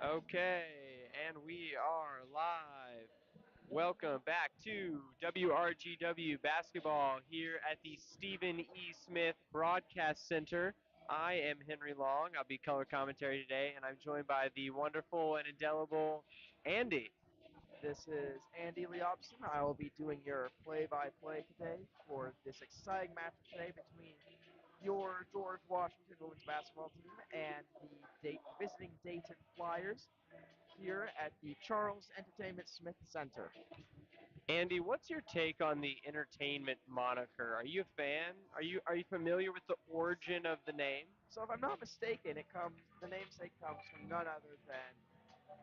Okay, and we are live. Welcome back to WRGW basketball here at the Stephen E. Smith Broadcast Center. I am Henry Long. I'll be color commentary today, and I'm joined by the wonderful and indelible Andy. This is Andy Leobson. I will be doing your play-by-play today for this exciting matchup today between your George Washington women's basketball team and the visiting Dayton Flyers here at the Charles Entertainment Smith Center. Andy, what's your take on the entertainment moniker? Are you a fan? Are you familiar with the origin of the name? So if I'm not mistaken, the namesake comes from none other than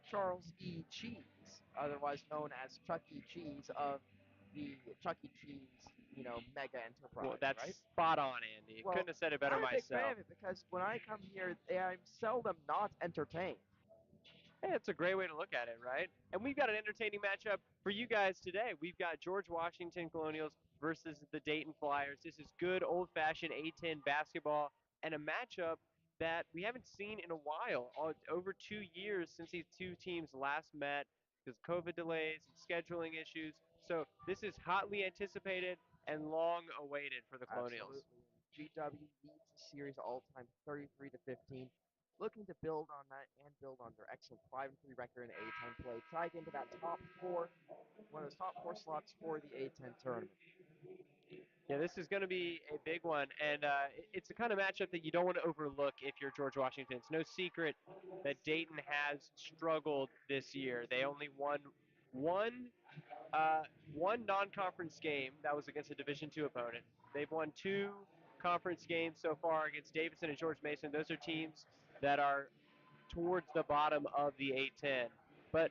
Charles E. Cheese, otherwise known as Chuck E. Cheese of the Chuck E. Cheese, mega Well, enterprise, that's right? spot on, Andy. Well, Couldn't have said it better I'm a big fan myself. of it because when I come here, I'm seldom not entertained. Hey, it's a great way to look at it, right? And we've got an entertaining matchup for you guys today. We've got George Washington Colonials versus the Dayton Flyers. This is good old-fashioned A10 basketball and a matchup that we haven't seen in a while. Over 2 years since these two teams last met because of COVID delays and scheduling issues. So this is hotly anticipated and long awaited for the Colonials. Absolutely. GW leads the series all time 33 to 15. Looking to build on that and build on their excellent 5-3 record in A10 play. Try to get into that top four, one of those top four slots for the A10 tournament. Yeah, this is going to be a big one, and it's the kind of matchup that you don't want to overlook if you're George Washington. It's no secret that Dayton has struggled this year. They only won one one non-conference game that was against a Division II opponent. They've won two conference games so far against Davidson and George Mason. Those are teams that are towards the bottom of the A10. But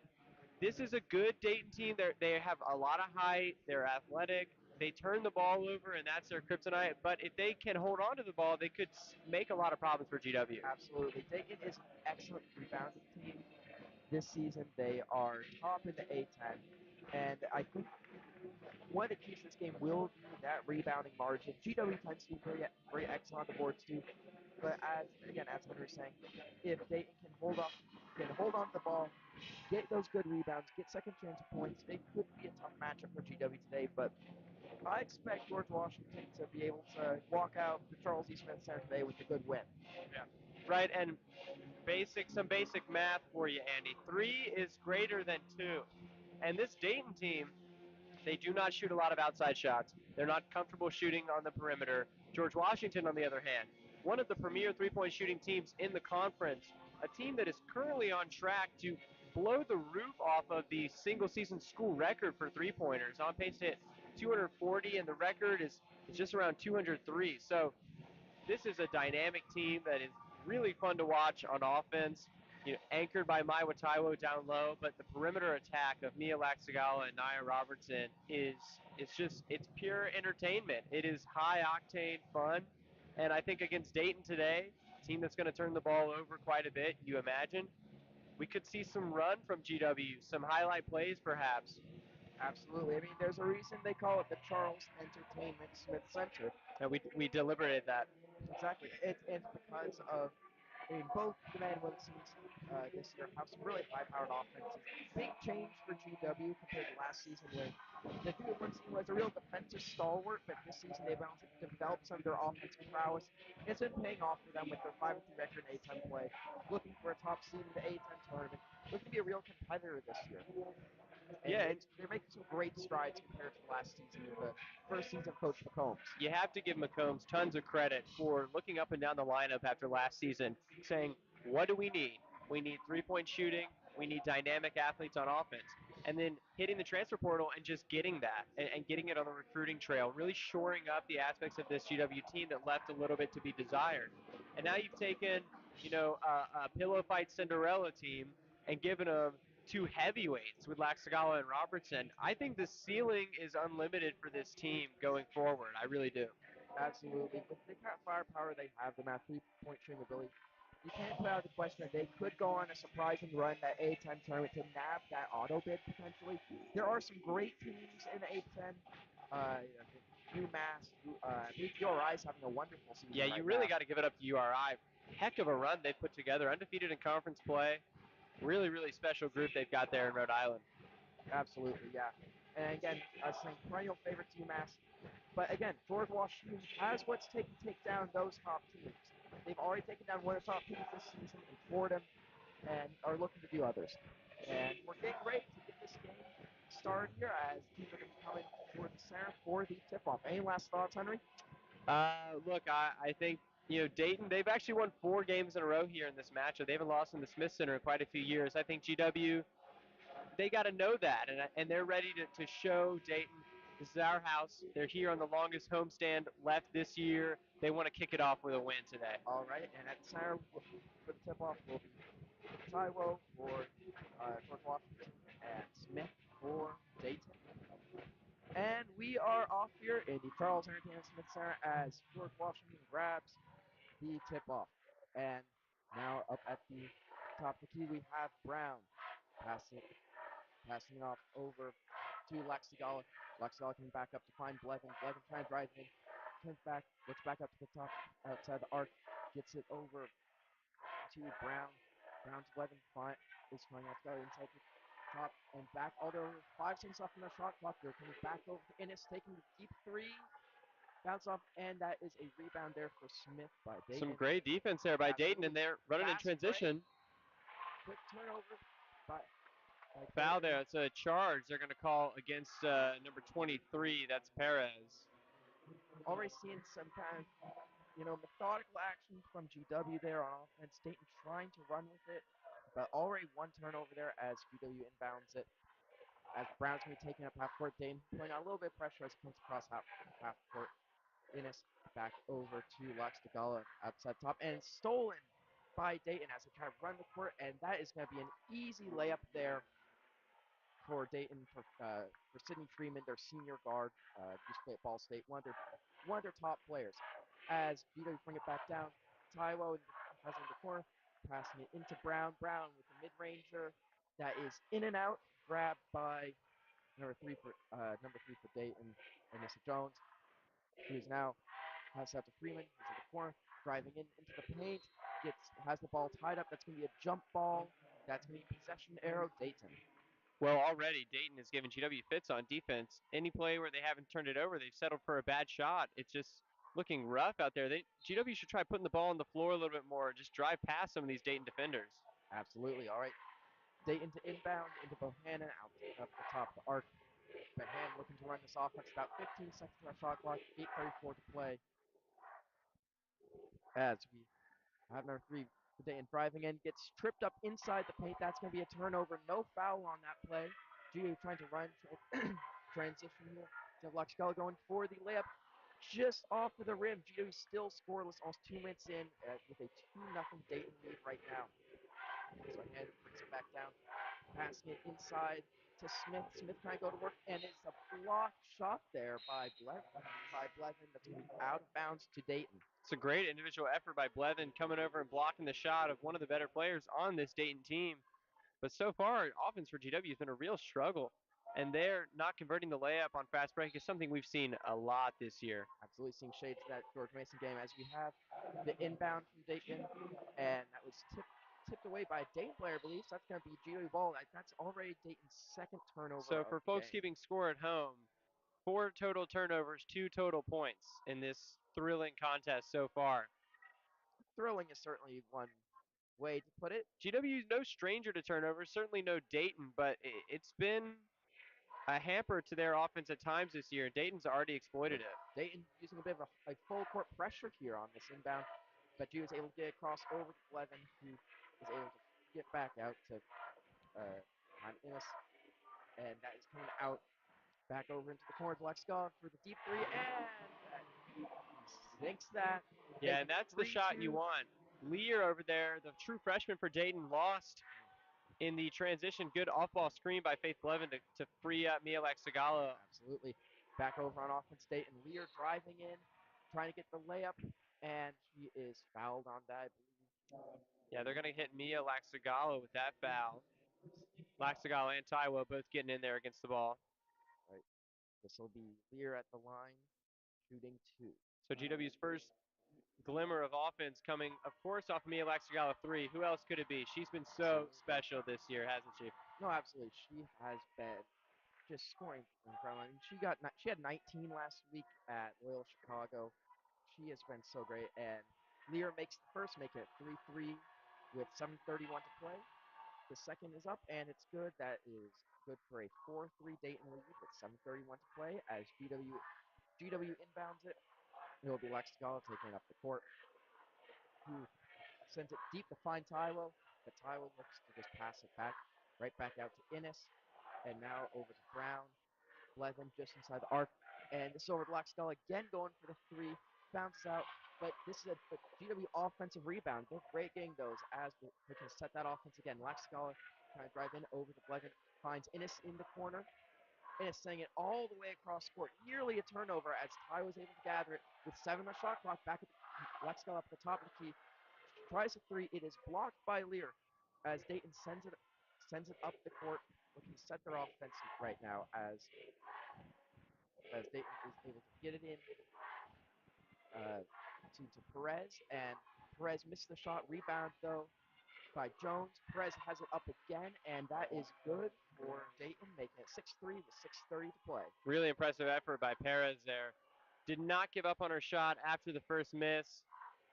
this is a good Dayton team. They have a lot of height. They're athletic. They turn the ball over, and that's their kryptonite. But if they can hold on to the ball, they could make a lot of problems for GW. Absolutely. Dayton is an excellent rebounding team this season. They are top in the A10. And I think one of the keys to this game will be that rebounding margin. GW tends to be very excellent on the boards too. But as Henry was saying, if Dayton can hold on to the ball, get those good rebounds, get second chance points, it could be a tough matchup for GW today. But I expect George Washington to be able to walk out the Charles E. Smith Center today with a good win. Yeah. Right, and some basic math for you, Andy. Three is greater than two. And this Dayton team, they do not shoot a lot of outside shots. They're not comfortable shooting on the perimeter. George Washington, on the other hand, one of the premier three-point shooting teams in the conference, a team that is currently on track to blow the roof off of the single-season school record for three-pointers, on pace to hit 240, and the record is just around 203. So this is a dynamic team that is really fun to watch on offense. Anchored by Maiwa Taiwo down low, but the perimeter attack of Mia Laxagala and Nia Robertson it's pure entertainment. It is high octane fun, and I think against Dayton today, a team that's going to turn the ball over quite a bit, you imagine, we could see some run from GW, some highlight plays perhaps. Absolutely. I mean, there's a reason they call it the Charles Entertainment Smith Center. And we deliberated that. Exactly. It's because of, I mean, both the men and women's teams this year have some really high-powered offenses. Big change for GW compared to last season, where the women's team was a real defensive stalwart, but this season they've been able to develop some of their offensive prowess. It's been paying off for them with their 5-3 record in A10 play, looking for a top seed in the A10 tournament, looking to be a real competitor this year. And Yeah, and they're making some great strides compared to last season, the first season of Coach McCombs. you have to give McCombs tons of credit for looking up and down the lineup after last season, saying, what do we need? We need three-point shooting. We need dynamic athletes on offense. And then hitting the transfer portal and just getting that and getting it on the recruiting trail, really shoring up the aspects of this GW team that left a little bit to be desired. And now you've taken, a pillow fight Cinderella team and given them two heavyweights with Laxagala and Robertson. I think the ceiling is unlimited for this team going forward. I really do. Absolutely. With the kind of firepower they have, the amount of three-point shooting ability, you can't put out the question that they could go on a surprising run that A10 tournament to nab that auto bid potentially. There are some great teams in the A10. UMass, I believe URI is having a wonderful season Yeah, you right really now. got to give it up to URI. Heck of a run they've put together, undefeated in conference play. Really, really special group they've got there in Rhode Island. Absolutely, yeah. And again, I was saying perennial favorites UMass. But again, George Washington has what's taken to take down those top teams. They've already taken down one of the top teams this season in Fordham and are looking to do others. And we're getting ready to get this game started here as teams are going to be coming toward the center for the tip-off. Any last thoughts, Henry? Look, I think Dayton. They've actually won 4 games in a row here in this matchup. They haven't lost in the Smith Center in quite a few years. I think GW they got to know that, and they're ready to show Dayton this is our house. They're here on the longest homestand left this year. They want to kick it off with a win today. All right, and at the center for the tip-off will be Taiwo for George Washington and Smith for Dayton. And we are off here in the Charles Entertainment Smith Center as George Washington grabs the tip-off. And now up at the top of the key, we have Brown passing it off over to Laxigala. Laxigala coming back up to find Blevin. Blevin trying to drive in, turns back, looks back up to the top, outside the arc, gets it over to Brown. Brown to Blevin, is trying to go inside the top and back. Although 5 seconds left in the shot clock, they're coming back over to Innes, taking the deep three. Bounce off, and that is a rebound there for Smith by Some Dayton. great defense there by Dayton, and Absolutely. they're running in Fast break, transition. quick turnover by Foul Dayton. there. It's a charge they're going to call against number 23. That's Perez. Already seeing some kind of methodical action from GW there on offense. Dayton trying to run with it, but already one turnover there as GW inbounds it. As Brown's going to be taking up half court, Dayton putting on a little bit of pressure as he comes across half court. Innes back over to Lux Dagala outside top, and stolen by Dayton as they try to run the court, and that is going to be an easy layup there for Dayton for Sidney Freeman, their senior guard, used to play at Ball State, one of their top players. As Vito bring it back down, Taiwo has it in the corner, passing it into Brown. Brown with a mid-ranger that is in and out, grabbed by number three for Dayton, and Mr. Jones, who is now pass out to Freeman. He's in the corner, driving into the paint, has the ball tied up. That's going to be a jump ball. That's going to be possession arrow Dayton. Well, already Dayton has given GW fits on defense. Any play where they haven't turned it over, they've settled for a bad shot. It's just looking rough out there. GW should try putting the ball on the floor a little bit more. Just drive past some of these Dayton defenders. Absolutely. All right. Dayton to inbound into Bohannon out up the top of the arc. Bohannon looking to run this offense. About 15 seconds to our shot clock. 8:34 to play. As we have number three for Dayton driving in, gets tripped up inside the paint. That's going to be a turnover. No foul on that play. Gio trying to run transition here. Luxgala going for the layup just off of the rim. Gio still scoreless, almost 2 minutes in with a 2-0 Dayton lead right now. So Hannon brings it back down, passing it inside to Smith. Smith trying to go to work, and it's a blocked shot there by Blevin. That's going to be out of bounds to Dayton. It's a great individual effort by Blevin coming over and blocking the shot of one of the better players on this Dayton team. But so far, offense for GW has been a real struggle. And they're not converting the layup on fast break is something we've seen a lot this year. Absolutely seeing shades of that George Mason game as we have the inbound from Dayton, and that was tipped away by a Dayton player, I believe. So that's going to be GW ball. That's already Dayton's second turnover So of for the folks game. keeping score at home, 4 total turnovers, 2 total points in this thrilling contest so far. Thrilling is certainly one way to put it. GW is no stranger to turnovers, certainly no Dayton, but it's been a hamper to their offense at times this year. Dayton's already exploited it. Dayton using a bit of a full court pressure here on this inbound, but G was able to get across over to Blevin, who is able to get back out to Innes, and that is coming out back over into the corner to Lexicon for the deep three, and he sinks that. Yeah, and that's the shot you want. Lear over there, the true freshman for Dayton, lost in the transition. Good off-ball screen by Faith Blevin to free up Mia Laxagala. Absolutely. Back over on offense, Dayton. Lear driving in, trying to get the layup, and he is fouled on that, I believe. Yeah, they're going to hit Mia Laxagala with that foul. Laxagala and Taiwo both getting in there against the ball. Right. This will be Lear at the line, shooting 2. So GW's first glimmer of offense coming, of course, off Mia Laxagala 3. Who else could it be? She's been so Absolutely. special this year, hasn't she? No, absolutely. She has been just scoring incredible. I mean, she had 19 last week at Loyal Chicago. She has been so great. And Lear makes the first, make it 3-3 with 7:31 to play. The second is up, and it's good. That is good for a 4-3 Dayton lead with 7:31 to play. As GW inbounds it, it will be Lex Scala taking it up the court, who sends it deep to find Taiwo, but Taiwo looks to just pass it back, right back out to Innes, and now over to Brown. Blevin just inside the arc, and this is over to Lex Scala again, going for the three, bounces out, but this is a GW offensive rebound. They're great getting those as they can set that offense again. Lex Scala trying to drive in over to Blevin, finds Innes in the corner, and is sending it all the way across court. Nearly a turnover as Ty was able to gather it with 7 on the shot clock. Back at Lex up at the top of the key. Tries a three. It is blocked by Lear as Dayton sends it up the court, looking to set their offense right now as Dayton is able to get it in to Perez, and Perez missed the shot. Rebound though by Jones. Perez has it up again, and that is good for Dayton, making it 6-3 with 6:30 to play. Really impressive effort by Perez there. Did not give up on her shot after the first miss.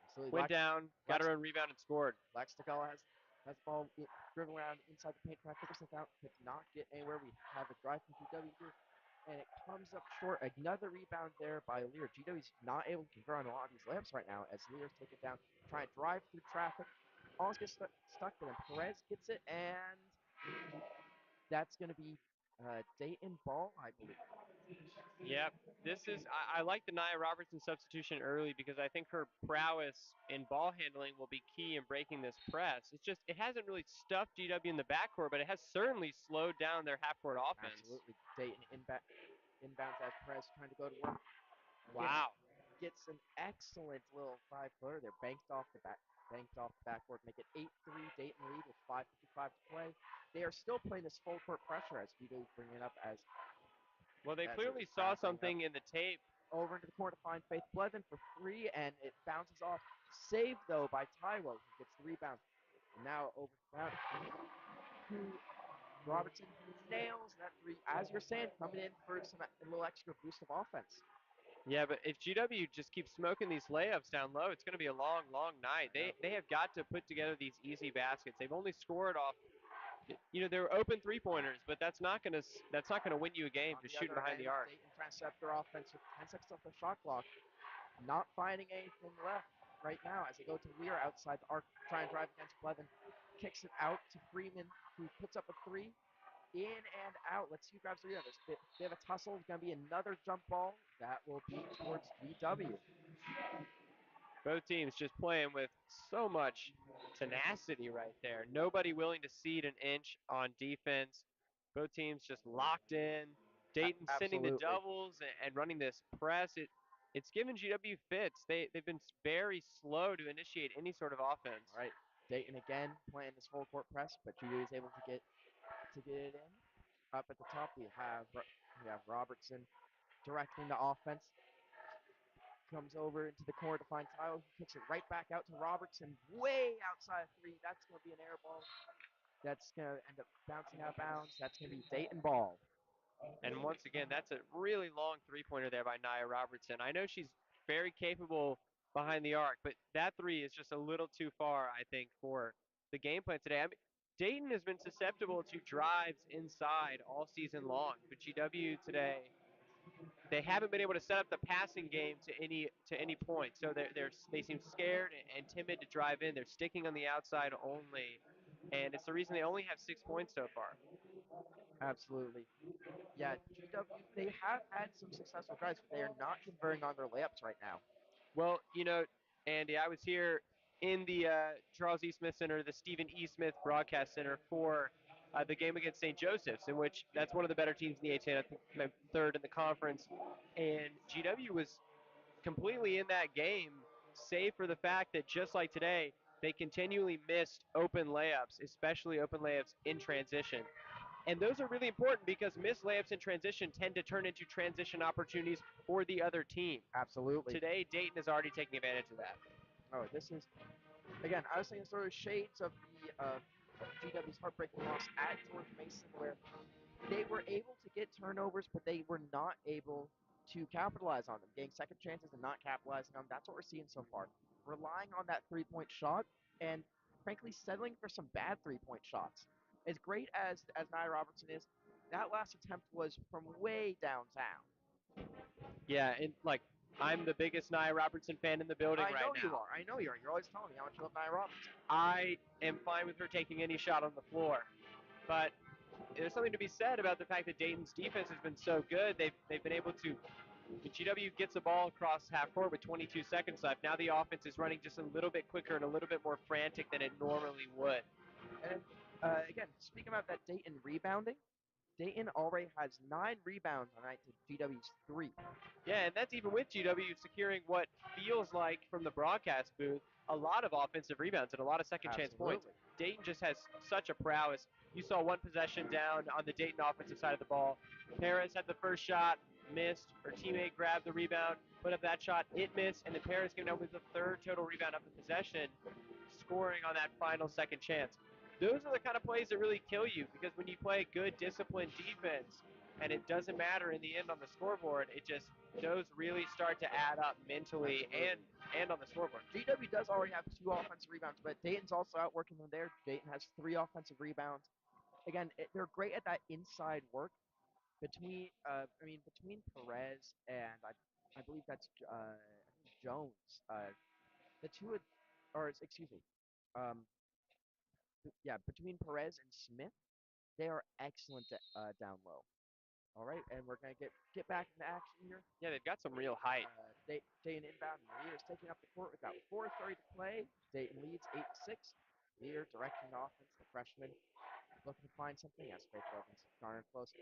Absolutely. Went down, got her own rebound, and scored. Lex Tagala has the ball driven around inside the paint, trying to figure something out. Could not get anywhere. We have a drive from GW here, and it comes up short. Another rebound there by Lear. GW's not able to convert on a lot of these layups right now as Lear's taken down, trying to drive through traffic. Almost gets stuck, but then Perez gets it, and that's going to be Dayton ball, I believe. Yep. I like the Nia Robertson substitution early because I think her prowess in ball handling will be key in breaking this press. It hasn't really stuffed GW in the backcourt, but it has certainly slowed down their half court offense. Absolutely. Dayton inbounds as Perez trying to go to work. Wow. Gets an excellent little 5-footer there, banked off the backboard, make it 8-3 Dayton lead with 5:55 to play. They are still playing this full court pressure as Vito bring it up as Well, they as clearly saw Brown bring it up something in the tape. over into the corner to find Faith Blevin for three, and it bounces off. Saved though by Taiwo, who gets the rebound. And now over to Brown, who Robertson nails that three. As you're saying, coming in for a little extra boost of offense. Yeah, but if GW just keeps smoking these layups down low, it's going to be a long, long night. They have got to put together these easy baskets. They've only scored off, they're open 3-pointers, but that's not gonna win you a game On just the shooting other behind end, the arc. Dayton trying to set their offense with 10 seconds off the shot clock. Not finding anything left right now as they go to Lear outside the arc, try and drive against Blevin. Kicks it out to Freeman, who puts up a three. In and out. Let's see who grabs the rebound. There's a bit of a tussle. It's going to be another jump ball. That will be towards GW. Both teams just playing with so much tenacity right there. Nobody willing to cede an inch on defense. Both teams just locked in. Dayton sending the Absolutely. doubles and running this press. It's given GW fits. They've been very slow to initiate any sort of offense. All right. Dayton again playing this full court press, but GW is able to get it in. Up at the top, we have Robertson directing the offense. Comes over into the corner to find Tyler, who kicks it right back out to Robertson, way outside of three. That's going to be an air ball. That's going to end up bouncing out of bounds. That's going to be Dayton ball. And once again, that's a really long 3-pointer there by Nia Robertson. I know she's very capable behind the arc, but that three is just a little too far, I think, for the game plan today. I mean, Dayton has been susceptible to drives inside all season long, but GW today, they haven't been able to set up the passing game to any point. So they seem scared and timid to drive in. They're sticking on the outside only, and it's the reason they only have 6 points so far. Absolutely. Yeah, GW, they have had some successful drives, but they are not converting on their layups right now. Well, Andy, I was here in the Charles E. Smith Center, the Stephen E. Smith Broadcast Center for the game against St. Joseph's, in which that's one of the better teams in the A10, I think third in the conference. And GW was completely in that game, save for the fact that just like today, they continually missed open layups, especially open layups in transition. And those are really important because missed layups in transition tend to turn into transition opportunities for the other team. Absolutely. Today, Dayton is already taking advantage of that. Oh, this is again. I was saying sort of shades of the GW's heartbreaking loss at George Mason, where they were able to get turnovers, but they were not able to capitalize on them, getting second chances and not capitalizing on them. That's what we're seeing so far. Relying on that 3-point shot and frankly settling for some bad 3-point shots. As great as Nia Robertson is, that last attempt was from way downtown. Yeah, and like I'm the biggest Nia Robertson fan in the building I right know you now. are. I know you are. You're always telling me how much you love Nia Robertson. I am fine with her taking any shot on the floor, but there's something to be said about the fact that Dayton's defense has been so good. They've been able to. When GW gets the ball across half court with 22 seconds left, now the offense is running just a little bit quicker and a little bit more frantic than it normally would. And again, speaking about that Dayton rebounding, Dayton already has 9 rebounds on night to GW's 3. Yeah, and that's even with GW securing what feels like from the broadcast booth a lot of offensive rebounds and a lot of second chance points. Absolutely. Dayton just has such a prowess. You saw one possession down on the Dayton offensive side of the ball. Paris had the first shot, missed. Her teammate grabbed the rebound, put up that shot, it missed, and then Paris came down with the third total rebound of the possession, scoring on that final second chance. Those are the kind of plays that really kill you because when you play good, disciplined defense, and it doesn't matter in the end on the scoreboard, it just those really start to add up mentally and on the scoreboard. GW does already have 2 offensive rebounds, but Dayton's also outworking them there. Dayton has 3 offensive rebounds. Again, they're great at that inside work between Perez and I believe that's I think Jones. The two, or excuse me, um, yeah, between Perez and Smith, they are excellent down low. All right, and we're gonna get back into action here. Yeah, they've got some real height. Dayton inbound. Lear is taking up the court with about 4:30 to play. Dayton leads 8-6. Lear directing the offense. The freshman looking to find something as Faith Logan's darn close.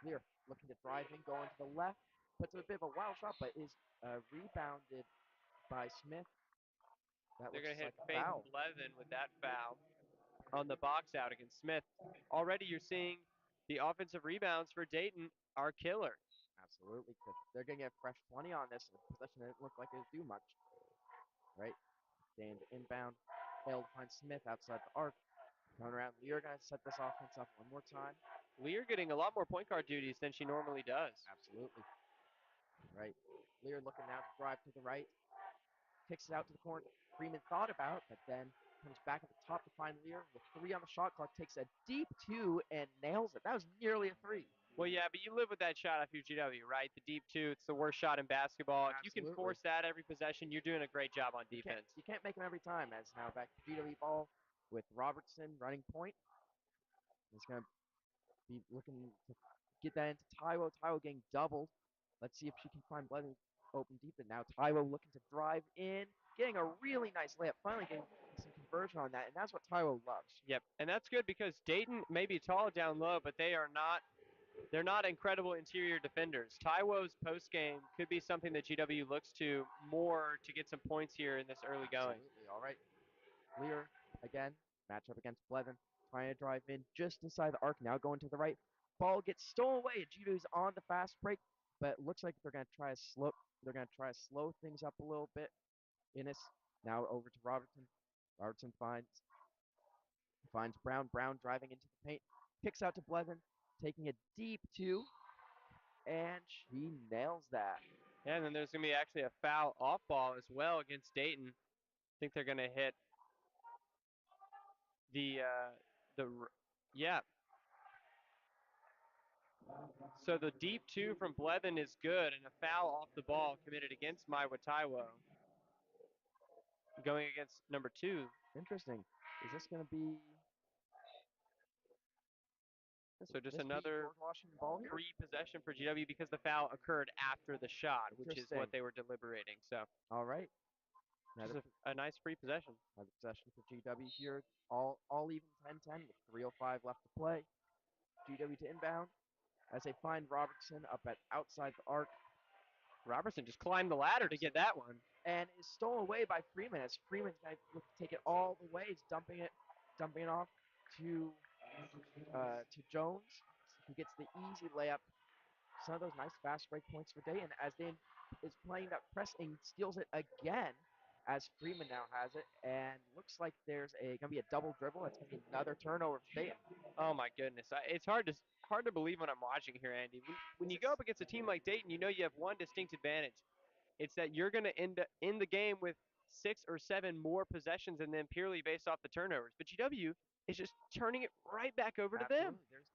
Lear looking to drive in, going to the left. Puts up a bit of a wild shot, but is rebounded by Smith. That They're looks going to hit like a Faith foul. Blevin with that foul on the box out against Smith. Already you're seeing the offensive rebounds for Dayton are killer. Absolutely. They're going to get fresh 20 on this. Possession didn't look like it would do much. Right? Stand inbound. Failed to find Smith outside the arc. Coming around. Lear going to set this offense up one more time. Lear getting a lot more point guard duties than she normally does. Absolutely. Right. Lear looking now to drive to the right. Kicks it out to the corner. Freeman thought about it, but then comes back at the top to find Lear with 3 on the shot clock. Takes a deep 2 and nails it. That was nearly a 3. Well, yeah, but you live with that shot off your GW, right? The deep two, it's the worst shot in basketball. If you can Absolutely. force that every possession, you're doing a great job on defense. You can't make them every time. As now back to GW ball with Robertson running point. He's going to be looking to get that into Taiwo. Taiwo getting doubled. Let's see if she can find Blevin open deep. And now Taiwo looking to drive in, getting a really nice layup. Finally getting some conversion on that, and that's what Taiwo loves. Yep, and that's good because Dayton may be tall down low, but they're not incredible interior defenders. Taiwo's post game could be something that GW looks to more to get some points here in this early going. Absolutely. All right. Lear again, matchup against Blevin, trying to drive in just inside the arc. Now going to the right. Ball gets stolen away. Judo's on the fast break, but it looks like they're gonna try to slow. They're gonna try to slow things up a little bit. Innes now over to Robertson. Robertson finds Brown. Brown driving into the paint. Kicks out to Blevin, taking a deep 2, and she nails that. Yeah, and then there's going to be actually a foul off ball as well against Dayton. I think they're going to hit the yeah. So the deep two from Blevin is good, and a foul off the ball committed against Maiwa Taiwo. Going against number 2. Interesting. Is this going to be So just this be another George Washington ball here? free possession for GW because the foul occurred after the shot, which is what Interesting. they were deliberating. So All right. just Another, a nice free possession. another possession for GW here. All even 10-10 with 3:05 left to play. GW to inbound as they find Robertson up at outside the arc. Robertson just climbed the ladder to get that one. And is stolen away by Freeman as Freeman's going to look to take it all the way. He's dumping it off to Jones, who gets the easy layup. Some of those nice fast break points for Dayton as Dayton is playing that press and steals it again. as Freeman now has it, and looks like there's gonna be a double dribble. It's gonna be another turnover for Dayton. Oh my goodness, it's hard to believe when I'm watching here, Andy. When This you is go up against a team like Dayton, you know you have one distinct advantage. It's that you're going to end in the game with 6 or 7 more possessions than them purely based off the turnovers. But GW is just turning it right back over to them. absolutely there's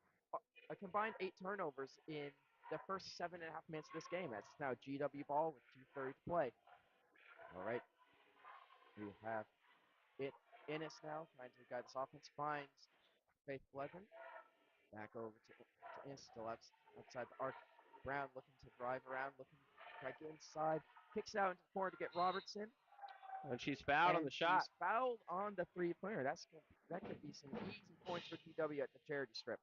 a combined 8 turnovers in the first 7.5 minutes of this game. That's now GW ball with 2:30 to play. All right, we have it Innes now trying to guide this offense. Finds Faith Pleasant. Back over to Innes, still outside the arc. Brown looking to drive around, looking to try to get inside. Kicks it out into the corner to get Robertson. And she's fouled on And the shot. she's fouled on the three-pointer. That could be some easy points for GW at the charity strip.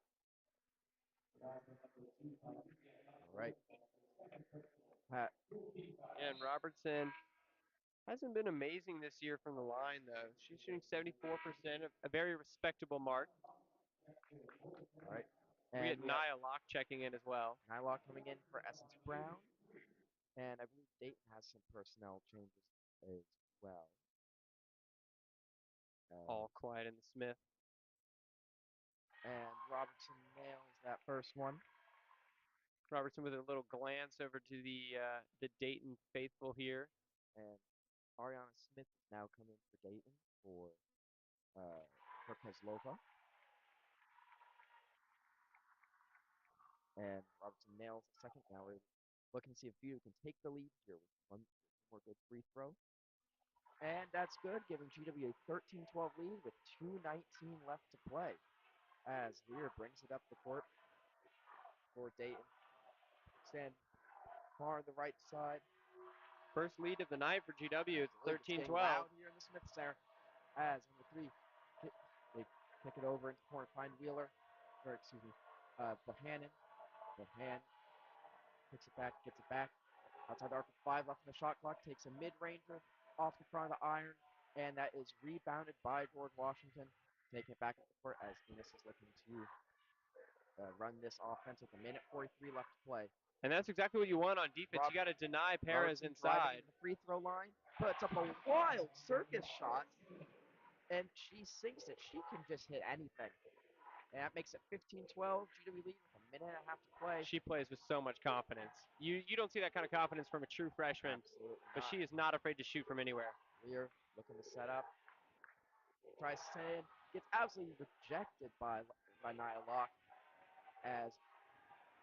All right. Pat. And Robertson hasn't been amazing this year from the line, though. She's shooting 74%, a very respectable mark. All right. We And get we have Nia Locke checking in as well. Nylock coming in for Essence Brown. And I believe Dayton has some personnel changes as well. All quiet in the Smith. And Robertson nails that first one. Robertson with a little glance over to the Dayton faithful here. And Ariana Smith is now coming for Dayton for Kozlova. And Robertson nails the second. Now we're looking to see if Vito can take the lead here with one more good free throw. And that's good, giving GW a 13-12 lead with 2:19 left to play. As Lear brings it up the court for Dayton. Stand far on the right side. First lead of the night for GW. It's It's getting 13-12. loud here in the Smith Center. As number 3, they kick it over into the corner, find Wheeler, or excuse me, Bohannon. Bohannon picks it back, gets it back. Outside the arc with 5 left in the shot clock, takes a mid-ranger off the front of the iron, and that is rebounded by George Washington. Taking it back up the court as Innes is looking to run this offense with 1:43 left to play. And that's exactly what you want on defense. You got to deny Perez Robertson inside. driving to the free throw line, puts up a wild circus shot, and she sinks it. She can just hit anything. And that makes it 15-12. GW lead with 1.5 minutes to play. She plays with so much confidence. You don't see that kind of confidence from a true freshman, Absolutely but not. she is not afraid to shoot from anywhere. Lear looking to set up. Tries to send in. Gets absolutely rejected by Nia Locke as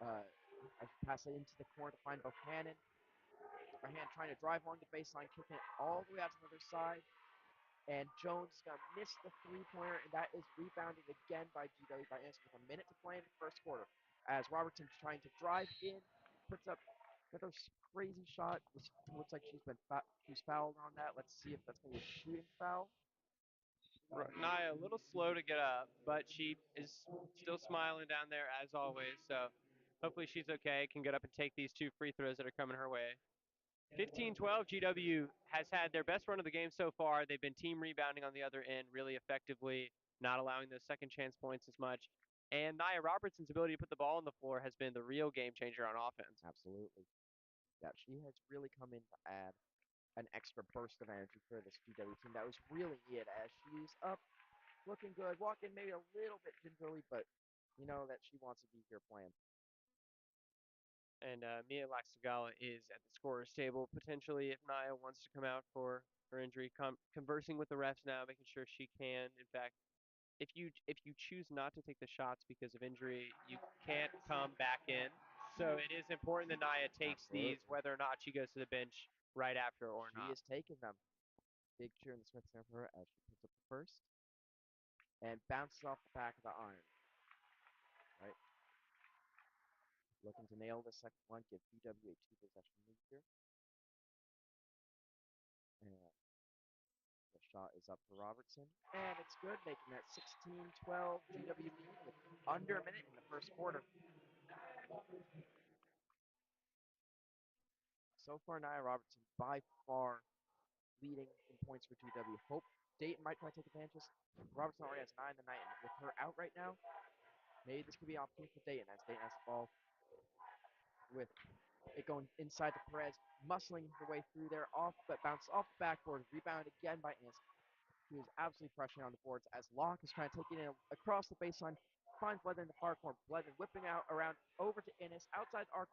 I pass it into the corner to find Bohannon. Bohannon trying to drive along the baseline, kicking it all the way out to the other side. And Jones is going to miss the three-pointer, and that is rebounded again by GW by Innes with 1 minute to play in the first quarter. As Robertson's trying to drive in, puts up another crazy shot. Looks like she's fouled on that. Let's see if that's going to be a shooting foul. Nia a little slow to get up, but she is still smiling down there as always. So hopefully she's okay. Can get up and take these 2 free throws that are coming her way. 15-12, GW has had their best run of the game so far. They've been team rebounding on the other end really effectively, not allowing those second chance points as much. And Nia Robertson's ability to put the ball on the floor has been the real game changer on offense. Absolutely. Yeah, she has really come in to add an extra burst of energy for this GW team that was really needed as she's up, looking good, walking maybe a little bit gingerly, but you know that she wants to be here playing. And Mia Laxagala is at the scorer's table potentially if Nia wants to come out for her injury. Conversing with the refs now, making sure she can. In fact, if you choose not to take the shots because of injury, you can't come back in. So it is important that Nia takes Absolutely. these, whether or not she goes to the bench right after or She not. is taking them. Big cheer in the Smith Center for her as she puts up the first and bounces off the back of the iron. Right. Looking to nail the second one, give BW a 2-possession lead here. And the shot is up for Robertson. And it's good, making that 16-12 GW lead with under a minute in the first quarter. So far, Nia Robertson by far leading in points for GW. Hope Dayton might try to take advantage. Robertson already has 9 tonight, and with her out right now, maybe this could be an opportunity for Dayton as Dayton has the ball with It going inside to Perez, muscling her way through there, off but bounces off the backboard. Rebound again by Innis. He was absolutely pressuring on the boards as Locke is trying to take it in across the baseline. Finds Bledden in the far corner. Bledden whipping out around over to Innis. Outside arc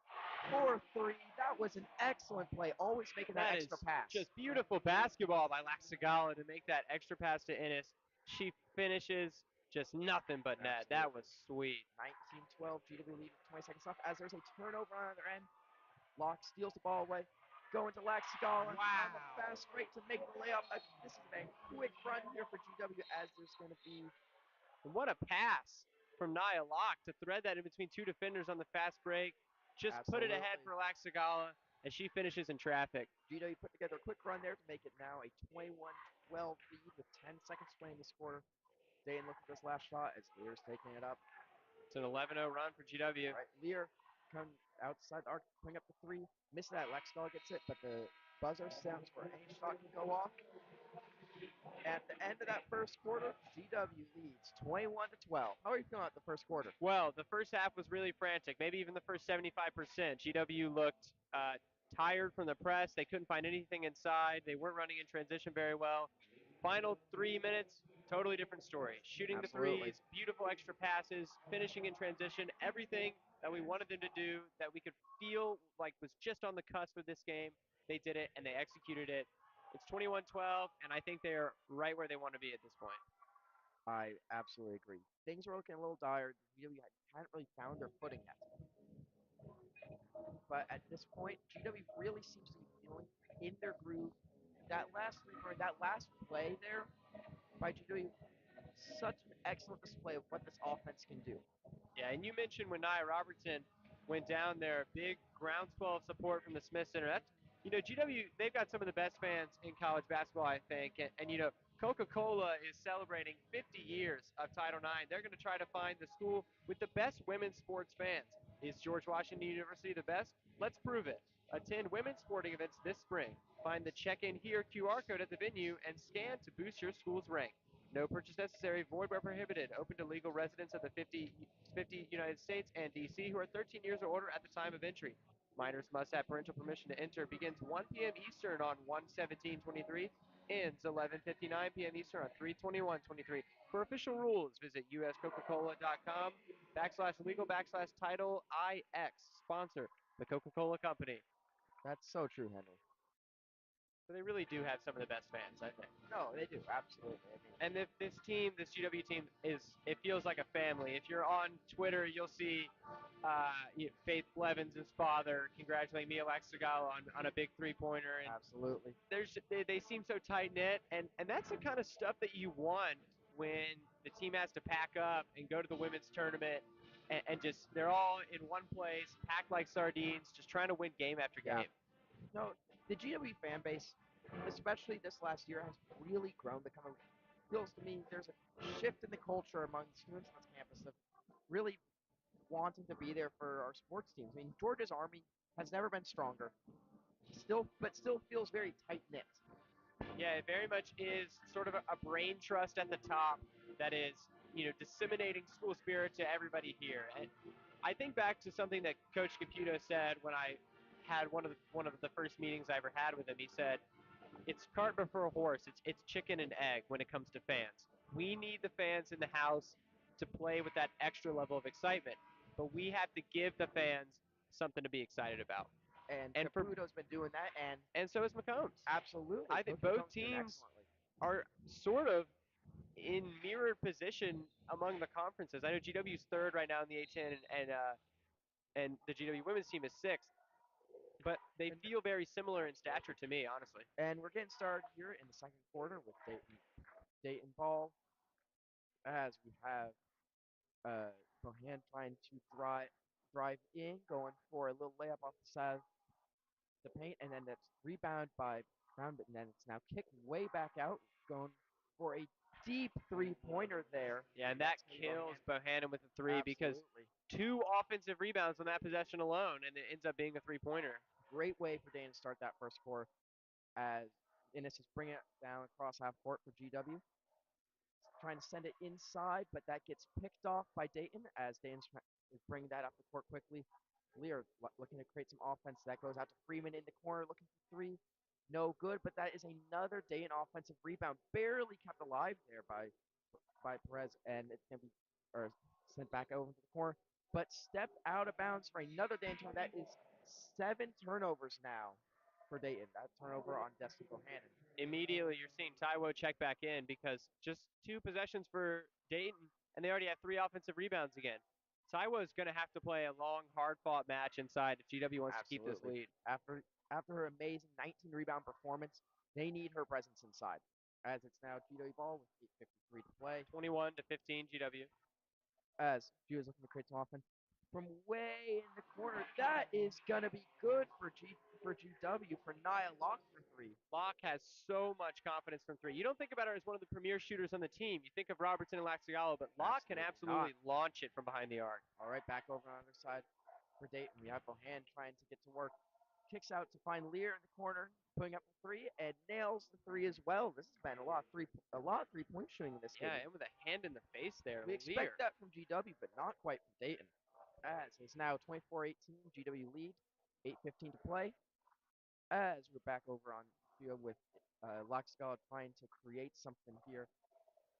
for three. That was an excellent play. Always making that That is extra pass. just beautiful basketball by Laxagala to make that extra pass to Ennis. She finishes just nothing but net. That was sweet. 19-12, GW lead with 20 seconds left as there's a turnover on the other end. Locke steals the ball away. Going to Laxagala on the fast break to make the layup. This is a quick run here for GW as there's going to be And what a pass from Nia Locke to thread that in between two defenders on the fast break. Just put it ahead for Laxagala as she finishes in traffic. GW put together a quick run there to make it now a 21-12 lead with 10 seconds playing this quarter. Dayton look at this last shot as Lear's taking it up. It's an 11-0 run for GW. All right, Lear come outside the arc, putting up the three. Misses that. Laxagala gets it, but the buzzer sounds for any shot can go off. At the end of that first quarter, GW leads 21-12. How are you feeling at the first quarter? Well, the first half was really frantic. Maybe even the first 75%. GW looked tired from the press. They couldn't find anything inside. They weren't running in transition very well. Final 3 minutes, totally different story. Shooting the threes, beautiful extra passes, finishing in transition, everything that we wanted them to do that we could feel like was just on the cusp of this game. They did it and they executed it. It's 21-12, and I think they're right where they want to be at this point. I absolutely agree. Things were looking a little dire. GW hadn't really found their footing yet. But at this point, GW really seems to be feeling in their groove. That last that last play there by GW, such an excellent display of what this offense can do. Yeah, and you mentioned when Nia Robertson went down there, big groundswell of support from the Smith Center. That's, GW, they've got some of the best fans in college basketball, I think. And Coca-Cola is celebrating 50 years of Title IX. They're going to try to find the school with the best women's sports fans. Is George Washington University the best? Let's prove it. Attend women's sporting events this spring. Find the check-in here QR code at the venue and scan to boost your school's rank. No purchase necessary, void where prohibited. Open to legal residents of the 50 United States and D.C. who are 13 years or older at the time of entry. Minors must have parental permission to enter. Begins 1 p.m. Eastern on 1/17/23. Ends 11:59 p.m. Eastern on 3/21/23. For official rules, visit uscoca-cola.com/legal/title IX. Sponsor, the Coca-Cola Company. That's so true, Henry. So they really do have some of the best fans, I think. No, they do, absolutely. And if this team, this GW team, it feels like a family. If you're on Twitter, you'll see Faith Blevins' father congratulating Mia Laxagala on a big three-pointer. And absolutely. They seem so tight-knit, and that's the kind of stuff that you want when the team has to pack up and go to the women's tournament and just they're all in one place, packed like sardines, just trying to win game after game. No, the GW fan base, especially this last year, has really grown. Feels to me there's a shift in the culture among the students on this campus of really wanting to be there for our sports teams. I mean, Georgia's Army has never been stronger, but still feels very tight knit. Yeah, it very much is sort of a brain trust at the top that is, disseminating school spirit to everybody here. And I think back to something that Coach Caputo said when I had one of the first meetings I ever had with him. He said, "It's cart before horse. It's chicken and egg when it comes to fans. We need the fans in the house to play with that extra level of excitement, but we have to give the fans something to be excited about." And Caputo's been doing that, and so is McCombs. Absolutely. I think both teams are sort of in mirrored position among the conferences. I know GW's third right now in the A10, and the GW women's team is sixth, but they feel very similar in stature to me, honestly. And we're getting started here in the second quarter with Dayton ball, as we have Bohan trying to drive in, going for a little layup off the side of the paint, and then that's rebound by Brown, but then it's now kicked way back out, going for a deep three-pointer there. Yeah, and that kills Bohannon with a three because 2 offensive rebounds on that possession alone, and it ends up being a three-pointer. Great way for Dayton to start that first quarter, as Innis is bringing it down across half court for GW. Trying to send it inside, but that gets picked off by Dayton as Dayton is bringing that up the court quickly. Lear looking to create some offense. That goes out to Freeman in the corner looking for three. No good, but that is another Dayton offensive rebound. Barely kept alive there by Perez, and it's going to be or sent back over to the corner. But stepped out of bounds for another Dayton turn. That is 7 turnovers now for Dayton. That turnover on Destin Bohannon. Immediately, you're seeing Taiwo check back in because just 2 possessions for Dayton, and they already have 3 offensive rebounds again. Taiwo is going to have to play a long, hard-fought match inside if GW wants to keep this Absolutely. lead. After her amazing 19 rebound performance, they need her presence inside. As it's now GW ball with 8:53 to play. 21 to 15 GW. As G is looking to create some offense from way in the corner. That is gonna be good for GW for Nia Locke for three. Locke has so much confidence from three. You don't think about her as one of the premier shooters on the team. You think of Robertson and Laxigalo, but Locke can absolutely launch it from behind the arc. All right, back over on the other side for Dayton. We have Bohan trying to get to work. Kicks out to find Lear in the corner, putting up the three, and nails the three as well. This has been a lot of 3-point shooting in this game. Yeah, and with a hand in the face there. We expect that from GW, but not quite from Dayton. As it's now 24-18, GW lead, 8:15 to play. As we're back over on field with Laxigala trying to create something here,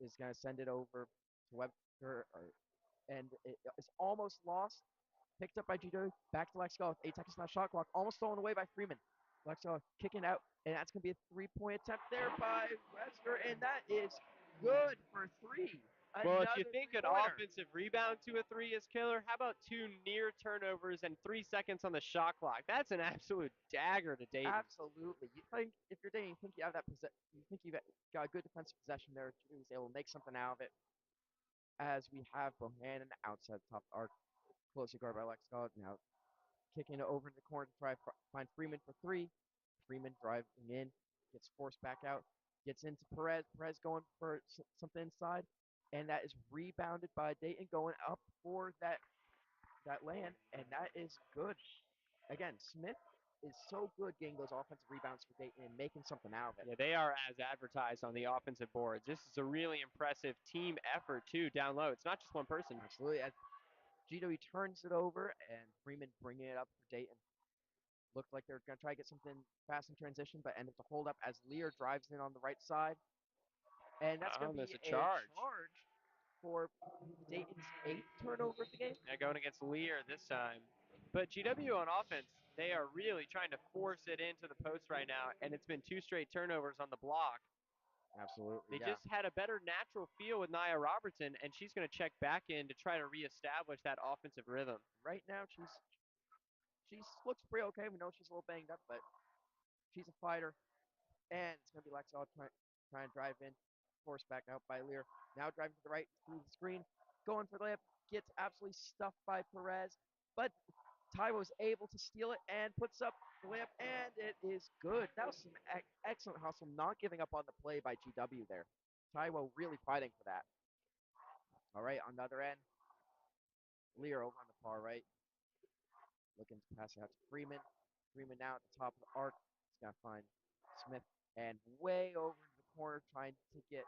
is going to send it over to Webster, and it's almost lost. Picked up by GW, back to Laxigala with 8 seconds now, shot clock, almost stolen away by Freeman. Laxigala kicking out, and that's going to be a 3-point attempt there by Webster, and that is good for three. Well, if you think an three-pointer. offensive rebound to a three is killer, how about 2 near turnovers and 3 seconds on the shot clock? That's an absolute dagger to Dayton. Absolutely. You think if you're Dayton, you think you have you think you've got a good defensive possession there. He was able to make something out of it. As we have Bohannon outside the top arc, closely guarded by Lex Scott. Now kicking it over in the corner to try to find Freeman for three. Freeman driving in, gets forced back out, gets into Perez. Perez going for something inside, and that is rebounded by Dayton, going up for that land, and that is good. Again, Smith is so good getting those offensive rebounds for Dayton and making something out of it. Yeah, they are as advertised on the offensive boards. This is a really impressive team effort, too, down low. It's not just one person. Absolutely. As GW turns it over, and Freeman bringing it up for Dayton. Looked like they were going to try to get something fast in transition, but ended up to hold up as Lear drives in on the right side. And that's going to be a charge for Dayton's 8th turnover of the game. Yeah, going against Lear this time. But GW on offense, they are really trying to force it into the post right now, and it's been 2 straight turnovers on the block. Absolutely. They just had a better natural feel with Nia Robertson, and she's going to check back in to try to reestablish that offensive rhythm. Right now, she looks pretty okay. We know she's a little banged up, but she's a fighter. And it's going to be Lexall trying to drive in, forced back out by Lear. Now driving to the right through the screen, going for the layup, gets absolutely stuffed by Perez, but Taiwo's able to steal it and puts up the layup, and it is good. That was some excellent hustle, not giving up on the play by GW there. Taiwo really fighting for that. All right, on the other end, Lear over on the far right, looking to pass it out to Freeman. Freeman now at the top of the arc. He's got to find Smith, and way over in the corner trying to get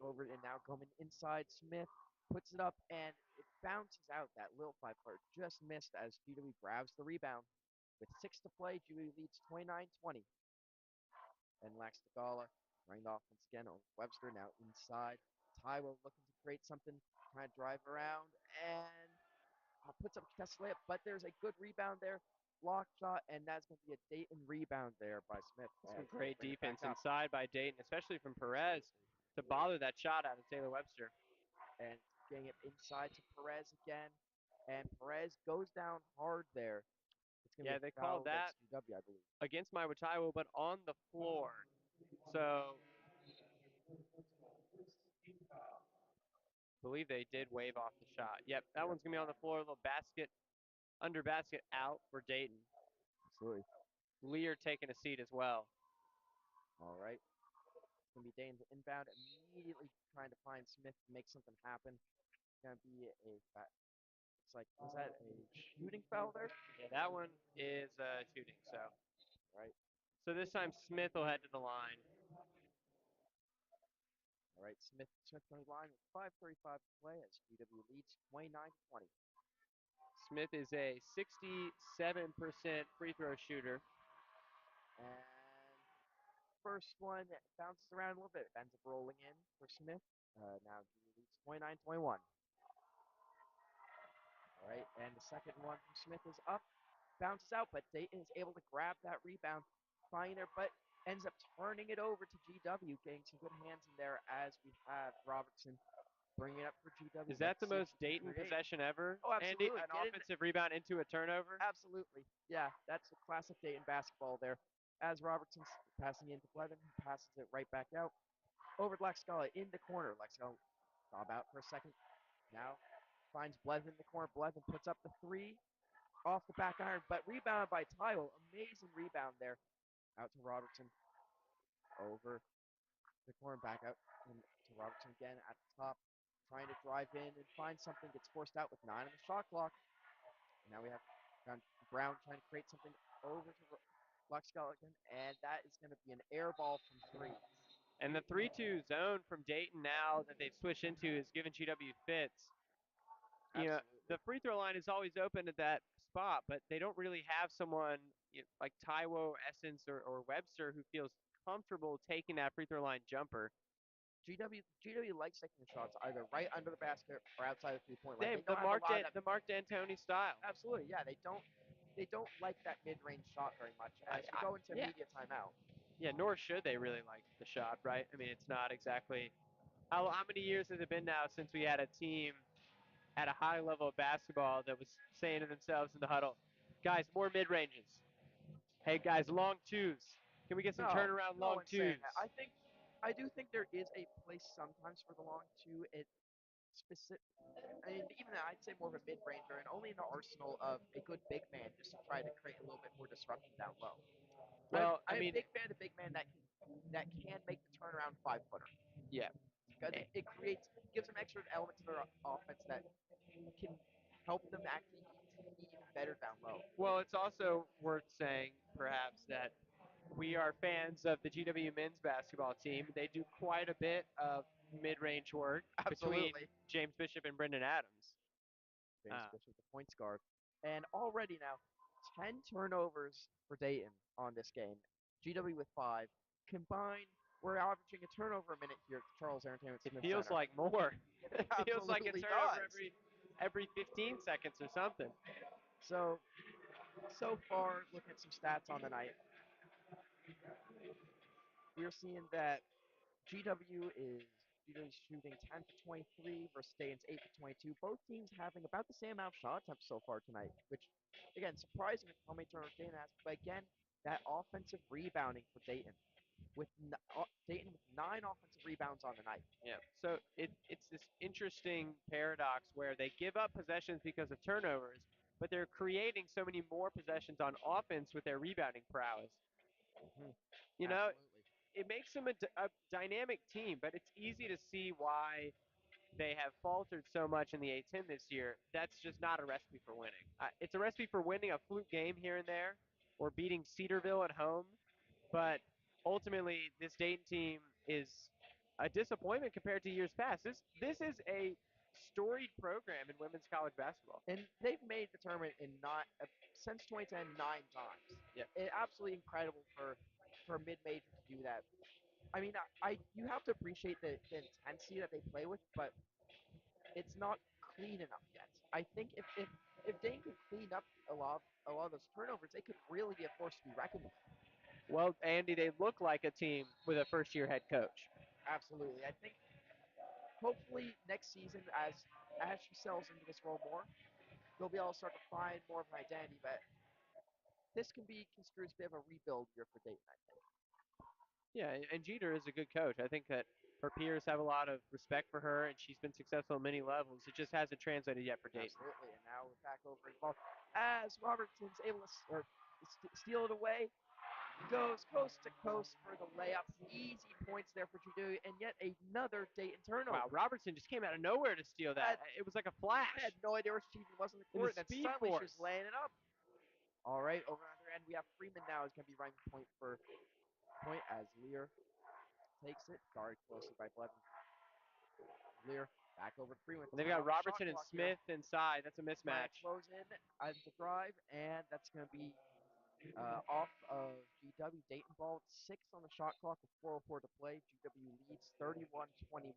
over, and now coming inside. Smith puts it up, and it bounces out. That little 5-footer just missed as GW grabs the rebound. With 6 to play, GW leads 29-20. And Laxtigala running the offense again on Webster, now inside. Taiwo looking to create something, trying to drive around, and puts up a contested layup, but there's a good rebound there. Block shot, and that's going to be a Dayton rebound there by Smith. Some great defense inside by Dayton, especially from Perez, to bother that shot out of Taylor Webster. And getting it inside to Perez again, and Perez goes down hard there. Yeah, they called that GW, I believe. against my Watawa, but on the floor. So I believe they did wave off the shot. Yep, that one's going to be on the floor. A little basket, under basket out for Dayton. Absolutely. Lear taking a seat as well. All right. It's going to be Dayton's inbound, immediately trying to find Smith to make something happen. It's going to be it's like, was that a shooting foul there? Yeah, that one is shooting, so. Right. So this time Smith will head to the line. All right, Smith on the line with 5:35 to play as GW leads 29-20. Smith is a 67% free throw shooter. And first one bounces around a little bit, ends up rolling in for Smith. Now he leads 29-21. All right, and the second one from Smith is up, bounces out, but Dayton is able to grab that rebound, finding there, but ends up turning it over to GW, getting some good hands in there as we have Robertson bringing it up for GW. Is that Let's the see if most he can Dayton create. possession ever, Oh, Andy? absolutely. An Get in. offensive rebound into a turnover? Absolutely. Yeah, that's a classic Dayton basketball there. As Robertson's passing into Blevin, he passes it right back out over to Laxcala in the corner. Laxcala bob out for a second. Now finds Blevin in the corner. Blevin puts up the three off the back iron, but rebounded by Tyrell. Amazing rebound there. Out to Robertson. Over the corner, back out and to Robertson again at the top. Trying to drive in and find something. Gets forced out with 9 on the shot clock. Now we have Brown trying to create something over to Luxgall again, and that is going to be an air ball from 3. And the 3-2 zone from Dayton now that they've switched into is giving GW fits. You know, Absolutely. the free throw line is always open at that spot, but they don't really have someone like Taiwo, Essence, or Webster who feels comfortable taking that free throw line jumper. GW likes taking the shots either right under the basket or outside the 3-point line. Same, They don't have a lot of that. the Mark D'Antoni style. Absolutely, yeah. They don't like that mid-range shot very much as we go into Yeah. media timeout. Yeah, nor should they really like the shot, right? I mean, it's not exactly. How many years has it been now since we had a team at a high level of basketball that was saying to themselves in the huddle, guys, more mid ranges. Hey, guys, long twos. Can we get some No, turnaround no long one's saying twos? that. I do think there is a place sometimes for the long two. It specific. I mean, even I'd say more of a mid-ranger, and only in the arsenal of a good big man, just to try to create a little bit more disruption down low. Well, I I'm a mean, big fan of big man that can make the turnaround 5-footer yeah. because it creates gives them extra elements of their offense that can help them actually be even better down low. Well, it's also worth saying, perhaps, that we are fans of the GW men's basketball team. They do quite a bit of mid-range work between Absolutely. James Bishop and Brendan Adams. James Bishop, the points guard. And already now, 10 turnovers for Dayton on this game. GW with 5. Combined, we're averaging a turnover a minute here at the Charles Entertainment It Smith feels Center. like more. It It feels like a absolutely turnover does. every 15 seconds or something. So far, looking at some stats on the night, we're seeing that GW is shooting 10 for 23 versus Dayton's 8 for 22. Both teams having about the same amount of shot attempts so far tonight, which again surprising with how many turnovers Dayton has. But again, that offensive rebounding for Dayton Dayton with 9 offensive rebounds on the night. Yeah. So it's this interesting paradox where they give up possessions because of turnovers, but they're creating so many more possessions on offense with their rebounding prowess. Mm-hmm. You know, Absolutely. it makes them a dynamic team, but it's easy to see why they have faltered so much in the A10 this year. That's just not a recipe for winning. It's a recipe for winning a fluke game here and there or beating Cedarville at home, but ultimately this Dayton team is a disappointment compared to years past. This is a storied program in women's college basketball. And they've made the tournament in since 2010 9 times. Yeah. It's absolutely incredible for a mid-major to do that. I mean, you have to appreciate the intensity that they play with, but it's not clean enough yet. I think if Dane could clean up a lot of those turnovers, they could really be a force to be reckoned with. Well, Andy, they look like a team with a first-year head coach. Absolutely. I think hopefully next season, as she settles into this role more, they'll be able to start to find more of an identity. But this can be construed as a bit of a rebuild year for Dayton, I think. Yeah, and Jeter is a good coach. I think that her peers have a lot of respect for her, and she's been successful at many levels. It just hasn't translated yet for Dayton. Absolutely. And now we're back over involved as Robertson's able to steal it away. Goes coast to coast for the layup. Easy points there for Judu, and yet another Dayton turnover. Wow, Robertson just came out of nowhere to steal that. It was like a flash. I had no idea where she even was in the In court, the and then Speed suddenly she Force. was laying it up. All right, over on the other end, we have Freeman now is going to be running point for as Lear takes it, guarded closely by Blevin. Lear Back over 3 with And they've time got on the shot Robertson and clock here. Smith inside. That's a Trying to mismatch. close in as the drive, and that's going to be off of GW. Dayton ball, 6 on the shot clock with 4:04 to play. GW leads 31-21.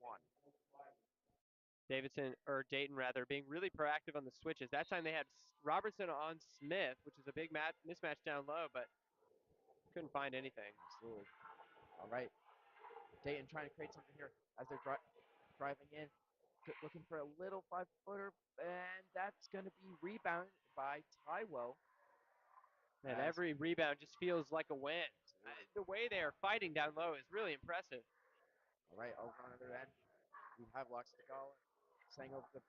Davidson, or Dayton rather, being really proactive on the switches. That time they had Robertson on Smith, which is a big mismatch down low, but couldn't find anything. Absolutely. All right. Dayton trying to create something here as they're driving in, looking for a little 5-footer, and that's going to be rebounded by Taiwo. And every rebound just feels like a win. The way they are fighting down low is really impressive. All right, over on the other end, we have Lux Tagala saying over the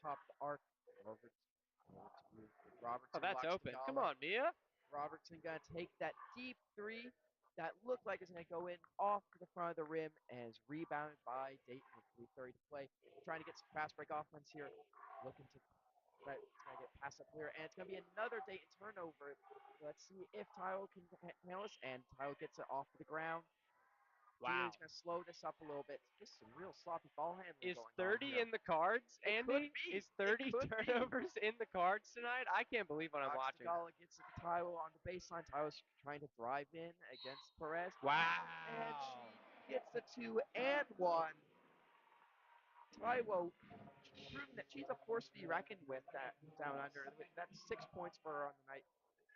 top of the arc, over to Oh, Robertson, that's Lux open. Come Tagala. on, Mia. Robertson going to take that deep three that looked like it's going to go in off to the front of the rim and is rebounded by Dayton with 3:30 to play. Trying to get some fast break offense here. Looking to try to get past up here. And it's going to be another Dayton turnover. Let's see if Tile can handle this. And Tile gets it off the ground. Wow. Julian's going to slow this up a little bit. Just some real sloppy ball handling Is going on 30 here. in the cards, It could Andy? be. Is It 30 could be. turnovers in the cards tonight? I can't believe what I'm watching. Tagala gets it to Taiwo on the baseline. Taiwo's trying to drive in against Perez. Wow. And she gets the 2 and 1. Taiwo proving that she's a force to be reckoned with down under. That's 6 points for her on the night.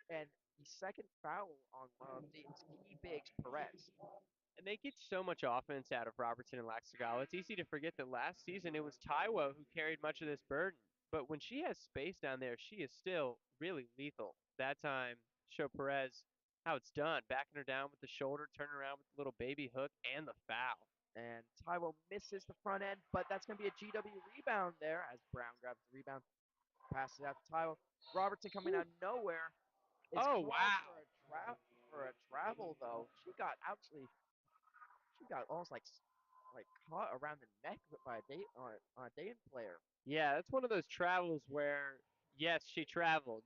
And the second foul on one of Dayton's key bigs, Perez. And they get so much offense out of Robertson and Laxagal. It's easy to forget that last season it was Taiwo who carried much of this burden. But when she has space down there, she is still really lethal. That time, show Perez how it's done. Backing her down with the shoulder, turning around with the little baby hook, and the foul. And Taiwo misses the front end, but that's going to be a GW rebound there as Brown grabs the rebound, passes it out to Taiwo. Robertson coming out of nowhere is Oh, called wow. for a travel though. She got almost like caught around the neck by a Dayton player. Yeah, that's one of those travels where, yes, she traveled,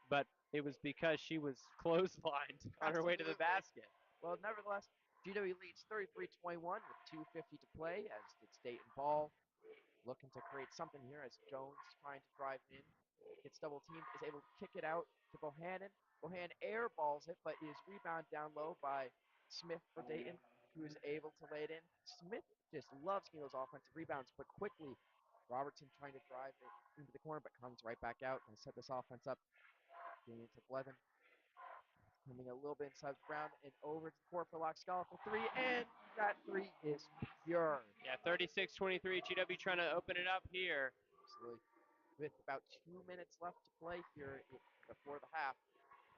but it was because she was clotheslined on her way to the Absolutely. basket. Well, nevertheless, GW leads 33-21 with 2:50 to play as it's Dayton ball. Looking to create something here as Jones trying to drive in. Gets double teamed, is able to kick it out to Bohannon. Bohannon airballs it, but is rebounded down low by Smith for Dayton, who is able to lay it in. Smith just loves getting those offensive rebounds, but quickly Robertson trying to drive it into the corner, but comes right back out and set this offense up. Getting into Blevin. Coming a little bit inside the ground and over to the court for Laxcala for 3, and that 3 is pure. Yeah, 36-23. GW trying to open it up here. Absolutely. With about 2 minutes left to play here before the half,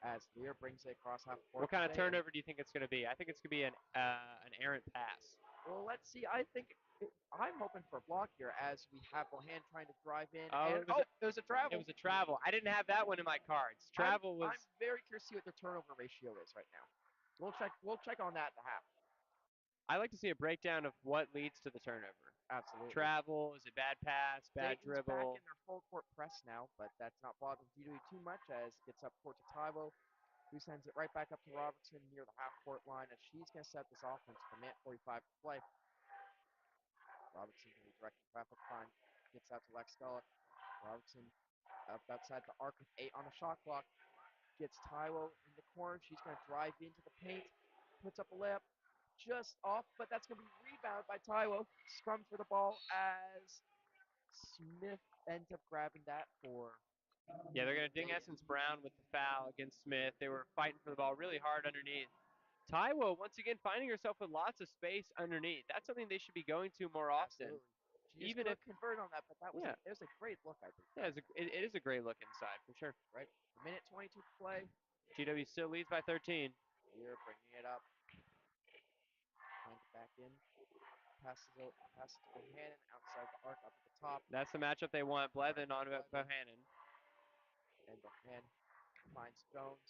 as Lear brings it across half court. What kind of turnover do you think it's going to be? I think it's going to be an errant pass. Well, let's see. I'm hoping for a block here as we have Bohan trying to drive in. Oh, And it was a it travel. was a travel. I didn't have that one in my cards. Travel was. I'm very curious to see what their turnover ratio is right now. We'll check on that at the half. I like to see a breakdown of what leads to the turnover. Absolutely. Travel, is it bad pass, bad Dayton's back dribble? in their full court press now, but that's not bothering GW too much as it gets up court to Taiwo, who sends it right back up to Robertson near the half court line as she's going to set this offense for minute 45 to play. Robertson can be directing traffic fine. Gets out to Lex Sculla. Robertson up outside the arc with 8 on the shot clock. Gets Taiwo in the corner. She's going to drive into the paint. Puts up a layup just off, but that's going to be rebounded by Taiwo. Scrum for the ball as Smith ends up grabbing that for. Yeah, they're going to ding Essence Brown with the foul against Smith. They were fighting for the ball really hard underneath. Taiwo, once again, finding herself with lots of space underneath. That's something they should be going to more often. Absolutely. She just Even if convert on that, but it was a great look, I think. Yeah, it is a great look inside for sure. Right. A minute 22 to play. GW still leads by 13. Here, bringing it up. Trying to back in. Passes to Bohannon outside the arc up at the top. That's the matchup they want. Blevin on Blevin. Bohannon. And Bohannon finds Jones.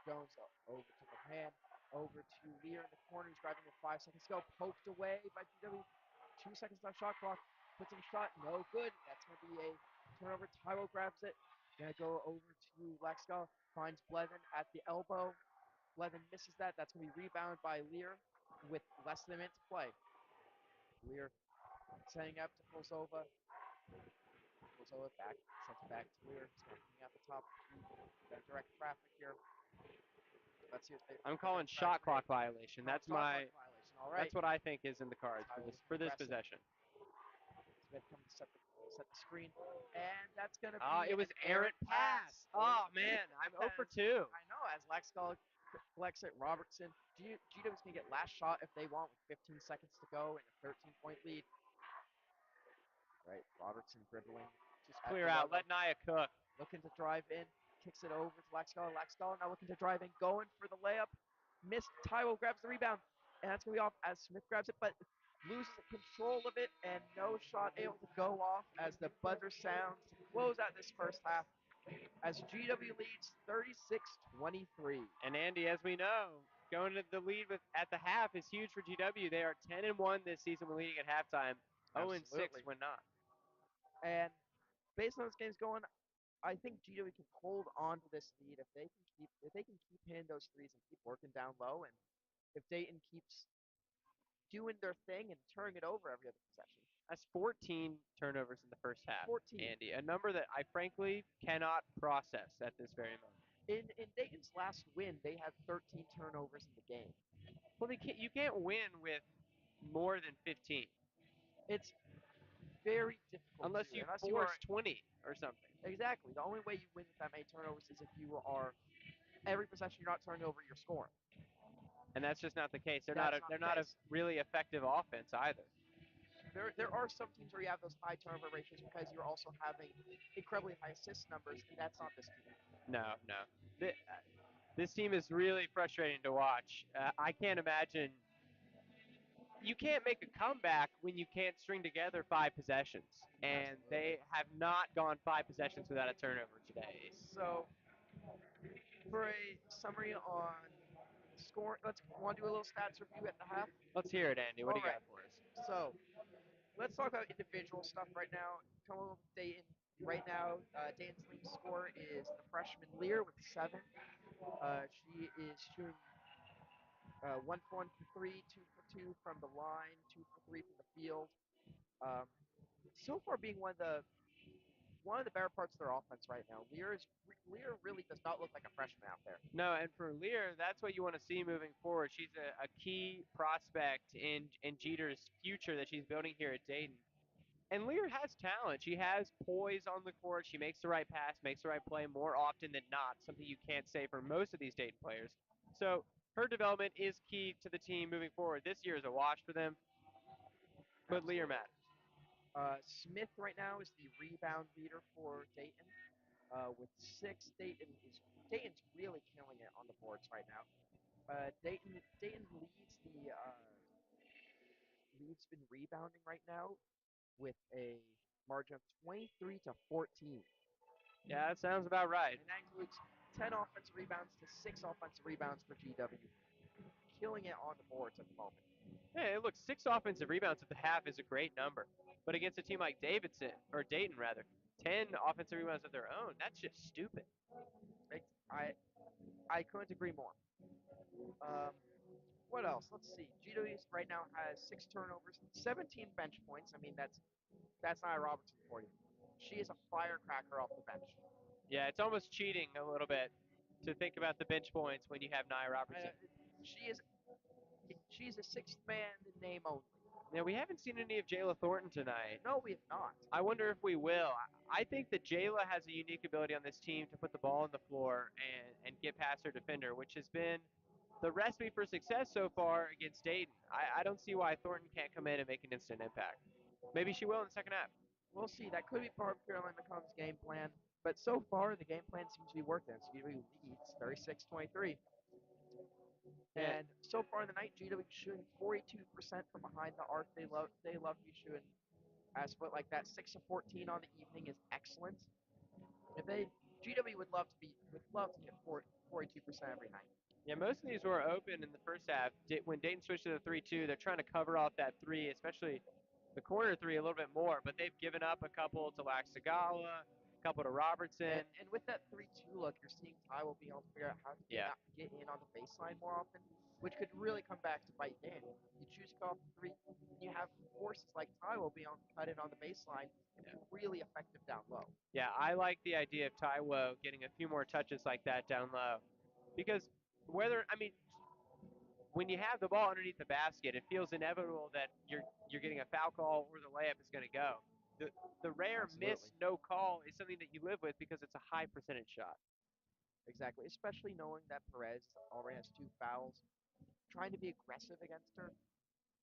Jones over to Bohannon. Over to Lear in the corner. He's driving in 5 seconds to go. Poked away by GW. 2 seconds left shot clock. Puts in a shot. No good. That's going to be a turnover. Taiwo grabs it. Going to go over to Laxcala. Finds Blevin at the elbow. Blevin misses that. That's going to be rebounded by Lear with less than a minute to play. Lear Setting up to Polzova. Polzova back, sends it back to Lear. He's kind of coming out the top of the key. Got direct traffic here. Let's see I'm what they're calling going to try to shot create. clock violation. Shot clock violation. All right. That's what I think is in the cards Ty will for this address it. possession. Smith coming to set the screen, and that's going to Ah, be it was an errant errant pass. Oh man, I'm 0 for 2. I know, as Laxgall collects it, Robertson. GW's going to get last shot if they want with 15 seconds to go and a 13-point lead. Right, Robertson dribbling Just at clear the out. logo, Let Naya cook. looking to drive in, kicks it over to Laxgall. Laxgall now looking to drive in, going for the layup. Missed. Taiwo grabs the rebound, and that's going to be off as Smith grabs it, but loses control of it, and no shot able to go off as the buzzer sounds to close out this first half as GW leads 36-23. And Andy, as we know, going to the lead at the half is huge for GW. They are 10-1 this season when leading at halftime. 0-6 Absolutely. when not. And based on this game's going, I think GW can hold on to this lead if they can keep hitting those threes and keep working down low, and if Dayton keeps doing their thing and turning it over every other possession. That's 14 turnovers in the first half, 14. Andy. A number that I frankly cannot process at this very moment. In Dayton's last win, they had 13 turnovers in the game. Well, you can't win with more than 15. It's very difficult unless to, you unless you force are 20 or something. exactly the only way you win with that many turnovers is if you are every possession you're not turning over, you're scoring. And that's just not the case. They're That's they're the not a case. really effective offense either. There are some teams where you have those high turnover ratios because you're also having incredibly high assist numbers, and that's not this team. No, no. This team is really frustrating to watch. I can't imagine. You can't make a comeback when you can't string together 5 possessions. And Absolutely. they have not gone 5 possessions without a turnover today. So, for a summary on score, let's want to do a little stats review at the half. Let's hear it, Andy. What do you got for us? So, let's talk about individual stuff right now. Coming over with Dayton right now. Dayton's leading scorer is the freshman Lear with 7. She is shooting 1 for 1 from 3, 2 for 2 from the line, 2 for 3 from the field. Um, so far, being one of the better parts of their offense right now. Lear really does not look like a freshman out there. No, and for Lear, that's what you want to see moving forward. She's a key prospect in Jeter's future that she's building here at Dayton. And Lear has talent. She has poise on the court. She makes the right pass, makes the right play more often than not, something you can't say for most of these Dayton players. So her development is key to the team moving forward. This year is a wash for them, but Lear matters. Smith right now is the rebound leader for Dayton with 6. Dayton's really killing it on the boards right now. Dayton leads in rebounding right now with a margin of 23-14. Yeah, that sounds about right. And that includes 10 offensive rebounds to 6 offensive rebounds for GW. Killing it on the boards at the moment. Hey, look, 6 offensive rebounds at the half is a great number. But against a team like Dayton rather, 10 offensive rebounds of their own, that's just stupid. I couldn't agree more. What else? Let's see. GW right now has 6 turnovers, 17 bench points. I mean, that's Nia Robertson for you. She is a firecracker off the bench. Yeah, it's almost cheating a little bit to think about the bench points when you have Nia Robertson. She's a 6th man in name only. Now, we haven't seen any of Jayla Thornton tonight. No, we have not. I wonder if we will. I think that Jayla has a unique ability on this team to put the ball on the floor and get past her defender, which has been the recipe for success so far against Dayton. I don't see why Thornton can't come in and make an instant impact. Maybe she will in the second half. We'll see. That could be part of Carolina McComb's game plan. But so far, the game plan seems to be working. GW leads 36-23. Yeah. And so far in the night, GW shooting 42% from behind the arc. They love to be shooting as for like that 6 of 14 on the evening is excellent. If they GW would love to hit 42% every night. Yeah, most of these were open in the first half. When Dayton switched to the 3-2, they're trying to cover off that 3, especially the corner 3 a little bit more, but they've given up a couple to Laxagala, a couple to Robertson. And with that 3-2 look, you're seeing Ty will be able to figure out how to get in on the baseline more often. which could really come back to bite Dan. You choose to go off the three, and you have forces like Taiwo being on cut in on the baseline and being really effective down low. Yeah, I like the idea of Taiwo getting a few more touches like that down low, because when you have the ball underneath the basket, it feels inevitable that you're getting a foul call or the layup is going to go. The rare miss Absolutely. no call is something that you live with because it's a high percentage shot. Exactly. Especially knowing that Perez already has 2 fouls. Trying to be aggressive against her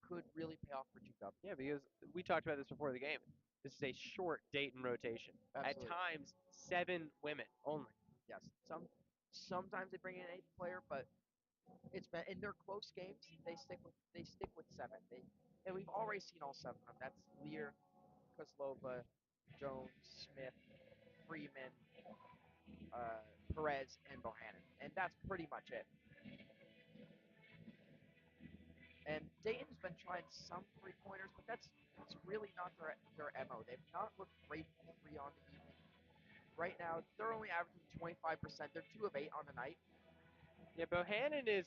could really pay off for GW. Yeah, because we talked about this before the game. This is a short Dayton rotation. At Absolutely. times, 7 women only. Yes. Sometimes they bring in an eighth player, but it's been in their close games. They stick with seven. And we've already seen all seven of them. That's Lear, Kozlova, Jones, Smith, Freeman, Perez, and Bohannon, and that's pretty much it. And Dayton's been trying some 3 pointers, but that's really not their mo. They've not looked great from three on the evening. Right now, they're only averaging 25%. They're 2 of 8 on the night. Yeah, Bohannon is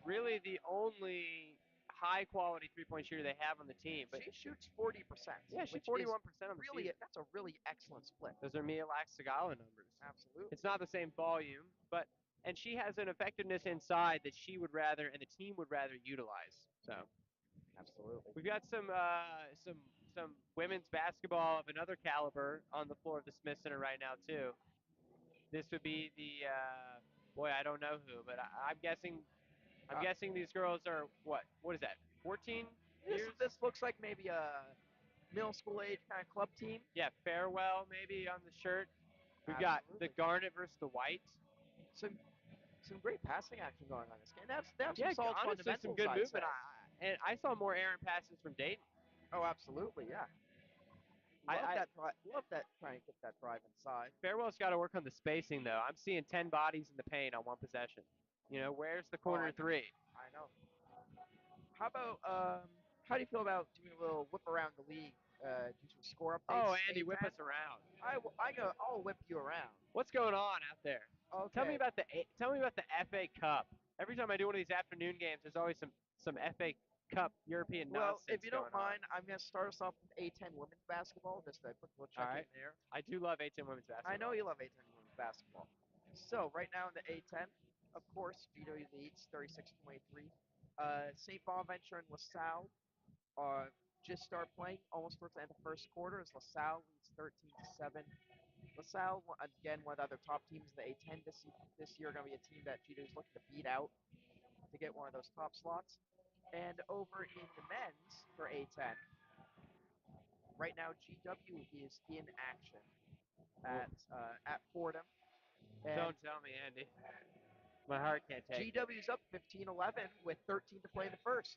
really the only high quality 3-point shooter they have on the team. But She shoots 40%, yeah, she's which is 41% on the really season. that's a really excellent split. Those are Mia Laxagala numbers. Absolutely, It's not the same volume, but and she has an effectiveness inside that she would rather and the team would rather utilize. So absolutely. we've got some women's basketball of another caliber on the floor of the Smith Center right now too. This would be the boy, I don't know who, but I'm guessing I'm Uh, guessing these girls are what? What is that? 14 this years? this looks like maybe a middle school age kind of club team. Yeah, Farewell maybe on the shirt. We've got the Absolutely. garnet versus the white. Some some great passing action going on this game. They have some Yeah, solid honestly, some fundamentals, good I'd say. movement. And I saw more errant passes from Dayton. Oh, absolutely, yeah. Love I that. Love that. Trying to get that drive inside. Farewell's got to work on the spacing though. I'm seeing 10 bodies in the paint on one possession. Where's the Oh, corner three? I know. How about how do you feel about doing a little whip around the league? Do some score Oh, updates. Andy, whip A10. us around. I'll whip you around. What's going on out there? Tell me Okay. about the FA Cup. Every time I do one of these afternoon games, there's always some FA Cup European Well, if nonsense you don't going on. mind, I'm gonna start us off with A10 women's basketball. Just a quick little All check in right. there. I do love A10 women's I know basketball. you love A10 women's basketball. So right now in the A10, of course, GW leads 36-23. St. Bonaventure and LaSalle just start playing almost towards the end of the first quarter as LaSalle leads 13-7. LaSalle, again, one of the other top teams in the A10 this year, going to be a team that GW is looking to beat out to get one of those top slots. And over in the men's for A10, right now GW is in action at Fordham, and Don't tell me, Andy. My heart can't take it. GW is up 15-11 with 13 to play in the first.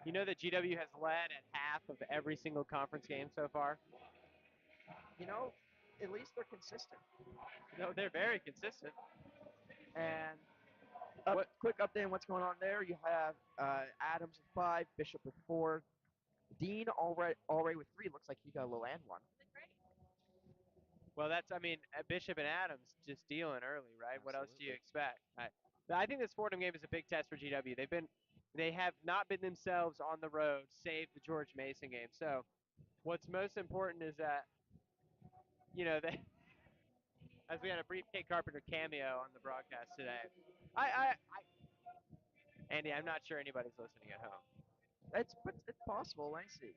You know that GW has led at half of every single conference game so far? You know, at least they're consistent. No, they're very consistent. And What? quick update on what's going on there. You have Adams with 5, Bishop with 4, Dean already with 3. Looks like he got a little and one. Well, Bishop and Adams just dealing early, right? What else do you Absolutely. expect? I think this Fordham game is a big test for GW. They have not been themselves on the road, save the George Mason game. So, what's most important is that they as we had a brief Kate Carpenter cameo on the broadcast today. Andy, I'm not sure anybody's listening at home. It's possible. Let me see.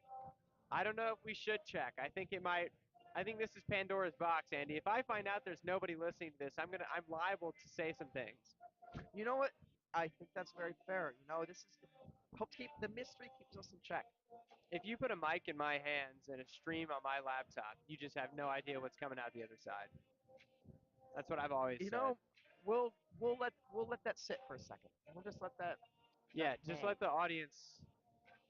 I don't know if we should check. I think it might. I think this is Pandora's box, Andy. If I find out there's nobody listening to this, I'm liable to say some things. You know what? I think that's very fair. This is hope to keep the mystery keeps us in check. If you put a mic in my hands and a stream on my laptop, you just have no idea what's coming out the other side. That's what I've always You said. know, we'll let that sit for a second. We'll just let that Yeah, just hang. let the audience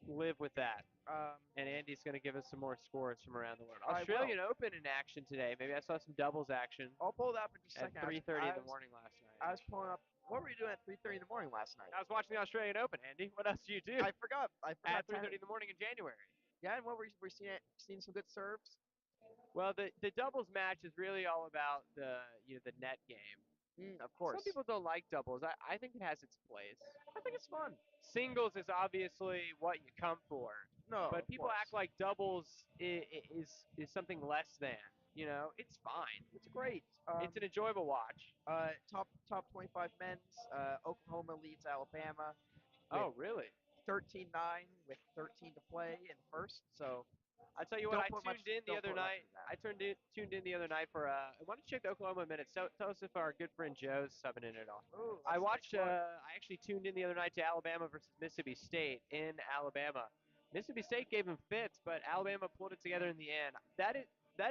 live with that. Um, And Andy's going to give us some more scores from around the world. I will. Australian Open in action today. Maybe I saw some doubles action I'll pull it up in just a at second. 3:30 in the morning last night. I was pulling up. What were you doing at 3:30 in the morning last night? I was watching the Australian Open, Andy. What else do you do I forgot. at 3:30 in the morning in January? Yeah, and what were you seeing some good serves? Well, the doubles match is really all about the net game. Of Some course. people don't like doubles. I think it has its place. I think it's fun. Singles is obviously what you come for, No, but of people course. act like doubles is something less than. You know, it's fine. It's great. It's an enjoyable watch. Top 25 men's. Oklahoma leads Alabama with Oh, really? 13-9 with 13 to play in the first. So I tell you what, don't put much. Don't put much into that. tuned in the other night for. I want to check the Oklahoma minutes. So tell us if our good friend Joe's subbing in at all. Ooh, I let's take watched. a look. I actually tuned in the other night to Alabama versus Mississippi State in Alabama. Mississippi State gave him fits, but Alabama pulled it together in the end. That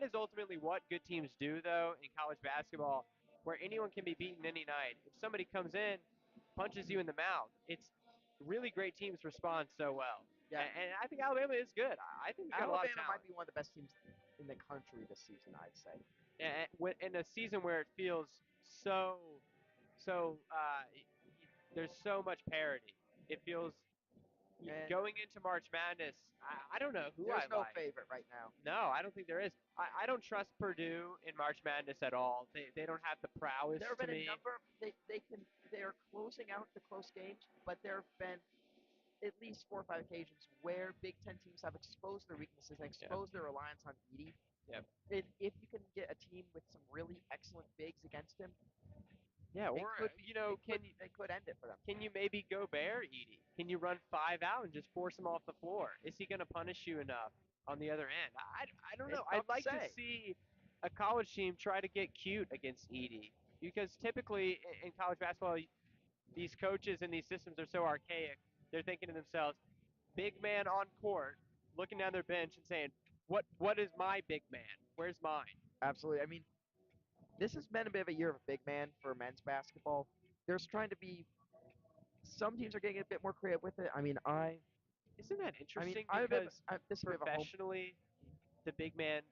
is ultimately what good teams do, though, in college basketball, where anyone can be beaten any night. If somebody comes in, punches you in the mouth, it's really great teams respond so well. Yeah, And I think Alabama is good. I think we got a lot of Alabama might talent. be one of the best teams in the country this season. I'd say. In a season where it feels so, there's so much parity. It feels And going into March Madness. I don't know who I there's no like. favorite right now. No, I don't think there is. I don't trust Purdue in March Madness at all. They don't have the prowess There have to been a me. number. They are closing out the close games, but there have been at least 4 or 5 occasions where Big Ten teams have exposed their weaknesses and Yeah, exposed their reliance on Edie. yeah, If you can get a team with some really excellent bigs against him, yeah. it Or could be it could end it for them. can you maybe go bear Edie? Can you run five out and just force him off the floor? Is he going to punish you enough on the other end? I don't know. It's I'd tough to like to say. see a college team try to get cute against Edie because typically in college basketball, these coaches and these systems are so archaic. They're thinking to themselves, big man on court, looking down their bench and saying, what is my big man? Where's mine? Absolutely. I mean, this has been a bit of a year of a big man for men's basketball. There's trying to be some teams are getting a bit more creative with it. Isn't that I mean, interesting? Because this is a bit of a home. professionally, the big man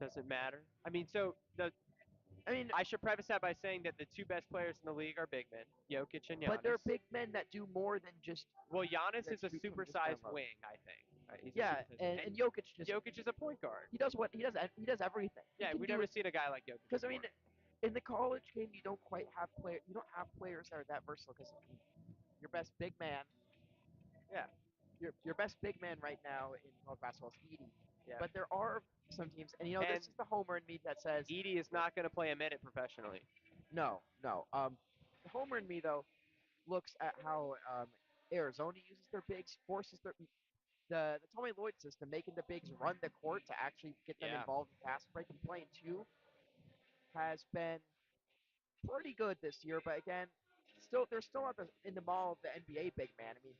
doesn't matter. I mean, so I mean, I should preface that by saying that the two best players in the league are big men, Jokic and but there are Giannis. big men that do more than just Well, Giannis is a shoot from just down supersized low. wing, I think. He's a Yeah, supersized wing. and And Jokic just Jokic is a point guard. he does what he does everything. He Yeah, can we've do never it seen a guy like Jokic because I mean, before. in the college game you don't quite have players that are that versatile because your best big man Yeah, your best big man right now in college basketball is Edie. yeah. But there are some teams, and this And is the homer in me that says Edie is not going to play a minute professionally. no, no. The homer in me though looks at how Arizona uses their bigs, forces the Tommy Lloyd system, making the bigs run the court to actually get them Yeah. involved in fast break and playing two, has been pretty good this year. But again, they're still not in the mall of the NBA big man. I mean,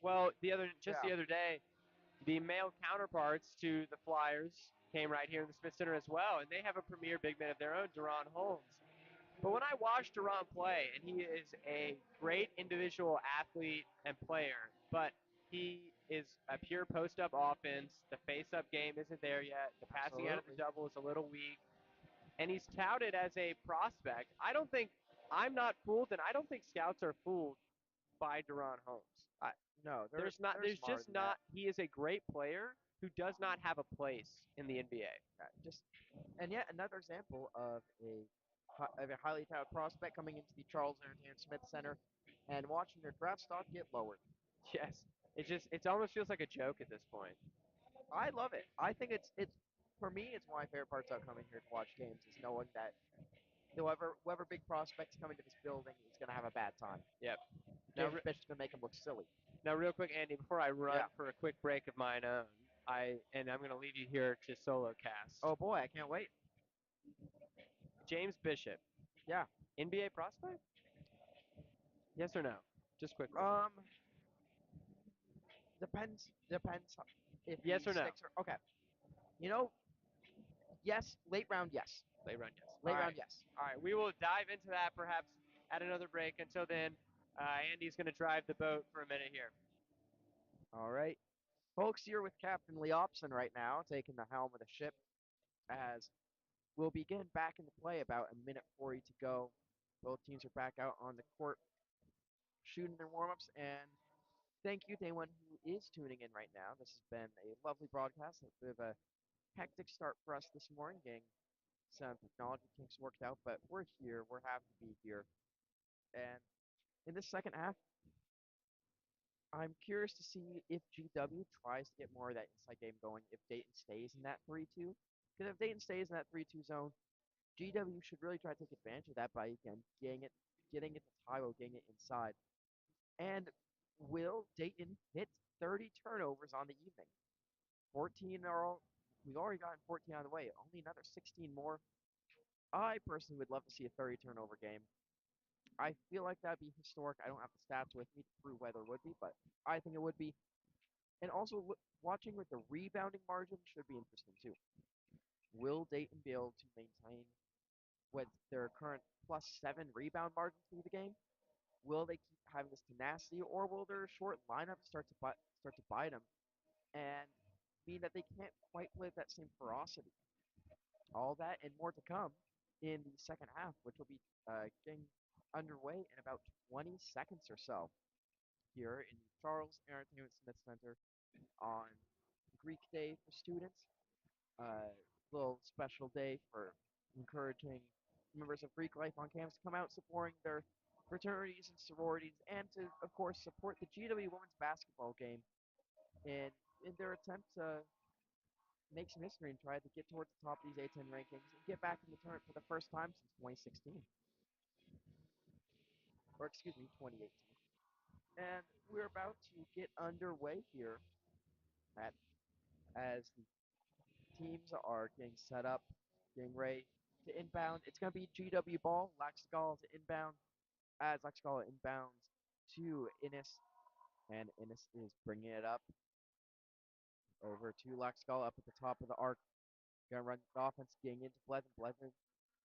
Well, just yeah, the other day, the male counterparts to the Flyers came right here in the Smith Center as well, and they have a premier big man of their own, Deron Holmes. But when I watch Deron play, and he is a great individual athlete and player, but he is a pure post-up offense. The face-up game isn't there yet. The passing out of the absolutely. double is a little weak, and he's touted as a prospect. I'm not fooled, and I don't think scouts are fooled by Deron Holmes. No, they're There's smarter just than that. not. He is a great player who does not have a place in the NBA. Just and yet another example of a highly touted prospect coming into the Charles Entertainment Smith Center and watching their draft stock get lowered. Yes, it almost feels like a joke at this point. I love it. I think it's for me it's one of my favorite parts about coming here to watch games is knowing that whoever big prospects coming to this building is gonna have a bad time. Yep. Now, James Bishop's gonna make him look silly. now, real quick, Andy, before I run Yeah. for a quick break of mine own, I'm going to leave you here to solo cast. Oh boy, I can't wait. James Bishop, Yeah. NBA prospect? Yes or no? Just quickly. Depends if he Yes or no? sticks or okay. You know, yes, late round, yes. Late round, yes. Late round, yes. All right. We will dive into that perhaps at another break. Until then, Andy's going to drive the boat for a minute here. All right. Folks, here with Captain Leopson right now, taking the helm of the ship as we'll begin back into play about a minute 40 to go. Both teams are back out on the court shooting their warm-ups, and thank you to anyone who is tuning in right now. This has been a lovely broadcast, a bit of a hectic start for us this morning, getting some technology kinks worked out, but we're here. We're happy to be here. And in this second half, I'm curious to see if GW tries to get more of that inside game going if Dayton stays in that 3-2. Because if Dayton stays in that 3-2 zone, GW should really try to take advantage of that by again getting it to Taiwo, getting it inside. And will Dayton hit 30 turnovers on the evening? 14 are all, we've already gotten 14 on the way. Only another 16 more. I personally would love to see a 30 turnover game. I feel like that'd be historic. I don't have the stats with me to prove whether it would be, but I think it would be. And also, watching with the rebounding margin should be interesting too. Will Dayton be able to maintain with their current +7 rebound margin through the game? Will they keep having this tenacity, or will their short lineup start to bite them and mean that they can't quite play with that same ferocity? All that and more to come in the second half, which will be getting underway in about 20 seconds or so here in the Charles Entertainment Smith Center on Greek Day for students. Little special day for encouraging members of Greek life on campus to come out supporting their fraternities and sororities and to, of course, support the GW women's basketball game in, in their attempt to make some history and try to get towards the top of these A10 rankings and get back in the tournament for the first time since 2016, or excuse me, 2018. And we're about to get underway here at as the teams are getting set up, getting ready to inbound. It's going to be GW ball, Laxagala to inbound, as Laxagala inbounds to Innis, and Innis is bringing it up over to Laxagala up at the top of the arc. Gonna run the offense, getting into Blevin. Blevin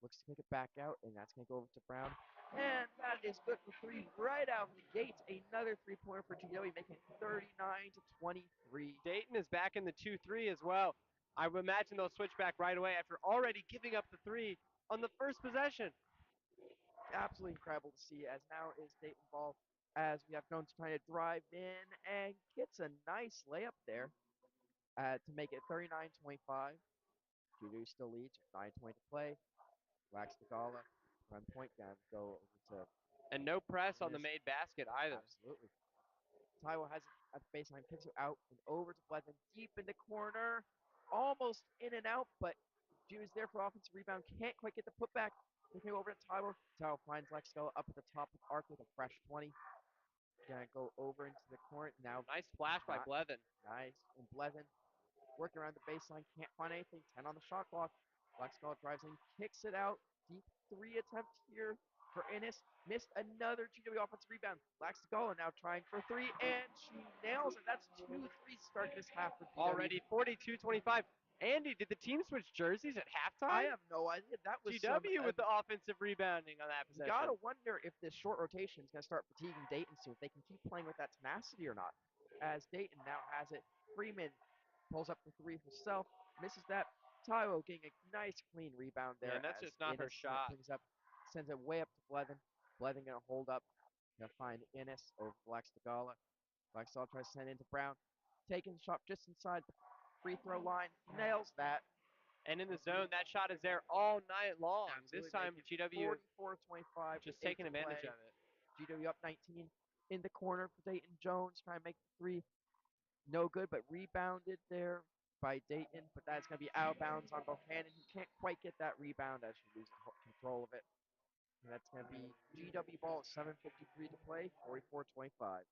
looks to kick it back out, and that's gonna go over to Brown. And that is good for three right out of the gate. Another three-pointer for GW, making it 39 to 23. Dayton is back in the 2-3 as well. I would imagine they'll switch back right away after already giving up the three on the first possession. Absolutely incredible to see, as now is Dayton ball, as we have Jones trying to drive in and gets a nice layup there to make it 39-25. GW still leads, 9:20 to play. Wax the Gala, run point, gonna go over to And no press on the Innis. made basket either. Absolutely. Taiwo has it at the baseline, kicks it out and over to Blevin, deep in the corner, almost in and out, but Jew's there for offensive rebound, can't quite get the putback. Looking over to Taiwo. Taiwo finds Lexco up at the top of the arc with a fresh 20. Gonna go over into the corner now. Nice splash by Not Blevin. nice. And Blevin working around the baseline, can't find anything. 10 on the shot clock. Lexco drives in, kicks it out. Deep three attempt here for Innis. Missed another GW offensive rebound. Laxagala now trying for three, and she nails it. That's 2 3 start this half for GW. Already 42-25. Andy, did the team switch jerseys at halftime? I have no idea. That was GW with the offensive rebounding on that you possession. gotta wonder if this short rotation is gonna start fatiguing Dayton soon. If they can keep playing with that tenacity or not. As Dayton now has it, Freeman pulls up the three herself, misses that. Taiwo getting a nice clean rebound there. Yeah, and that's as just not her Innis shot. brings up, sends it way up to Blevin. Blevin gonna hold up, gonna find Innis over to Laxagala. Laxagala tries to send it into Brown, taking the shot just inside the free throw line, nails that. And in the zone, that shot is there all night long. Absolutely, This time, GW 44-25, just with 8 taking to advantage play. of it. GW up 19 in the corner for Dayton. Jones trying to make the three. No good, but rebounded there by Dayton. But that's going to be out of bounds on Bohannon, who can't quite get that rebound as she loses control of it. And that's going to be GW ball at 7:53 to play, 44-25.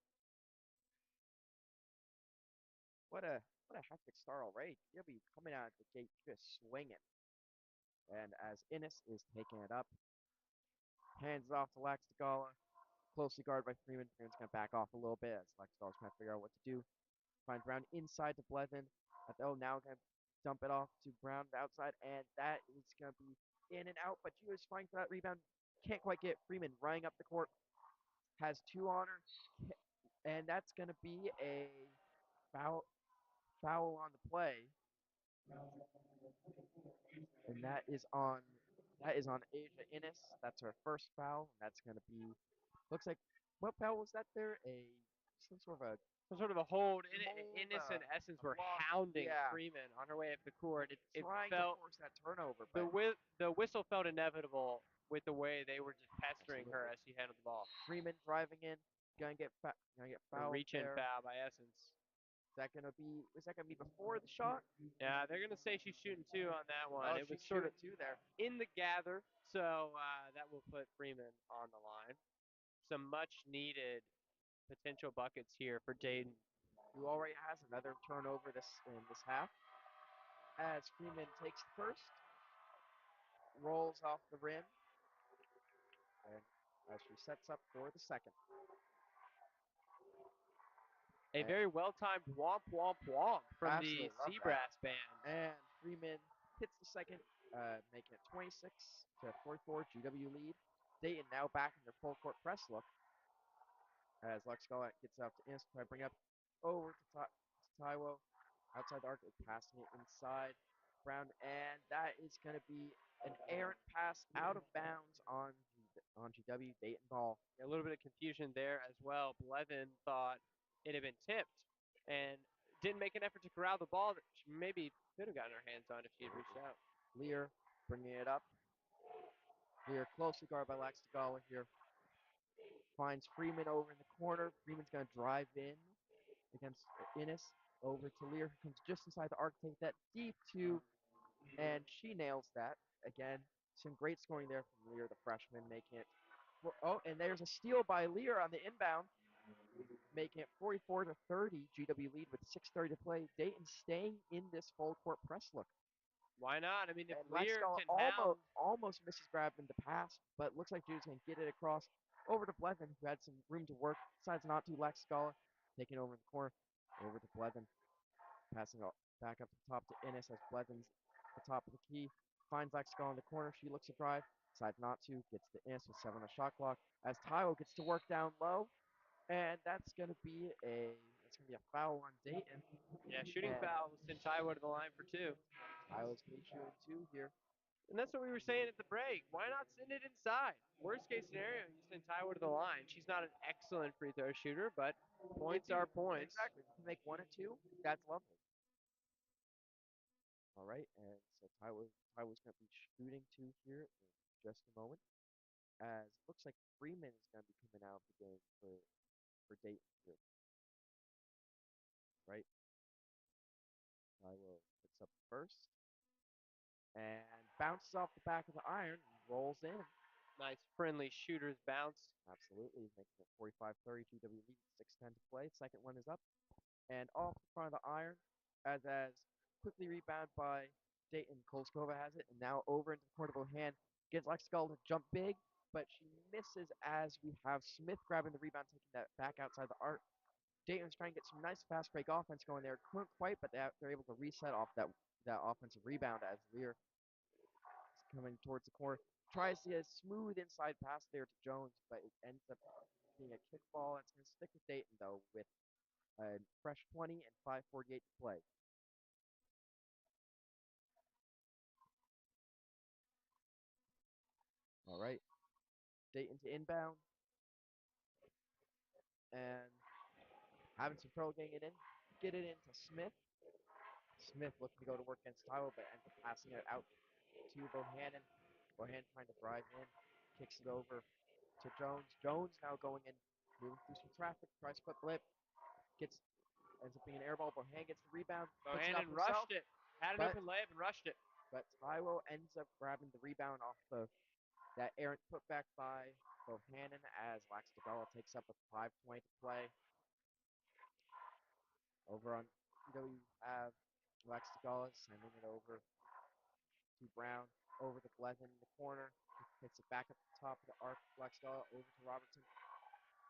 What a hectic start already. GW coming out of the gate just swinging. And as Innis is taking it up, hands it off to Laxagala. Closely guarded by Freeman. Freeman's going to back off a little bit as Laxagala's trying to figure out what to do. Finds Brown inside to Blevin. Now going to dump it off to Brown the outside, and that is going to be in and out, but she was fighting for that rebound. Can't quite get Freeman running up the court. Has two on her, and that's going to be a foul on the play, and that is on Asia Innis. That's her first foul, and that's going to be looks like what foul was that there? Some sort of a sort of a hold. The hold, Innocent Essence a were block, hounding yeah, Freeman on her way up the court. It trying to felt force that turnover, the but the whistle felt inevitable with the way they were just pestering her absolutely. as she handled the ball. Freeman driving in, gonna get A fouled reach-in there. foul by Essence. Was that gonna be before the shot? Yeah, they're gonna say she's shooting two on that one. Oh, It was she's sort of shooting two there. in the gather, so that will put Freeman on the line. Some much-needed potential buckets here for Dayton. Who already has another turnover in this half. As Freeman takes the first, rolls off the rim, and as she sets up for the second. A And very well-timed womp womp womp from the absolutely love that. Seabrass band. And Freeman hits the second, making it 26 to 44 GW lead. Dayton now back in their full court press look as Lex Scarlett gets up to Innis, try to bring up over to Taiwo. Outside the arc, passing it inside. Brown, and that is going to be an errant pass out of bounds on GW Dayton ball. A little bit of confusion there as well. Blevin thought it had been tipped and didn't make an effort to corral the ball that she maybe could have gotten her hands on if she had reached out. Lear bringing it up. Lear closely guarded by Lex Tagala here. Finds Freeman over in the corner. Freeman's going to drive in against Innis. Over to Lear, who comes just inside the arc, take that deep two, and she nails that. Again, some great scoring there from Lear, the freshman, making it. Oh, and there's a steal by Lear on the inbound, making it 44 to 30. GW lead with 6:30 to play. Dayton staying in this full court press look. Why not? I mean, if And Lex Lear Scala can hound, almost misses grabbing the pass, but looks like Jude's going to get it across over to Blevin, who had some room to work. Decides not to. Lex Scala taking over in the corner. Over to Blevin. Passing it back up to the top to Innis as Blevin's at the top of the key. Finds Lex Scala in the corner. She looks to drive. Decides not to. Gets to Innis with 7 on the shot clock. As Taiwo gets to work down low. And that's going to be a foul on Dayton. yeah, shooting And foul will send Taiwo to the line for two. Taiwo's going to be shooting two here. And that's what we were saying at the break. Why not send it inside? Worst case scenario, you send Taiwo to the line. She's not an excellent free throw shooter, but points are points. Exactly. If you can make one or two, that's lovely. All right, and so Taiwo's going to be shooting two here in just a moment. As it looks like Freeman is going to be coming out of the game for Dayton here. Right, Taiwo puts up first and bounces off the back of the iron and rolls in. Nice friendly shooter's bounce. Absolutely, making it 45-30 GW lead, 6:10 to play. Second one is up and off the front of the iron as quickly rebounded by Dayton. Kolskova has it, and now over into the corner of Bohan. Gets Lex Skull to jump big, but she misses as we have Smith grabbing the rebound, taking that back outside the arc. Dayton's trying to get some nice fast break offense going there. Couldn't quite, but they're able to reset off that offensive rebound as Lear is coming towards the corner. Tries to get a smooth inside pass there to Jones, but it ends up being a kickball. That's going to stick with Dayton, though, with a fresh 20 and 5:48 to play. All right. Dayton to inbound. And having some trouble getting it in. Get it into Smith. Smith looking to go to work against Taiwo, but ends up passing it out to Bohannon. Bohannon trying to drive in. Kicks it over to Jones. Jones now going in, moving through some traffic. Tries to put blip. Ends up being an air ball. Bohannon gets the rebound. Puts it up Bohannon himself. rushed it. Had an But open layup and rushed it. But Taiwo ends up grabbing the rebound off that errant putback by Bohannon as Lax Tagala takes up with 5:20 to play. Over on we have Lax Tagala sending it over to Brown, over to Blevin in the corner. Hits it back up the top of the arc. Lax Tagala over to Robertson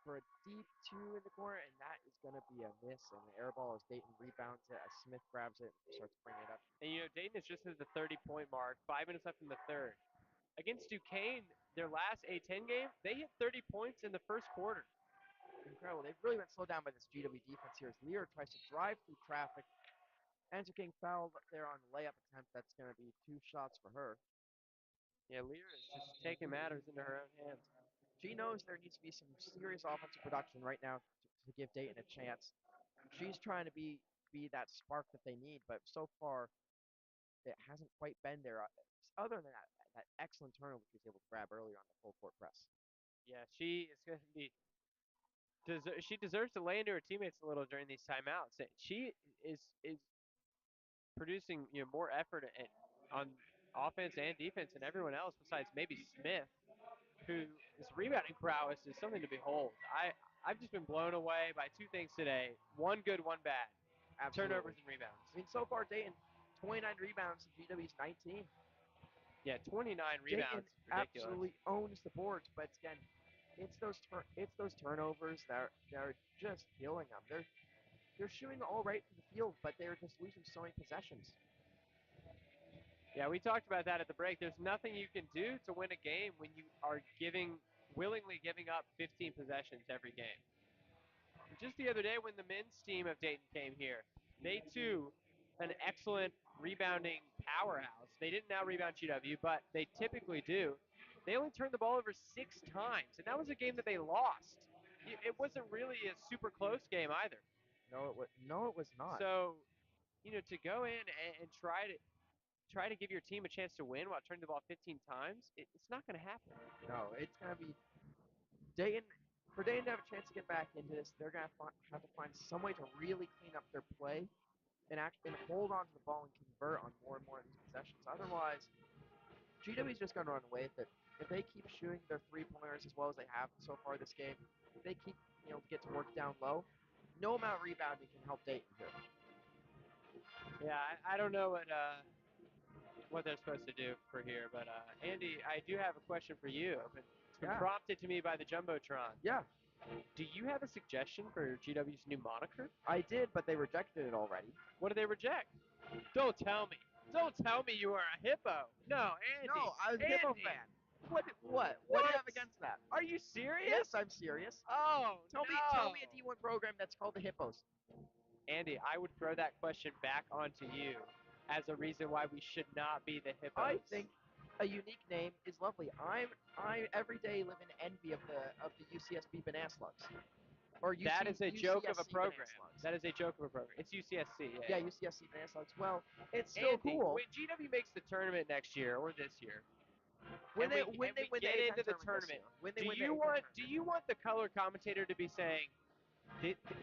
for a deep two in the corner, and that is going to be a miss. And the air ball as Dayton rebounds it, as Smith grabs it and starts bringing it up. And Dayton is just at the 30-point mark. 5 minutes left in the third. Against Duquesne, their last A10 game, they hit 30 points in the first quarter. Incredible. They've really been slowed down by this GW defense here as Lear tries to drive through traffic. Ends up getting fouled there on the layup attempt. That's going to be 2 shots for her. Yeah, Lear is just taking matters into her own hands. She knows there needs to be some serious offensive production right now to give Dayton a chance. she's trying to be that spark that they need, but so far it hasn't quite been there. Other than that excellent turnover she was able to grab earlier on the full court press. Yeah, she is going to be. She deserves to lay into her teammates a little during these timeouts. She is producing more effort on offense and defense than everyone else besides maybe Smith, who his rebounding prowess is something to behold. I've just been blown away by two things today: one good, one bad. Absolutely. Turnovers and rebounds. I mean, so far Dayton, 29 rebounds and GW's 19. Yeah, 29 Dayton rebounds is ridiculous. absolutely owns the boards, but again, it's those turnovers that are just killing them. They're shooting all right from the field, but they're just losing so many possessions. Yeah, we talked about that at the break. There's nothing you can do to win a game when you are willingly giving up 15 possessions every game. Just the other day when the men's team of Dayton came here, they too, an excellent rebounding powerhouse. They didn't now rebound GW, but they typically do. They only turned the ball over 6 times, and that was a game that they lost. It wasn't really a super close game either. No, it was not. So, to go in and try to give your team a chance to win while turning the ball 15 times, it's not going to happen. No, it's gonna be Dayton. For Dayton to have a chance to get back into this, they're gonna have to find some way to really clean up their play and hold on to the ball and convert on more and more of these possessions. Otherwise, GW's just gonna run away with it. If they keep shooting their 3-pointers as well as they have so far this game, if they keep get to work down low, no amount of rebounding can help Dayton here. Yeah, I don't know what they're supposed to do for here, but Andy, I do have a question for you. It's been Yeah, prompted to me by the jumbotron. yeah, Do you have a suggestion for GW's new moniker? I did, but they rejected it already. What did they reject? Don't tell me. Don't tell me you are a hippo. No, Andy. No, I was a Hippo Andy. fan. What? What? What do you What? have against that? Are you serious? Yes, I'm serious. Oh Tell no. me a D1 program that's called the Hippos. Andy, I would throw that question back onto you as a reason why we should not be the I hippos. think a unique name is lovely. I every day live in envy of the UCSB Banana Slugs. Or That is a joke of a UCSC program. Banana Slugs. That is a joke of a program. It's UCSC. Yeah, Yeah. UCSC Banana Slugs. Well, it's still Andy, cool. when GW makes the tournament next year or this year, When they and we win the get A10 into the tournament this tournament, year. When they do win the you A10 want tournament. do you want the color commentator to be saying,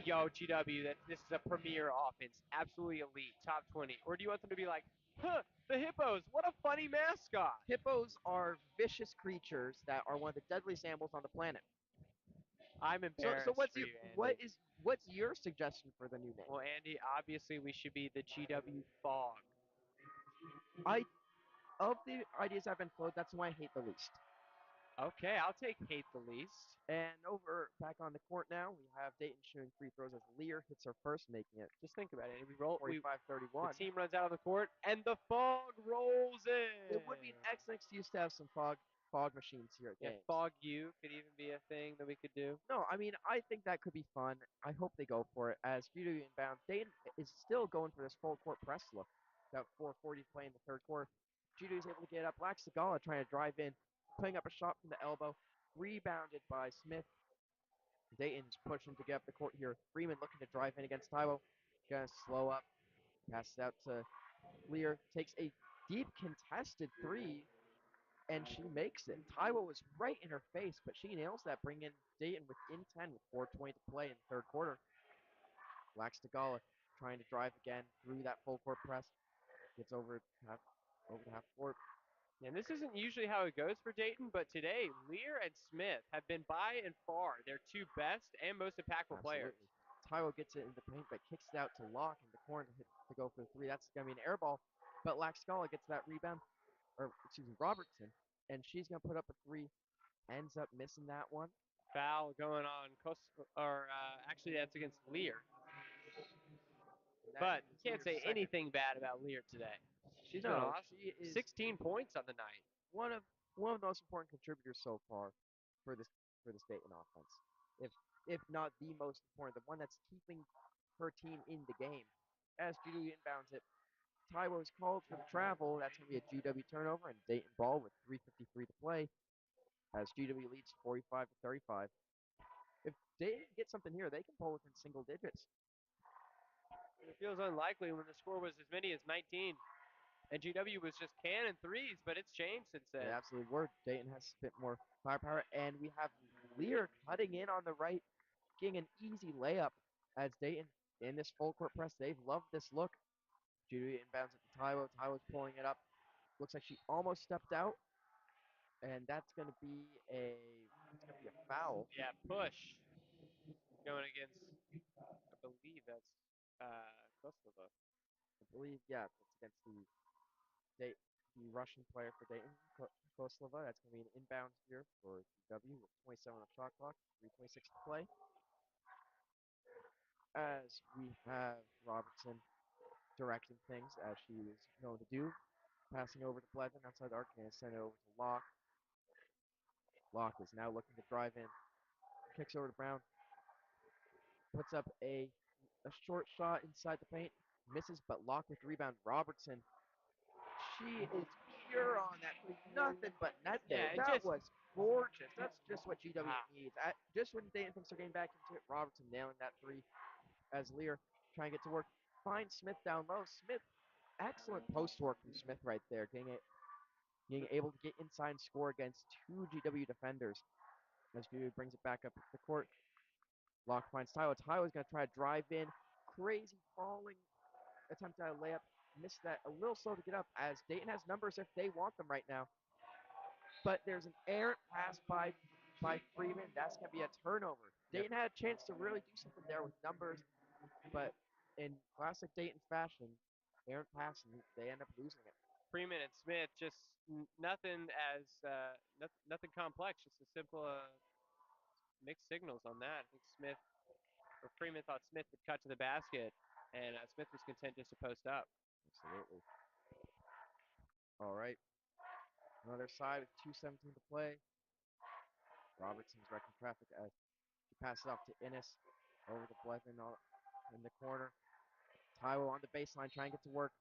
"Yo, GW, this is a premier offense, absolutely elite, top 20," or do you want them to be like, "Huh, the Hippos, what a funny mascot." Hippos are vicious creatures that are one of the deadliest animals on the planet. I'm So embarrassed for you, Andy. what's your suggestion for the new name? Well, Andy, obviously we should be the GW Fog. I of the ideas I've been floated, that's the one I hate the least. Okay, I'll take hate the least. And over back on the court now, we have Dayton shooting free throws as Lear hits her first, making it Just think about it. We 45-31. the team runs out on the court and the Fog rolls in. It would be an excellent excuse to have some fog machines here at Yeah, games. Fog U could even be a thing that we could do. No, I mean I think that could be fun. I hope they go for it. As GW inbound, Dayton is still going for this full court press look. About 4:40 to play in the third quarter. GW is able to get up. Black Sagala trying to drive in, putting up a shot from the elbow, rebounded by Smith. Dayton's pushing to get up the court here. Freeman looking to drive in against Taiwo. Gonna slow up. Passes out to Lear. Takes a deep contested three, and she makes it. Taiwo was right in her face, but she nails that, bringing Dayton within 10 with 4:20 to play in the third quarter. Lax Tagala trying to drive again through that full court press. Gets over to half court. And this isn't usually how it goes for Dayton, but today Lear and Smith have been by and far their two best and most impactful players. Absolutely. Taiwo gets it in the paint, but kicks it out to Locke in the corner to go for the three. That's going to be an air ball, but Laxcala gets that rebound, or excuse me, Robertson, and she's going to put up a three. Ends up missing that one. Foul going on, actually that's against Lear. But can't say anything bad about Lear today. She's been No, awesome. she is 16 points on the night. one of the most important contributors so far for this Dayton offense. If not the most important, the one that's keeping her team in the game. As GW inbounds it, Taiwo is called for the travel. That's going to be a GW turnover and Dayton ball with 3:53 to play. As GW leads 45 to 35. If Dayton can get something here, they can pull within single digits. It feels unlikely when the score was as many as 19, and GW was just cannon threes, but it's changed since It then. absolutely worked. Dayton has a bit more firepower, and we have Lear cutting in on the right, getting an easy layup as Dayton in this full court press. They've loved this look. Judy inbounds it to Taiwo. Taiwo's pulling it up. Looks like she almost stepped out, and that's going to be a foul. Yeah, push going against, I believe that's Koslova. I believe, yeah, that's against the Russian player for Dayton, Koslova. That's going to be an inbound here for W with 27 on the shot clock, 3:26 to play. As we have Robertson directing things as she is known to do, passing over to Blevin outside the arc and send it over to Locke. Locke is now looking to drive in, kicks over to Brown, puts up a short shot inside the paint, misses, but Locke with the rebound. Robertson, she is pure on that three, nothing but net there. Yeah, it That just was gorgeous. That's just what GW ah, needs. Just when Dayton thinks they're getting back into it, Robertson nailing that three as Lear trying to get to work. Finds Smith down low. Smith, excellent post work from Smith right there, being able to get inside and score against two GW defenders. As GW brings it back up the court, Locke finds Tyler. Tyler's going to try to drive in. Crazy falling attempt at a layup. Missed that. A little slow to get up as Dayton has numbers if they want them right now. But there's an errant pass by Freeman. That's going to be a turnover. yep. Dayton had a chance to really do something there with numbers, but in classic Dayton fashion, errant pass, and they end up losing it. Freeman and Smith just nothing as nothing complex, just a simple mixed signals on that. I think Smith or Freeman thought Smith would cut to the basket, and Smith was content just to post up. Absolutely. All right. Another side with 2:17 to play. Robertson's wrecking traffic as she passes off to Innes over to Blevin in the corner. Taiwo on the baseline trying to get to work.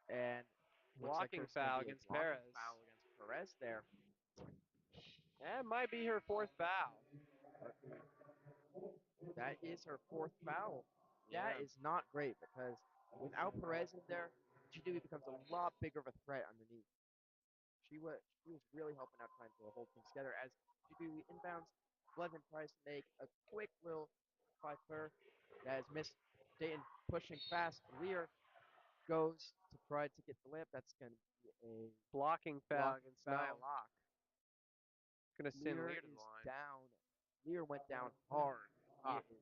And looks like Blocking there's going to foul be a against blocking Perez. foul against Perez there. That might be her fourth foul. That is her fourth foul. Yeah. That is not great because without Perez in there, GW becomes a lot bigger of a threat underneath. She was really helping out trying to hold things together as GW inbounds. Blevin tries to make a quick little five-footer that is missed. Dayton pushing fast. Lear goes to try to get the layup. That's going to be a Blocking foul blocking against Nia foul. Locke. Gonna send Lear Lear to the is line. down. Lear went down hard. Ah. It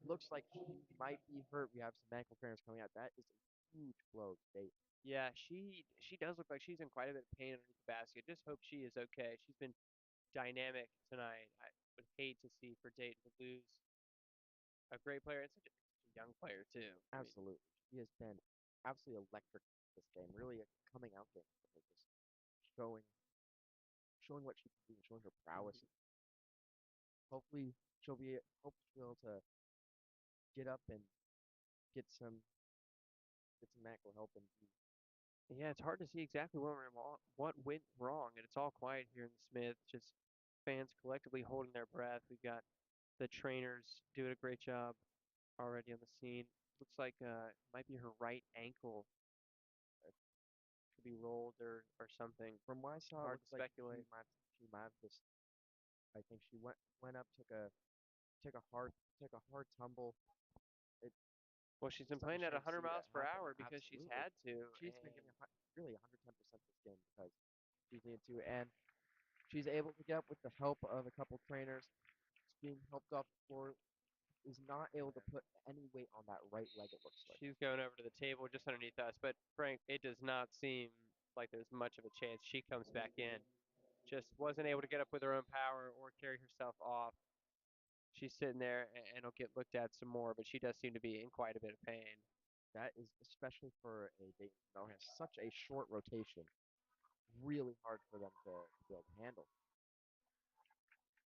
looks like she might be hurt. We have some ankle clearance coming out. That is a huge blow to Dayton. Yeah, she does look like she's in quite a bit of pain underneath the basket. Just hope she is okay. She's been dynamic tonight. I would hate to see for Dayton to lose a great player and such a young player too. I mean, Absolutely. She has been absolutely electric this game. Really a coming out game for her. Just showing showing what she can do, showing her prowess. Hopefully hopefully she'll be able to get up and get some get some ankle help and be yeah, it's hard to see exactly what went wrong, and it's all quiet here in the Smith. Just fans collectively holding their breath. We've got the trainers doing a great job already on the scene. Looks like might be her right ankle. Could be rolled or something. from what I saw, it Hard to looks like speculate. she might have just. I think she went up, took a hard tumble. It Well, she's been such a playing at shame to 100 see that miles per happen. hour because she's Absolutely, had to, she's been and giving really 110% this game because she's needed to, and she's able to get up with the help of a couple trainers. She's being helped off the floor. Is not able to put any weight on that right leg. It looks like. she's going over to the table just underneath us. But Frank, it does not seem like there's much of a chance she comes back in. Just wasn't able to get up with her own power or carry herself off. She's sitting there and will get looked at some more, but she does seem to be in quite a bit of pain. That is especially for a Dayton that has such a short rotation. Really hard for them to be able to handle.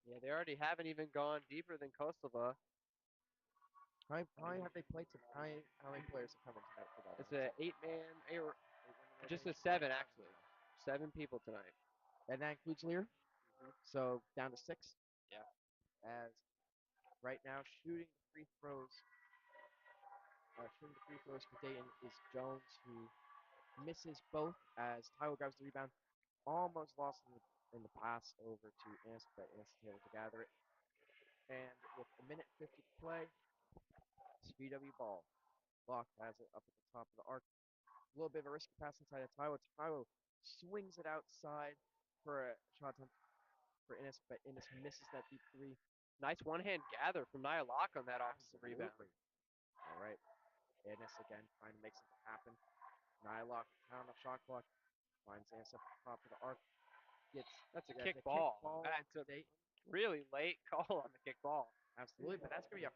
Yeah, they already haven't even gone deeper than Kostova. How many have they played? How many players have come in tonight for that? It's a eight-man, just a Rotation? seven actually. 7 people tonight. And that includes Lear. Hmm. So down to 6. Yeah. As right now shooting the free throws shooting the free throws for Dayton is Jones, who misses both as Tyler grabs the rebound, almost lost in the pass over to Innes, but Innes is able to gather it. And with a minute 50 to play, it's VW ball. Block has it up at the top of the arc. A little bit of a risky pass inside of Tyler. Tyler swings it outside for a shot attempt for Innes, but Innes misses that deep three. Nice one-hand gather from Nia Locke on that offensive rebound. Absolutely. All right. Innes again trying to make something happen. Nylock down the shot clock. Finds Innes up at the top of the arc. That's a That's kick a kick ball. ball That's on a Dayton. really late call on the kick ball. Absolutely, but that's going to be a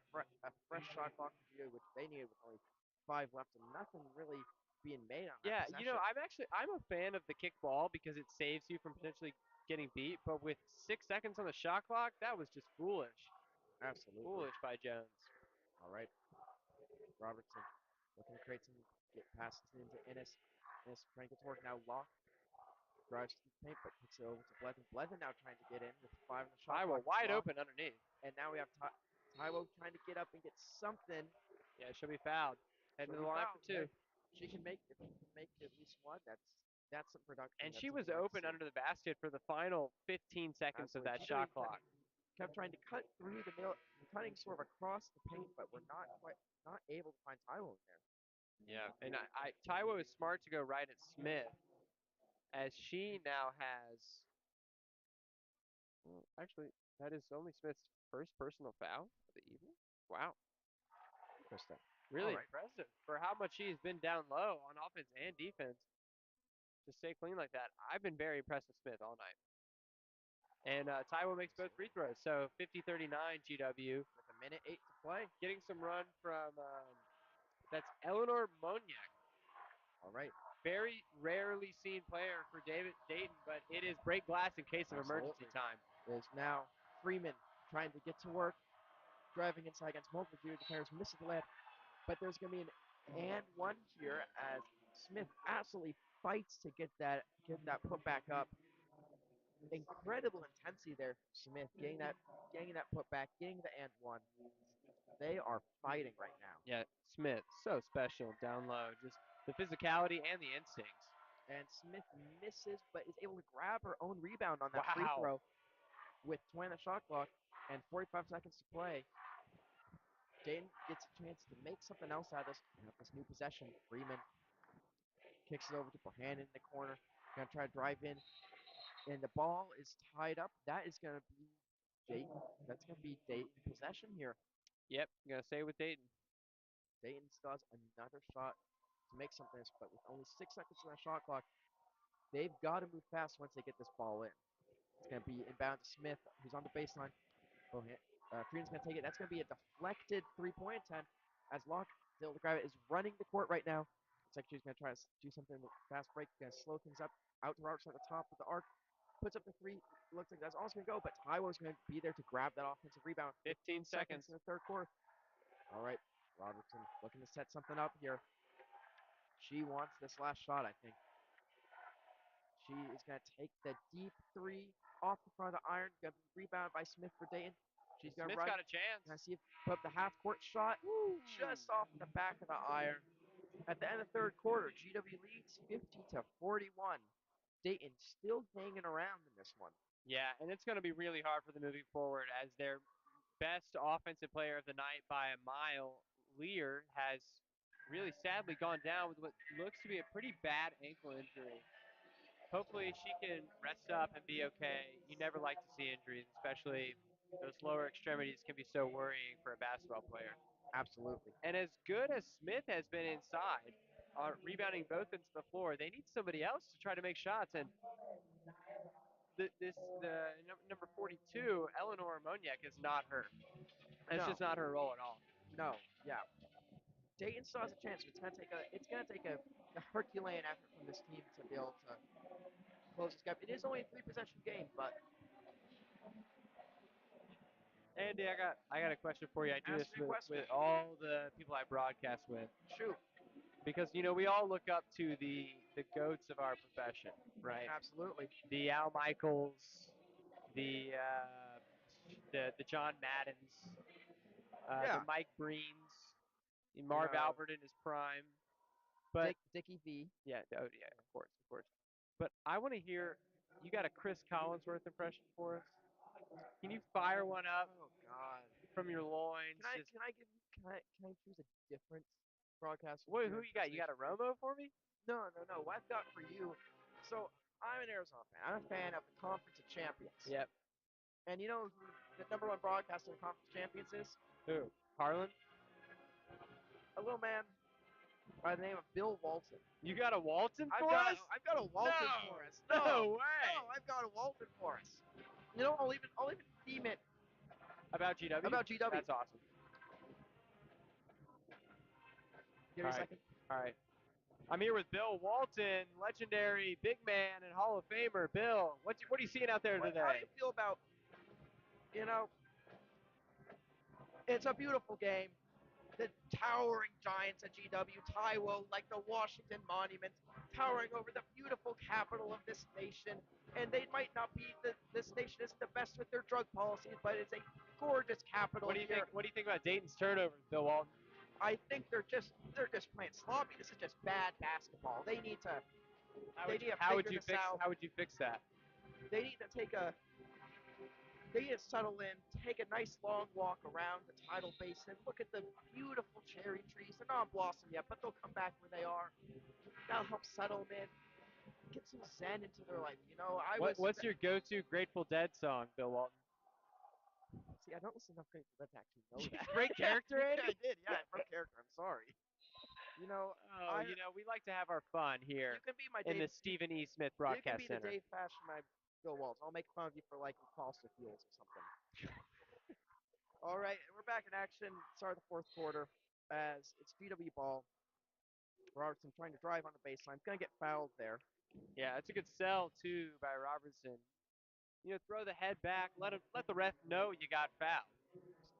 fresh shot clock for GA, which they needed with only 5 left and nothing really being made on that Yeah, possession. I'm a fan of the kick ball because it saves you from potentially getting beat. But with 6 seconds on the shot clock, that was just foolish. Absolutely. Foolish by Jones. All right. Robertson looking to create some get passes into Innes. Innes trying to get to work now. Locke drives to the paint, but kicks it over to Blevin. Blevin now trying to get in with 5 on the shot Iowa clock. wide Locke. open underneath. And now we have Tywo trying to get up and get something. Yeah, she'll be fouled. Heading to the line for two. She can make if she can make at least one. That's some production. And that's she was something like open under the basket for the final 15 seconds of Absolutely. that GW shot clock. kept trying to cut through the middle, cutting sort of across the paint, but we're not able to find Tywo in there. Yeah, and Taiwo is smart to go right at Smith, as she now has. Well, actually, that is only Smith's first personal foul of the evening. Wow, Krista. really All right. impressive for how much she's been down low on offense and defense. To stay clean like that, I've been very impressed with Smith all night. And Taiwo makes both free throws, so 50-39 GW. With a minute 8 to play. Getting some run from that's Eleanor Moniak. All right. Very rarely seen player for Dayton, but it is break glass in case of emergency Absolutely. time. There's now Freeman trying to get to work, driving inside against multiple junior defenders, misses the layup, but there's going to be an and one here as Smith absolutely fights to get that put back up. Incredible intensity there from Smith, getting that put back, getting the and one. They are fighting right now. Yeah, Smith, so special down low. Just the physicality and the instincts. And Smith misses, but is able to grab her own rebound on that free Wow. throw with 20 on the shot clock and 45 seconds to play. Dayton gets a chance to make something else out of this new possession. Freeman kicks it over to Bohannon in the corner. Gonna try to drive in, and the ball is tied up. That is gonna be Dayton. That's gonna be Dayton possession here. Yep, gonna stay with Dayton. Dayton still has another shot to make something, but with only 6 seconds on the shot clock, they've got to move fast once they get this ball in. It's gonna be inbound to Smith, who's on the baseline. Freeman's gonna take it. That's gonna be a deflected three-point attempt as Locke, still to grab it, is running the court right now. Looks like she's gonna try to do something with fast break, gonna slow things up. Out to Robertson at the top of the arc, puts up the three. Looks like that's all it's gonna go, but Taiwo's gonna be there to grab that offensive rebound. 15 seconds in the third quarter. All right, Robertson looking to set something up here. She wants this last shot, I think. She is going to take the deep three off the front of the iron. Going to be rebounded by Smith for Dayton. She's going to Smith's run. got a chance. Going to see if put up the half-court shot. Just off the back of the iron. At the end of the third quarter, GW leads 50-41. Dayton still hanging around in this one. Yeah, and it's going to be really hard for them moving forward as their best offensive player of the night by a mile, Lear, has really sadly gone down with what looks to be a pretty bad ankle injury. Hopefully she can rest up and be okay. You never like to see injuries, especially those lower extremities can be so worrying for a basketball player. Absolutely. And as good as Smith has been inside, rebounding both ends of the floor, they need somebody else to try to make shots. And the number 42, Eleanor Moniak, is not her. That's just not her role at all. No, yeah. Dayton still has a chance. It's gonna take a Herculean effort from this team to be able to close this gap. It is only a 3-possession game, but Andy, I got a question for you. I do Ask this me a question. with all the people I broadcast with. Shoot. Because we all look up to the goats of our profession, right? Absolutely. The Al Michaels, the the John Maddens, Yeah. the Mike Breens, Marv Albert in his prime. But Dickie V. yeah, oh yeah, of course, of course. But I want to hear. You got a Chris Collinsworth impression for us? Can you fire one up Oh God. from your loins? Can I Just can I give can I choose a different broadcaster? what? to do Who you got? You got a impersonation for? Romo for me? No. What I've got for you. So I'm an Arizona fan. I'm a fan of the Conference of Champions. Yep. And you know who the #1 broadcaster in the Conference of Champions is? Who? Harlan? A little man by the name of Bill Walton. You got a Walton I've for got us? I've got a Walton No. for us. No way. No, I've got a Walton for us. You know, I'll even theme it About GW? about GW. That's awesome. Give me All a right. second. All right. I'm here with Bill Walton, legendary big man and Hall of Famer. Bill, what are you seeing out there How do today? you feel about, you know, it's a beautiful game. The towering giants at GW, Taiwo, like the Washington Monument, towering over the beautiful capital of this nation. And they might not be, this nation isn't the best with their drug policies, but it's a gorgeous capital What do you here. think? What do you think about Dayton's turnovers, Bill Walton? I think they're just playing sloppy. This is just bad basketball. They need to How would figure you this fix? out. How would you fix that? They need to settle in, take a nice long walk around the tidal basin, look at the beautiful cherry trees. They're not blossom yet, but they'll come back when they are. That'll help settle them in, get some zen into their life. You know, What's your go-to Grateful Dead song, Bill Walton? See, I don't listen enough Grateful Dead to actually know that. Break character, Andy? Yeah, I did. Yeah, I broke character. I'm sorry. You know, Oh, we like to have our fun here you can be my in the Dave. Stephen E. Smith You can Broadcast be the Center. Dave Fashion, my Bill Waltz. I'll make fun of you for liking fossil fuels or something. All right, we're back in action. Start of the fourth quarter as it's GW ball. Robertson trying to drive on the baseline. Gonna get fouled there. Yeah, it's a good sell too by Robertson. Throw the head back, let the ref know you got fouled.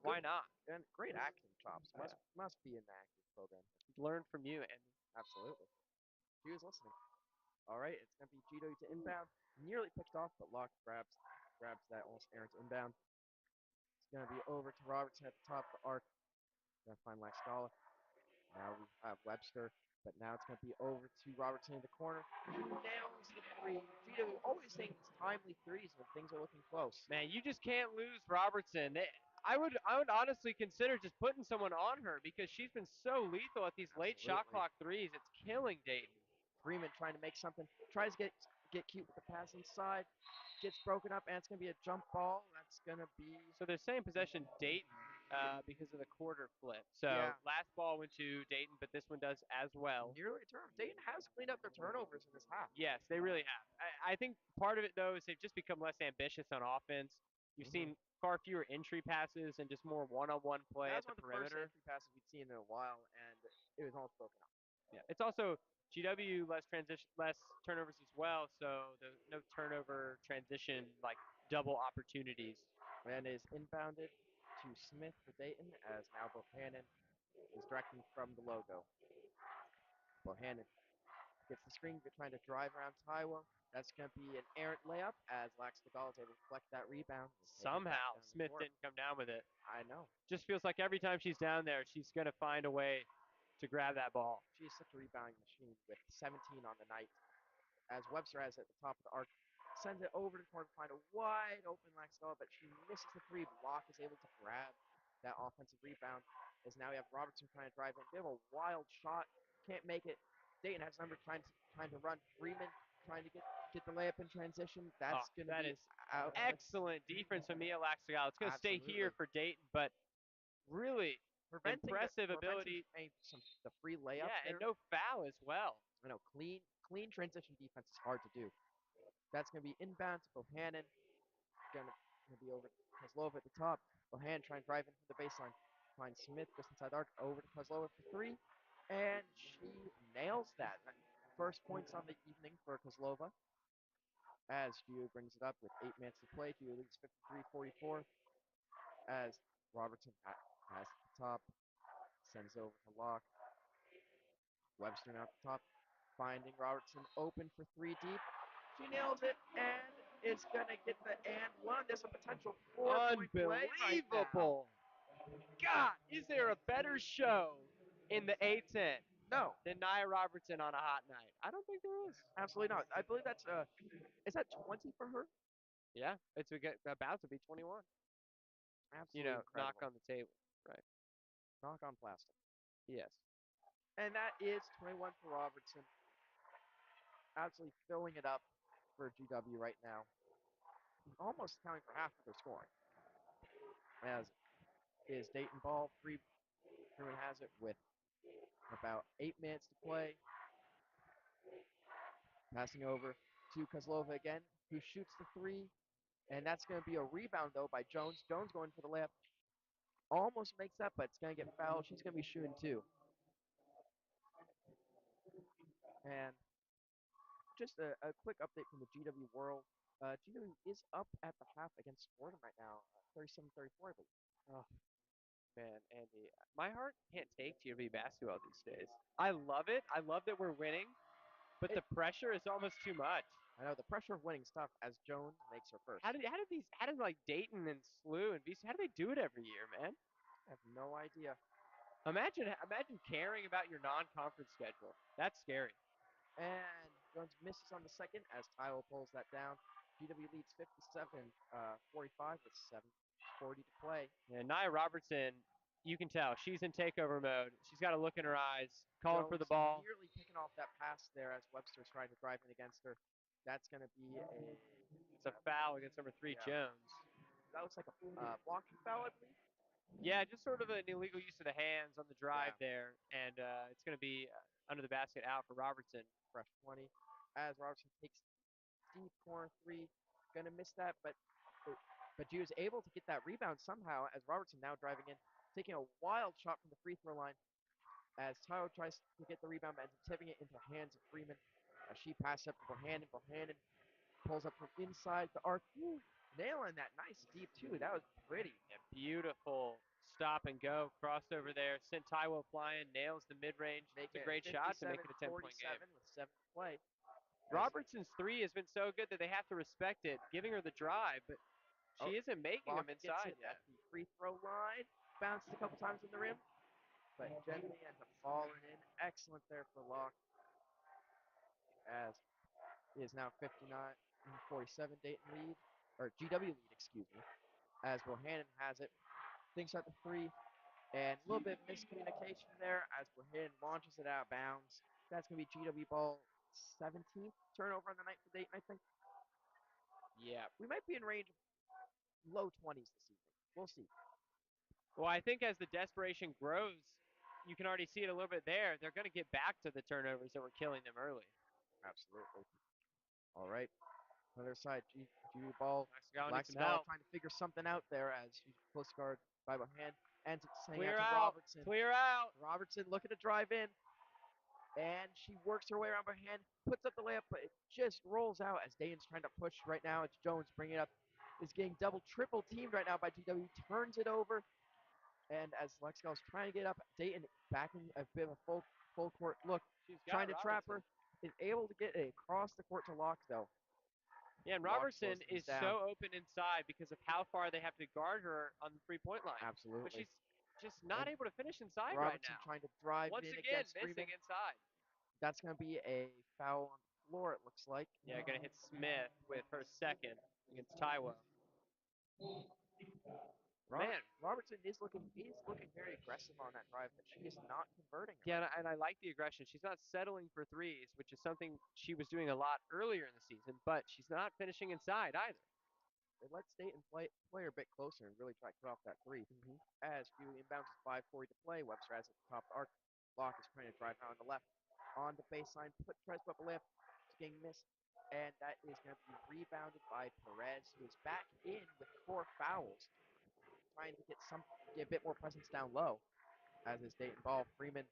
Why not? And great acting chops. Yeah. Must be in the acting program. Learn from you, Andy. Absolutely. He was listening. All right, it's gonna be GW to inbound. Nearly picked off, but Locke grabs that almost errant inbound. It's gonna be over to Robertson at the top of the arc. Gonna find Laxdala. Now we have Webster, but now it's gonna be over to Robertson in the corner. He nails the three. GW always hitting these timely threes when things are looking close. Man, you just can't lose Robertson. I would honestly consider just putting someone on her because she's been so lethal at these late shot Absolutely. clock threes. It's killing Dayton. Freeman trying to make something. Tries to get cute with the pass inside. Gets broken up, and it's gonna be a jump ball. That's gonna be So they're saying possession Dayton because of the quarter flip. So Yeah. last ball went to Dayton, but this one does as well. nearly a turn. Dayton has cleaned up their turnovers in this half. Yes, they really have. I think part of it though is they've just become less ambitious on offense. You've seen far fewer entry passes and just more one-on-one play That at was the one of the first perimeter. entry passes we'd seen in a while, and it was almost broken up. Yeah, it's also GW less turnovers as well. So the no turnover transition like double opportunities. And is inbounded to Smith for Dayton as now Bohannon is directing from the logo. Bohannon gets the screen, trying to drive around Taiwo. That's going to be an errant layup as Lax Legal is able to deflect that rebound. Somehow Smith didn't come down with it. I know. Just feels like every time she's down there, she's going to find a way to grab that ball. She's such a rebounding machine with 17 on the night. As Webster has at the top of the arc, sends it over to the corner to find a wide open Laxdala, but she misses the three. Block is able to grab that offensive rebound. As now we have Robertson trying to drive in. They have a wild shot, can't make it. Dayton has number trying to run. Freeman trying to get the layup in transition. That's going to be out. Excellent defense from Mia Laxdala. It's going to stay here for Dayton, but really impressive ability. The free layup. Yeah, and no foul as well. I know, clean transition defense is hard to do. That's going to be inbound to Bohannon. Going to be over to Kozlova at the top. Bohannon trying to drive in from the baseline. Finds Smith just inside the arc. Over to Kozlova for three. And she nails that. First points on the evening for Kozlova. As Gio brings it up with 8 minutes to play. Gio leads 53-44. As Robertson has at the top. Sends over to Locke. Webster now at the top. Finding Robertson open for three deep. She nails it, and it's going to get the and one. There's a potential 4-point play. Unbelievable. God, is there a better show in the A10 No, than Nia Robertson on a hot night? I don't think there is. absolutely not. I believe that's is that 20 for her? Yeah, it's about to be 21. Absolutely Knock incredible. on the table. Right. Knock on plastic. Yes. And that is 21 for Robertson. Absolutely filling it up for GW right now. Almost accounting for half of their scoring. As is Dayton ball. Freeman has it with about 8 minutes to play. Passing over to Kozlova again, who shoots the three. And that's going to be a rebound, though, by Jones. Jones going for the layup. Almost makes that, but it's going to get fouled. She's going to be shooting two. And just a quick update from the GW world. GW is up at the half against Fordham right now, 37-34, I believe. Oh man, Andy, my heart can't take GOV basketball these days. I love it. I love that we're winning, but It, the pressure is almost too much. I know the pressure of winning stuff as Jones makes her first. How did like Dayton and SLU and BC, how do they do it every year, man? I have no idea. Imagine caring about your non-conference schedule. That's scary. And Jones misses on the second as Tyler pulls that down. GW leads 57-45 with 7:40 to play. And Nia Robertson, you can tell she's in takeover mode. She's got a look in her eyes, calling for Jones the ball. nearly picking off that pass there as Webster's trying to drive in against her. That's going to be It's a foul against number 3, yeah, Jones. that looks like a blocking foul, I believe. Yeah, just sort of an illegal use of the hands on the drive Yeah, there, and it's going to be under the basket out for Robertson. fresh 20. As Robertson takes deep corner three, going to miss that, but G was able to get that rebound somehow as Robertson now driving in, taking a wild shot from the free throw line as Tyler tries to get the rebound but ends up tipping it into the hands of Freeman. As she passes up to Bohannon. Bohannon pulls up from inside the arc. Woo, nailing that nice deep two. That was pretty. Yeah, beautiful stop and go crossover there. Sent Taiwo flying, nails the mid range. It's Making a it great shot to make it a 10-point 57-47 game. with 7 to play. Robertson's three has been so good that they have to respect it, giving her the drive, but she isn't making them Locke gets inside it yet. at the free throw line. Bounced a couple times in the rim, but gently ends up falling in. Excellent there for Locke. As it is now 59-47 Dayton lead, or GW lead, excuse me. As Bohannon has it, thinks at the three, and a little bit of miscommunication there as Bohannon launches it out of bounds. That's going to be GW ball 17th turnover on the night for Dayton, I think. Yeah. We might be in range of low 20s this evening. We'll see. Well, I think as the desperation grows, you can already see it a little bit there. They're going to get back to the turnovers that were killing them early. Absolutely. All right. Other side, GW ball. Laxagala needs some Laxagala help. trying to figure something out there as she's close guard by Bohannon. Ends up saying Clear out to out. Robertson. Clear out. Robertson looking to drive in. And she works her way around Bohannon, puts up the layup, but it just rolls out as Dayton's trying to push right now. It's Jones bringing it up. Is getting double, triple teamed right now by GW. Turns it over. And as Lexical's trying to get up, Dayton backing a bit of a full court look, She's got trying to trap her. Robertson. Is able to get it across the court to Locke, though. Yeah, and Locke Robertson slows things is down. so open inside because of how far they have to guard her on the three-point line. Absolutely. But she's just not And able to finish inside right Robertson now. trying to drive Once in again, against missing Freeman. inside. That's going to be a foul on the floor, it looks like. Yeah, going to hit Smith with her second against Taiwo. Man. Robertson is looking very aggressive on that drive, but she is not converting. Yeah, and I like the aggression. She's not settling for threes, which is something she was doing a lot earlier in the season, but she's not finishing inside either. It lets Dayton play her a bit closer and really try to cut off that 3. As Huey inbounds with 5:40 to play, Webster has it at the top of the arc. Locke is trying to drive out on the left. On the baseline, tries to put up a layup. It's getting missed. And that is going to be rebounded by Perez, who is back in with 4 fouls. Trying to get a bit more presence down low. As is Dayton ball. Freeman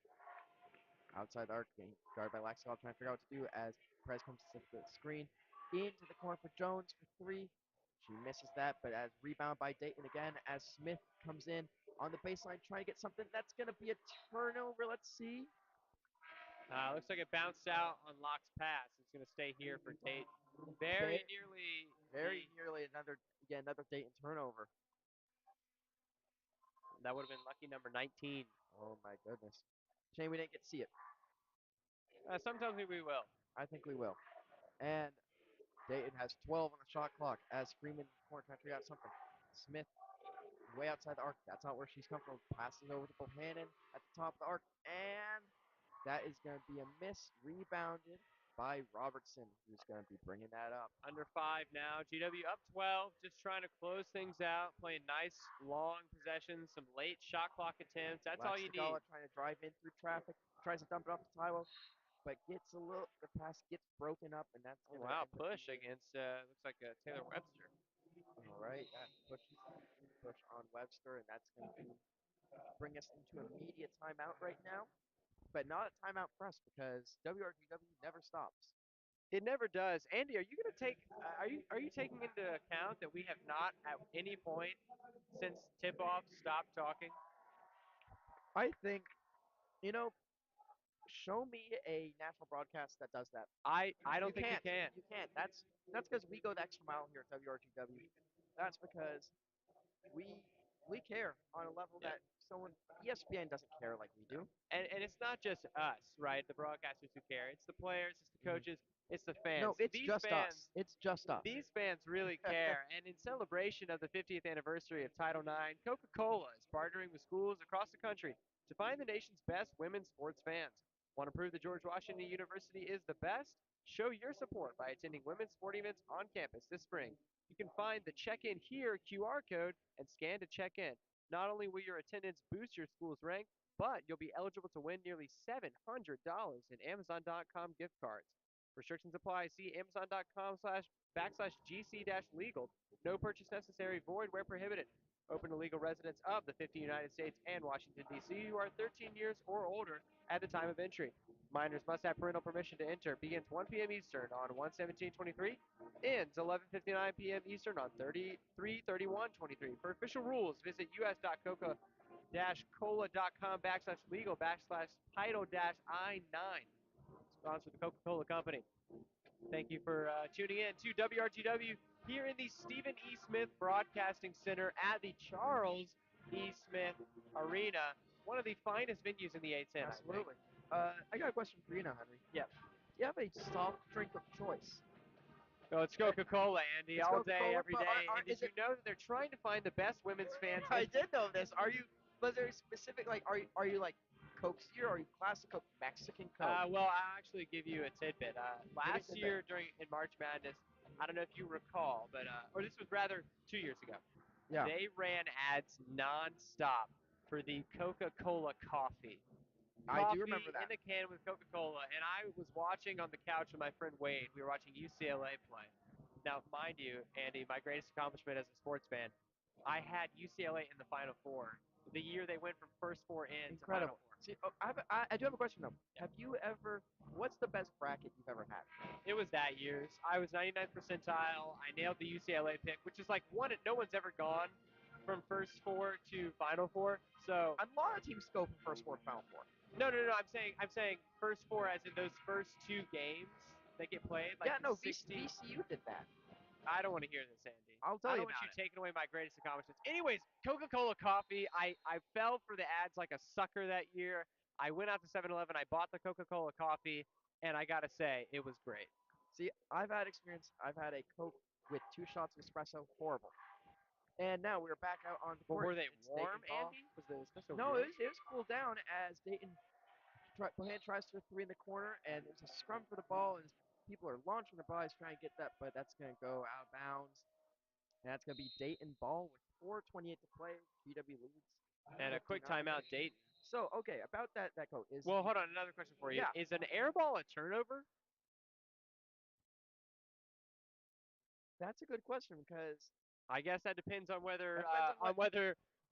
outside the arc, getting guarded by Laxall, trying to figure out what to do as Perez comes to the screen. Into the corner for Jones for 3. She misses that, but as rebound by Dayton again as Smith comes in on the baseline trying to get something. That's going to be a turnover. Let's see. Looks like it bounced out on Locke's pass. It's going to stay here for Dayton. Very nearly Another Dayton turnover. That would have been lucky number 19. Oh my goodness. Shame we didn't get to see it. Sometimes we will. I think we will. And Dayton has 12 on the shot clock as Freeman corner trying to figure out something. Smith way outside the arc. That's not where she's comfortable. Passes over to Bohannon at the top of the arc. And that is going to be a miss. Rebounded by Robertson, who's going to be bringing that up. Under 5 now. GW up 12, just trying to close things out, playing nice long possessions, some late shot clock attempts. That's all you need. Tagala trying to drive in through traffic. Tries to dump it off to Taiwo, but gets a little. The pass gets broken up, and that's Oh, going to wow, end up push being. against, looks like Taylor Webster. All right, that push on Webster, and that's going to bring us into immediate timeout right now. But not a timeout for us because WRGW never stops. It never does. Andy, are you going to take? Are you taking into account that we have not at any point since tip off stopped talking? I think, you know, show me a national broadcast that does that. I don't You think you can't. can. You can't. That's because we go the extra mile here at WRGW. That's because we we care on a level Yeah. that someone ESPN doesn't care like we do. And it's not just us, right? The broadcasters who care. It's the players, it's the Mhm. coaches, it's the fans. No, it's These just fans us. It's just us. These fans really care, and in celebration of the 50th anniversary of Title IX, Coca-Cola is partnering with schools across the country to find the nation's best women's sports fans. Want to prove that George Washington University is the best? Show your support by attending women's sporting events on campus this spring. You can find the Check In Here QR code and scan to check in. Not only will your attendance boost your school's rank, but you'll be eligible to win nearly $700 in Amazon.com gift cards. Restrictions apply. See Amazon.com/GC-legal. No purchase necessary. Void where prohibited. Open to legal residents of the 50 United States and Washington, D.C. who are 13 years or older at the time of entry. Minors must have parental permission to enter. Begins 1 p.m. Eastern on 1/17/23. Ends 11:59 p.m. Eastern on 3/31/23. For official rules, visit us.coca-cola.com/legal/title-I9. Sponsored the Coca-Cola Company. Thank you for tuning in to WRGW here in the Stephen E. Smith Broadcasting Center at the Charles E. Smith Arena, one of the finest venues in the A10. Absolutely. I got a question for you now, Henry. Yeah. Do you have a soft drink of choice? Oh, it's Coca-Cola, Andy, It's all day, Coca-Cola, every but day. And did is you it? know that they're trying to find the best women's fans? I did know this. Are you? Was there a specific like? Are you like Coke Zero? Are you classic Coke, Mexican Coke? Well, I'll actually give you a tidbit. Give me a Last tidbit. year in March Madness, I don't know if you recall, but or this was rather 2 years ago. Yeah. They ran ads nonstop for the Coca-Cola coffee. I do Coffee remember in that. a can with Coca-Cola, and I was watching on the couch with my friend Wade. We were watching UCLA play. Now, mind you, Andy, my greatest accomplishment as a sports fan, I had UCLA in the Final Four. The year they went from first four in to Final Incredible. Four. See, I do have a question though. Have you ever? What's the best bracket you've ever had? It was that year's. I was 99th percentile. I nailed the UCLA pick, which is like one. No one's ever gone from first four to Final Four. So A lot of teams go from first four to final four. no. I'm saying first four as in those first two games that get played. Like Yeah, no, 16. VCU did that. I don't want to hear this, Andy. I'll I tell you don't want about you it. taking away my greatest accomplishments. Anyways, Coca-Cola coffee. I fell for the ads like a sucker that year. I went out to 7-Eleven. I bought the Coca-Cola coffee, and I gotta say, it was great. See, I've had experience. I've had a Coke with 2 shots of espresso. Horrible. And now we're back out on the But court. were they It's warm, Dayton ball. Andy? Was the espresso No, warm? it was cooled down as Dayton Bohan tries for three in the corner, and there's a scrum for the ball, and people are launching the ball. He's trying to get that, but that's going to go out of bounds. And that's going to be Dayton ball with 4:28 to play. GW leads. And a quick 59. timeout, Dayton. So, okay, about that Coke is Well, hold on. Another question for you. yeah, Is an air ball a turnover? that's a good question because I guess that depends on whether depends on what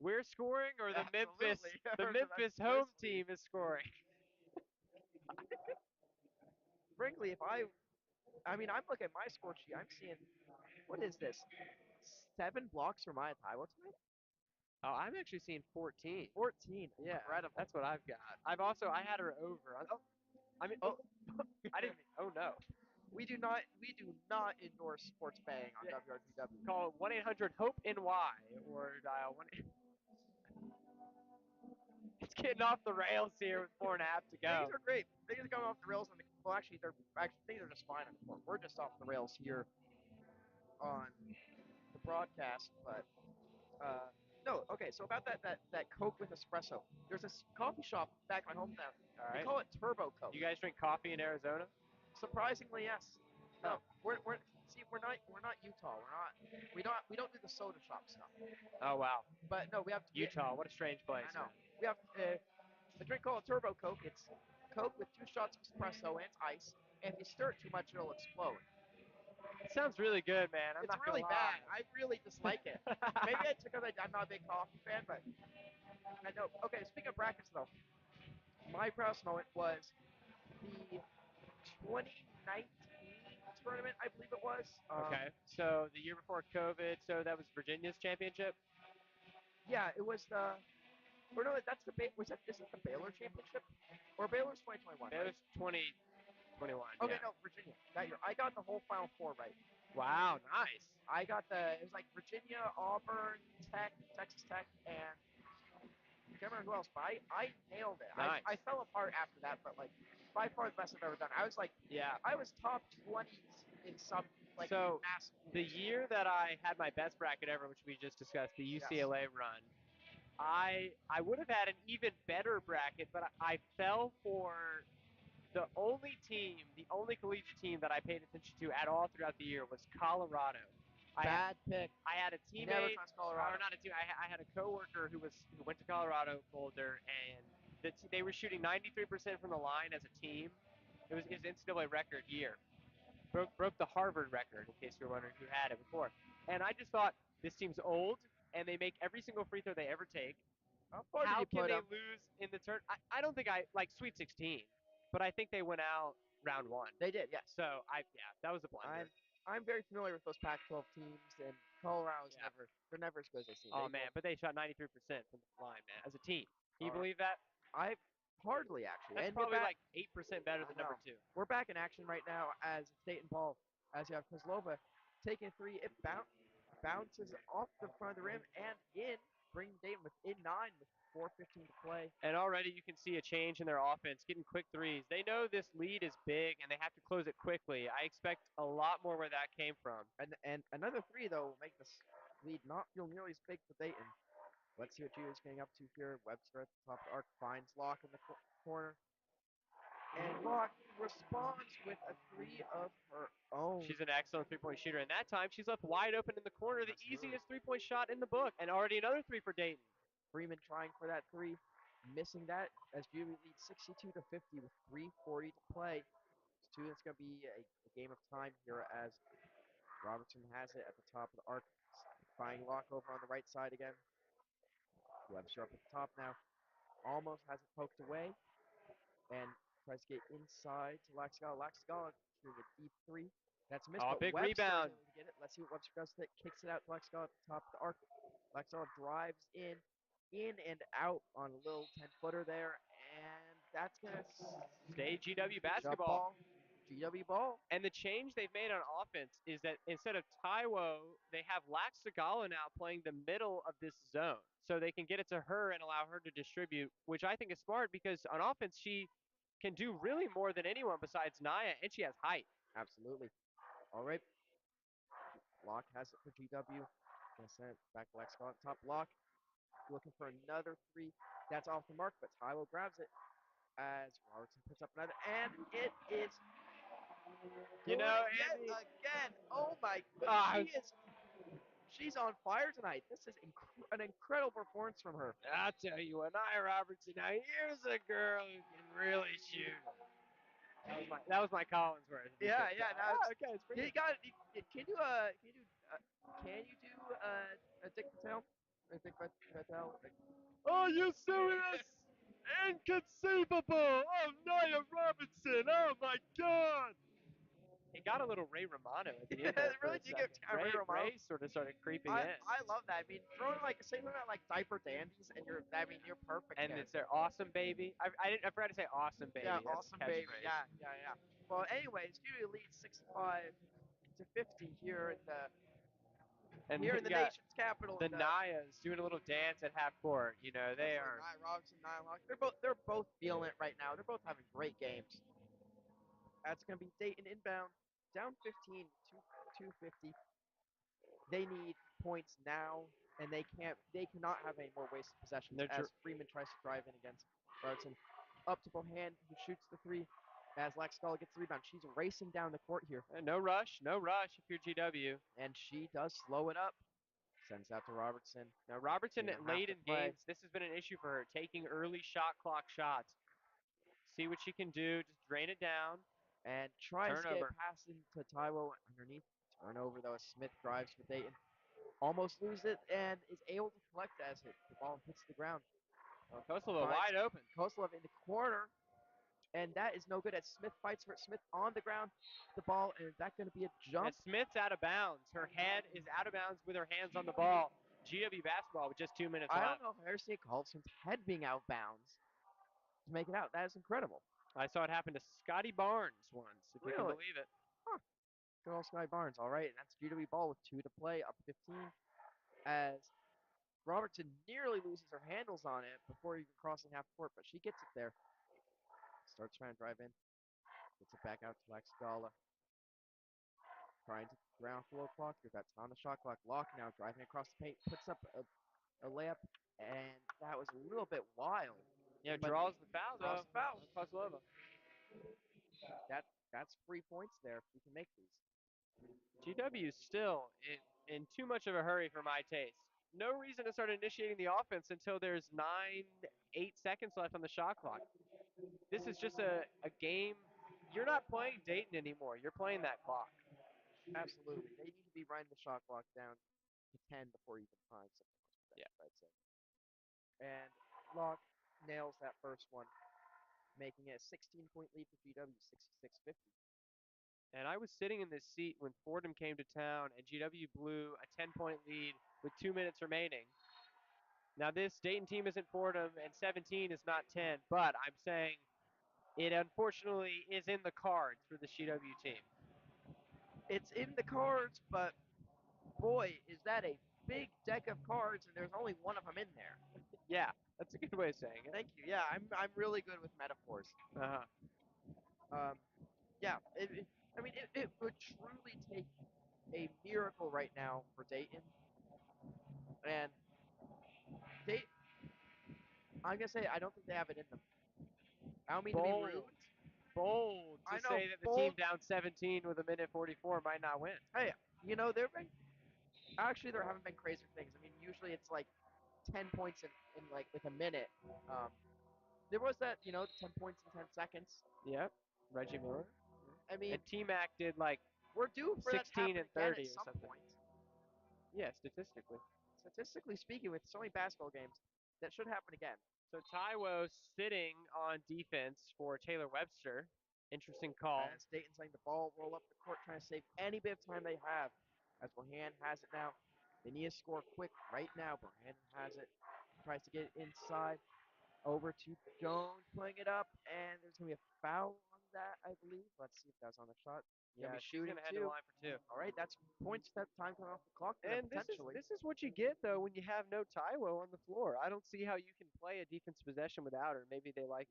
we're scoring or the Memphis absolutely the or the Memphis Memphis home Grizzlies. team is scoring. Frankly, if I mean, I'm looking at my score sheet. I'm seeing what is this? 7 blocks for Maya Taiwo tonight. Oh, I'm actually seeing 14. 14. Yeah, Incredible. that's what I've got. I had her over. Oh, I mean, Oh, I didn't. Oh no. we do not endorse sports betting on Yeah. WRGW. Call 1-800 Hope NY or dial 1. It's getting off the rails here with 4.5 to Things go. are great. Things are going off the rails. Well, actually things are just fine on the court. We're just off the rails here on the broadcast, but no. Okay, so about that Coke with espresso. There's this coffee shop back in my hometown. All They right. call it Turbo Coke. You guys drink coffee in Arizona? Surprisingly, yes. No, Huh. we're see we're not Utah. We don't do the soda shop stuff. Oh wow. But no, we have Utah, what a strange place. I know. Man. We have a drink called Turbo Coke. It's Coke with 2 shots of espresso and it's ice. And if you stir it too much, it'll explode. It sounds really good, man. I'm It's not really gonna bad. lie. I really dislike it. Maybe it's because I'm not a big coffee fan, but I know. Okay, speaking of brackets though, my proudest moment was the 2019 tournament, I believe it was. Okay. So the year before COVID, so that was Virginia's championship. Yeah, it was the. Or no, that's the was that this is the Baylor championship, or Baylor's 2021, It right? was 2021. Okay, Yeah. no, Virginia. That year, I got the whole Final Four right. Wow. Nice. I got it was like Virginia, Auburn, Tech, Texas Tech, and I can't remember who else, but I nailed it. Nice. I fell apart after that, but like by far the best I've ever done. I was like, Yeah. I was top 20s in some like So mass the pools. year that I had my best bracket ever, which we just discussed, the Yes. UCLA run, I would have had an even better bracket, but I fell for the only team, the only collegiate team that I paid attention to at all throughout the year was Colorado. I had, Bad pick. I had a Never teammate, trust Colorado. or not a team. I had a coworker who went to Colorado Boulder, and they were shooting 93% from the line as a team. It was his NCAA record year. Broke the Harvard record, in case you were wondering who had it before. And I just thought this team's old, and they make every single free throw they ever take. How far did How you can put they him? lose in the turn? I don't think I like Sweet 16, but I think they went out round one. They did, yes. So yeah, that was a blunder. I'm very familiar with those Pac-12 teams, and Colorado's Yeah. they're never as good as they seem. Oh man, but they shot 93% from the line, man, as a team. Can you Alright. believe that? I hardly actually. That's And we're probably back. like 8% better I than know. number two. We're back in action right now as it's Dayton ball. As you have Kozlova taking a three, it bounces off the front of the rim and in, bringing Dayton within 9 with 4:15 to play. And already you can see a change in their offense, getting quick threes. They know this lead is big and they have to close it quickly. I expect a lot more where that came from. And another three though will make this lead not feel nearly as big for Dayton. Let's see what Julia's getting up to here. Webster at the top of the arc finds Locke in the corner. And Locke responds with a three of her own. She's an excellent three-point shooter. And that time, she's left wide open in the corner, the Absolutely. easiest three-point shot in the book. And already another three for Dayton. Freeman trying for that three, missing that as Julia leads 62 to 50 with 3:40 to play. It's going to be a game of time here as Robertson has it at the top of the arc, finding Locke over on the right side again. Webster up at the top now, almost has it poked away, and tries to get inside to Laxgala. Laxgala shooting a deep three. That's a miss, Oh, but big Webster rebound. is able to get it. Let's see what Webster does with it. Kicks it out to Laxgala at the top of the arc. Laxgala drives in and out on a little 10-footer there, and that's gonna Stay GW jump basketball. ball, GW ball. And the change they've made on offense is that instead of Taiwo, they have Lax Sagala now playing the middle of this zone. So they can get it to her and allow her to distribute, which I think is smart because on offense, she can do really more than anyone besides Naya, and she has height. Absolutely. All right. Locke has it for GW. Gonna send it back to Laxgala at top. Locke looking for another three. That's off the mark, but Taiwo grabs it as Robertson puts up another, and it is You good know, yet Andy, again. Oh my goodness, she's on fire tonight. This is an incredible performance from her. I'll tell you what, Naya Robertson. Now here's a girl who can really shoot. That was my Collinsworth. Yeah, yeah. Now Okay, it's pretty. you got it. Can you do a Dick Patel? Dick Patel. Are you serious? Inconceivable! Oh, Naya Robinson! Oh my God! It got a little Ray Romano at the end there. It really for a did get second. Ray Romano. Ray sort of started creeping in. I love that. I mean, throwing like say something like diaper dandies, and you're perfect. And there. it's their awesome baby. I forgot to say awesome baby. Yeah, That's awesome a baby. catchphrase. Yeah. Well, anyways, Julia leads 65 to 50 here in the And here in you the got nation's capital. the Nayas doing a little dance at half court. You know, they Absolutely, are. Nia Robinson, Nia Locke. They're both feeling it right now. They're both having great games. That's going to be Dayton inbound, down 15, 250. They need points now, and they cannot have any more wasted possessions They're as Freeman tries to drive in against Robertson. Up to Bohan, who shoots the three as Laxdala gets the rebound. She's racing down the court here, no rush, no rush if you're GW. and she does slow it up. Sends out to Robertson. Now Robertson 2.5 late to in play. games, this has been an issue for her, taking early shot clock shots. See what she can do. Just drain it down. And tries to get Turnover. it past into Taiwo underneath. Turnover though as Smith drives for Dayton. Almost loses it and is able to collect as the ball hits the ground. Kosovo Finds wide open. Koslov in the corner, and that is no good as Smith fights for it. Smith on the ground, the ball, and is that going to be a jump? As Smith's out of bounds. Her head is out of bounds with her hands on the ball. GW basketball with just 2 minutes I left. don't know if I've ever seen Carlson's head being out bounds to make it out. That is incredible. I saw it happen to Scotty Barnes once, if you can Really? believe it. Huh. Good old Sky Barnes. All right, and that's GW ball with 2 to play, up 15. As Robertson nearly loses her handles on it before even crossing half court, but she gets it there. Starts trying to drive in. Gets it back out to Laxdala. Trying to ground floor clock. They've got time on the shot clock. Locke now driving across the paint. Puts up a layup, and that was a little bit wild. Yeah, But draws the foul, draws though. the foul. Kozlova. That's 3 points there if we can make these. GW still in too much of a hurry for my taste. No reason to start initiating the offense until there's 8 seconds left on the shot clock. This is just a game. You're not playing Dayton anymore. You're playing that clock. Absolutely. They need to be running the shot clock down to 10 before even trying something else. Yeah. I'd say. And Locke nails that first one, making it a 16-point lead for GW, 66-50. And I was sitting in this seat when Fordham came to town and GW blew a 10-point lead with 2 minutes remaining. Now, this Dayton team isn't Fordham, and 17 is not 10, but I'm saying it unfortunately is in the cards for the GW team. It's in the cards, but boy, is that a big deck of cards, and there's only one of them in there. Yeah, that's a good way of saying it. Thank you. Yeah, I'm really good with metaphors. Uh-huh. Yeah, it would truly take a miracle right now for Dayton. And I'm gonna say I don't think they have it in them. I don't mean to be Bold, rude. bold to I know, say that the team bold. down 17 with a minute 44 might not win. Hey, there haven't been crazier things. I mean, usually it's like 10 points in like with a minute. Um, there was that, the 10 points in 10 seconds. Yep, Reggie Miller. I mean, And T-Mac did like we're due for that to 16 happen and again 30 at or some something. point. Yeah, statistically. Statistically speaking, with so many basketball games, that should happen again. So Taiwo sitting on defense for Taylor Webster. Interesting call. As Dayton's letting the ball roll up the court, trying to save any bit of time they have. As Bohan has it now. They need to score quick right now. Bohan has it. Tries to get it inside. Over to Jones, pulling it up, and there's going to be a foul on that, I believe. Let's see if that's on the shot. Yeah, Gonna be she's shooting gonna head to the too. line for 2. All right, that's points. That time coming off the clock for them And potentially. this is what you get though when you have no Taiwo on the floor. I don't see how you can play a defense possession without her. Maybe they like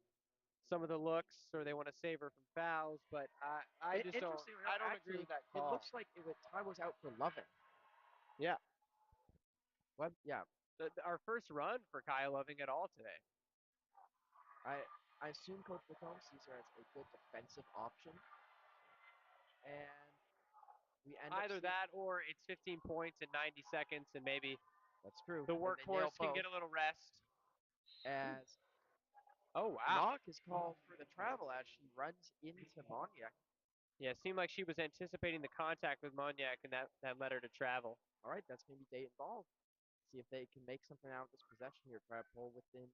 some of the looks or they want to save her from fouls, but I just don't. Interestingly I enough, don't agree actually, with that it call. looks like Ty was out for Lovin. Yeah, What? Yeah, our first run for Kyle Loving at all today. I assume Coach Lacombe sees her as a good defensive option, and we end up Either seeing, that or it's 15 points in 90 seconds, and maybe that's true. the And they nail workhorse can both get a little rest. as Oh wow. Locke is called for the travel as she runs into Moniak. Yeah, it seemed like she was anticipating the contact with Moniak, and that led her to travel. All right, that's going to be Dayton ball. See if they can make something out of this possession here. Try to pull within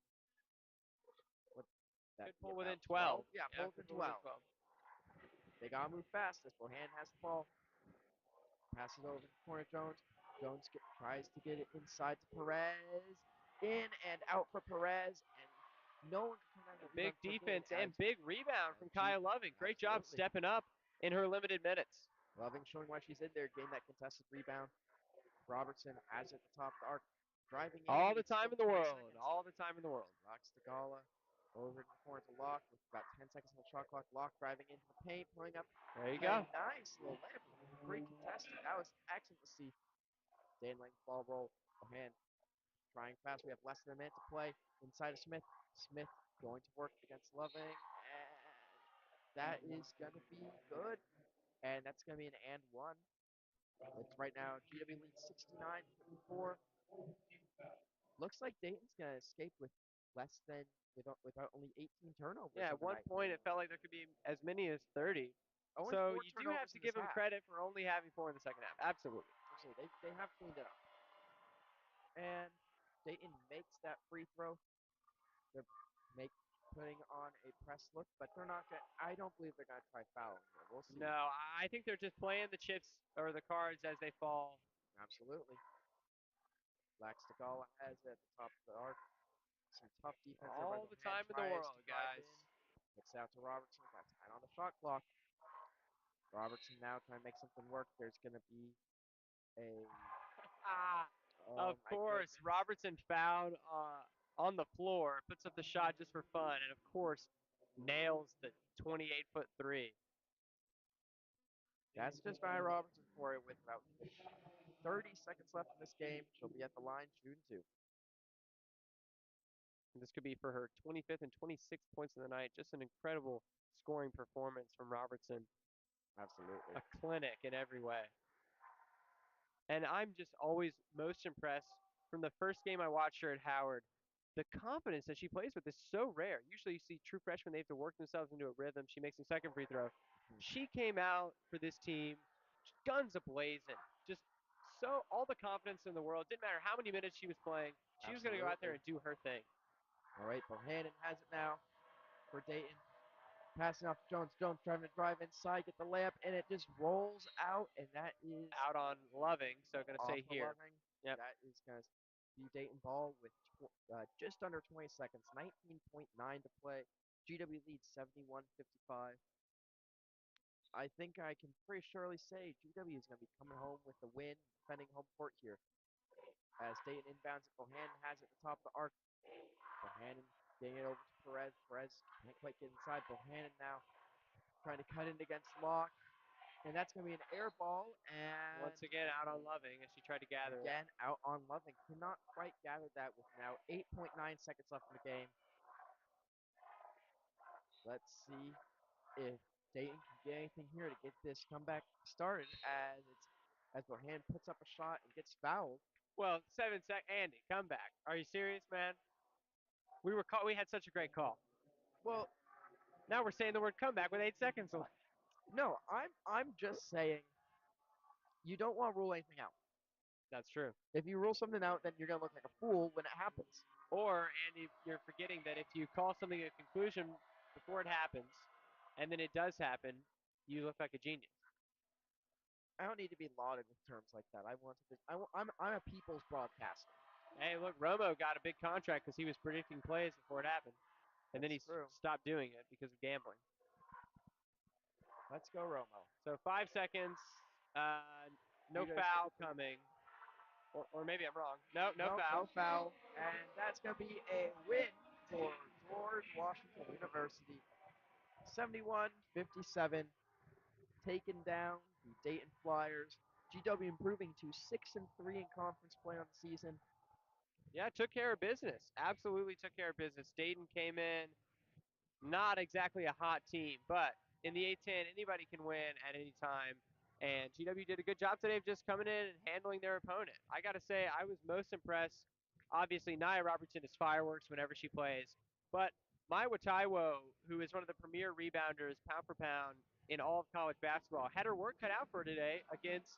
what that Could be pull about within 12. Yeah, pull within 12. They got to move fast as Bohan has the ball. Passes over to corner Jones. Jones tries to get it inside to Perez. In and out for Perez, and no one can come down the Big rebound for defense Dayton and big rebound from she- Kyle Loving. Great job absolutely. stepping up in her limited minutes. Loving showing why she's in there, getting that contested rebound. Robertson has it at the top of the arc, driving in. All the It's time still in the 20 world. seconds. All the time in the world. Locks to Gala. Over in the corner to Locke with about 10 seconds on the shot clock. Locke driving into the paint, pulling up There you a go. nice little layup. Great contested. That was excellent to see. Dan Lang ball roll. Hand trying fast. We have less than a minute to play. Inside of Smith. Smith going to work against Loving. And that is going to be good. And that's going to be an and one. It's right now GW leads 69-54. Looks like Dayton's going to escape with less than without only 18 turnovers Yeah, on at the one night. point it felt like there could be as many as 30. Only So 4 you do have turnovers to in this give them half. credit for only having 4 in the second half. Absolutely. Absolutely. They have cleaned it up. And Dayton makes that free throw. They're putting on a press look, but they're not going to, I don't believe they're going to try fouling here. We'll see. No, I think they're just playing the chips or the cards as they fall. Absolutely. Lax Tagala has it at the top of the arc. Some tough defense there by All the Bohan. time in the Tries world, to drive guys. in. Gets out to Robertson. Got time on the shot clock. Robertson now trying to make something work. There's going to be a. Ah, Oh of my course, goodness. Robertson fouled on the floor, puts up the shot just for fun, and of course, nails the 28-foot three. That's just by Robertson for it with about 30 seconds left in this game. She'll be at the line shooting two. And this could be for her 25th and 26th points of the night. Just an incredible scoring performance from Robertson. Absolutely. A clinic in every way. And I'm just always most impressed from the first game I watched her at Howard. The confidence that she plays with is so rare. Usually you see true freshmen, they have to work themselves into a rhythm. She makes a second free throw. She came out for this team, guns a-blazing. Just so all the confidence in the world. Didn't matter how many minutes she was playing. She was going to go out there Absolutely. and do her thing. All right, Bohannon has it now for Dayton. Passing off to Jones. Jones trying to drive inside, get the layup, and it just rolls out, and that is Out on Loving, so going to off say the here. Loving. Yep. That is going to be Dayton ball with just under 20 seconds, 19.9 to play. GW leads 71-55. I think I can pretty surely say GW is going to be coming home with the win, defending home court here. As Dayton inbounds it, Bohannon has it at the top of the arc. Bohannon getting it over to Perez. Perez can't quite get inside. Bohannon now trying to cut in against Locke. And that's going to be an air ball. And Once again, out on Loving as she tried to gather it. again, out on Loving. Cannot quite gather that with now 8.9 seconds left in the game. Let's see if Dayton can get anything here to get this comeback started as Bohannon puts up a shot and gets fouled. Well, 7 sec. Andy, come back. Are you serious, man? We had such a great call. Well, Now we're saying the word comeback with 8 seconds left. no, I'm just saying you don't want to rule anything out. That's true. If you rule something out, then you're gonna look like a fool when it happens. Or, Andy, you're forgetting that if you call something a conclusion before it happens, and then it does happen, you look like a genius. I don't need to be lauded with terms like that. I want to. I'm a people's broadcaster. Hey, look, Romo got a big contract because he was predicting plays before it happened, and then he That's true. stopped doing it because of gambling. Let's go, Romo. So 5 seconds. No foul coming. Or maybe I'm wrong. No foul. No foul. And that's going to be a win for George Washington University. 71-57, taking down the Dayton Flyers. GW improving to 6-3 in conference play on the season. Yeah, took care of business. Absolutely took care of business. Dayton came in, not exactly a hot team, but in the A10, anybody can win at any time. And GW did a good job today of just coming in and handling their opponent. I got to say, I was most impressed. Obviously, Nia Robertson is fireworks whenever she plays. But Mai Wataiwo, who is one of the premier rebounders, pound for pound, in all of college basketball, had her work cut out for her today against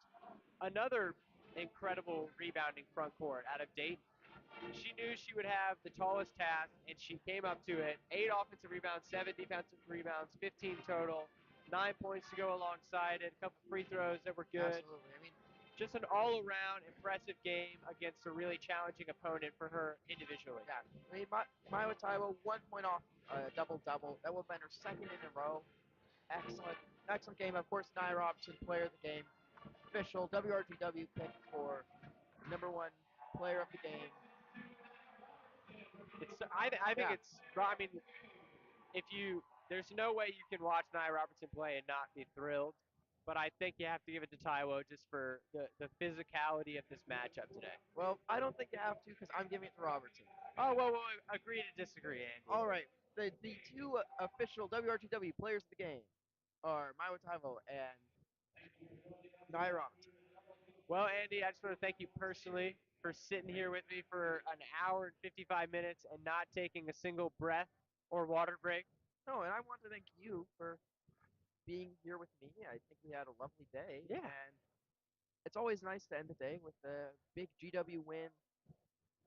another incredible rebounding front court out of Dayton. She knew she would have the tallest task, and she came up to it. 8 offensive rebounds, 7 defensive rebounds, 15 total, 9 points to go alongside it, a couple free throws that were good. Absolutely. I mean, just an all-around impressive game against a really challenging opponent for her individually. yeah. I mean, Mai Wataiwo, 1 point off double-double. That would have been her second in a row. Excellent game. Of course, Nia Robinson, player of the game. Official WRGW pick for player of the game. I think Yeah. it's. I mean, if you there's no way you can watch Nia Robertson play and not be thrilled. But I think you have to give it to Taiwo just for the physicality of this matchup today. Well, I don't think you have to because I'm giving it to Robertson. Oh well, agree to disagree, Andy. All right. The two official WRTW players of the game are Maiwa Taivo and Nia Robinson. Well, Andy, I just want to thank you personally for sitting here with me for an hour and 55 minutes and not taking a single breath or water break. No, and I want to thank you for being here with me. I think we had a lovely day, Yeah. and it's always nice to end the day with a big GW win,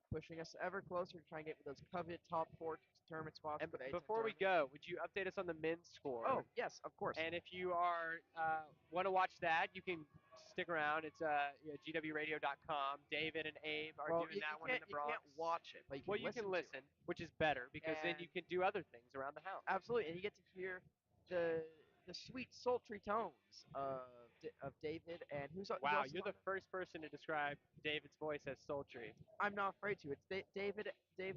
pushing us ever closer to trying to get those coveted top four tournament spots And for the A10 before we tournament. go, would you update us on the men's score? Oh, yes, of course. And if you are want to watch that, you can stick around. It's gwradio.com. David and Abe are Well, doing that one in the you can't Bronx. watch it, but you can Well, you listen can to it. listen, which is better because then you And can do other things around the house. absolutely, and you get to hear the sweet sultry tones of David and who Wow, else is you're on the it? first person to describe David's voice as sultry. I'm not afraid to. It's David,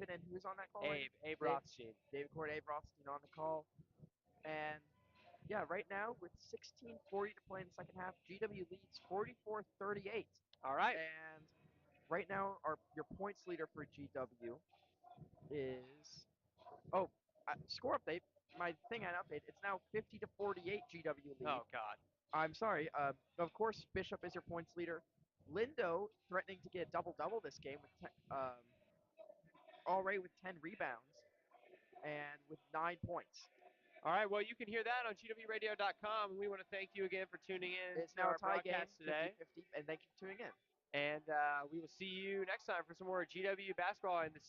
and who's on that call? Abe Dave, Rothstein. David Cord, Abe Rothstein on the call, and yeah, right now with 16:40 to play in the second half, GW leads 44-38. All right. And right now, your points leader for GW is score update. My thing had update. It's now 50-48 GW lead. Oh God. I'm sorry. Of course, Bishop is your points leader. Lindo threatening to get a double-double this game with already with 10 rebounds and with 9 points. All right. Well, you can hear that on gwradio.com, and we want to thank you again for tuning in It's to now a our tie game, broadcast today. 50-50, and thank you for tuning in. And we will see you next time for some more GW basketball in the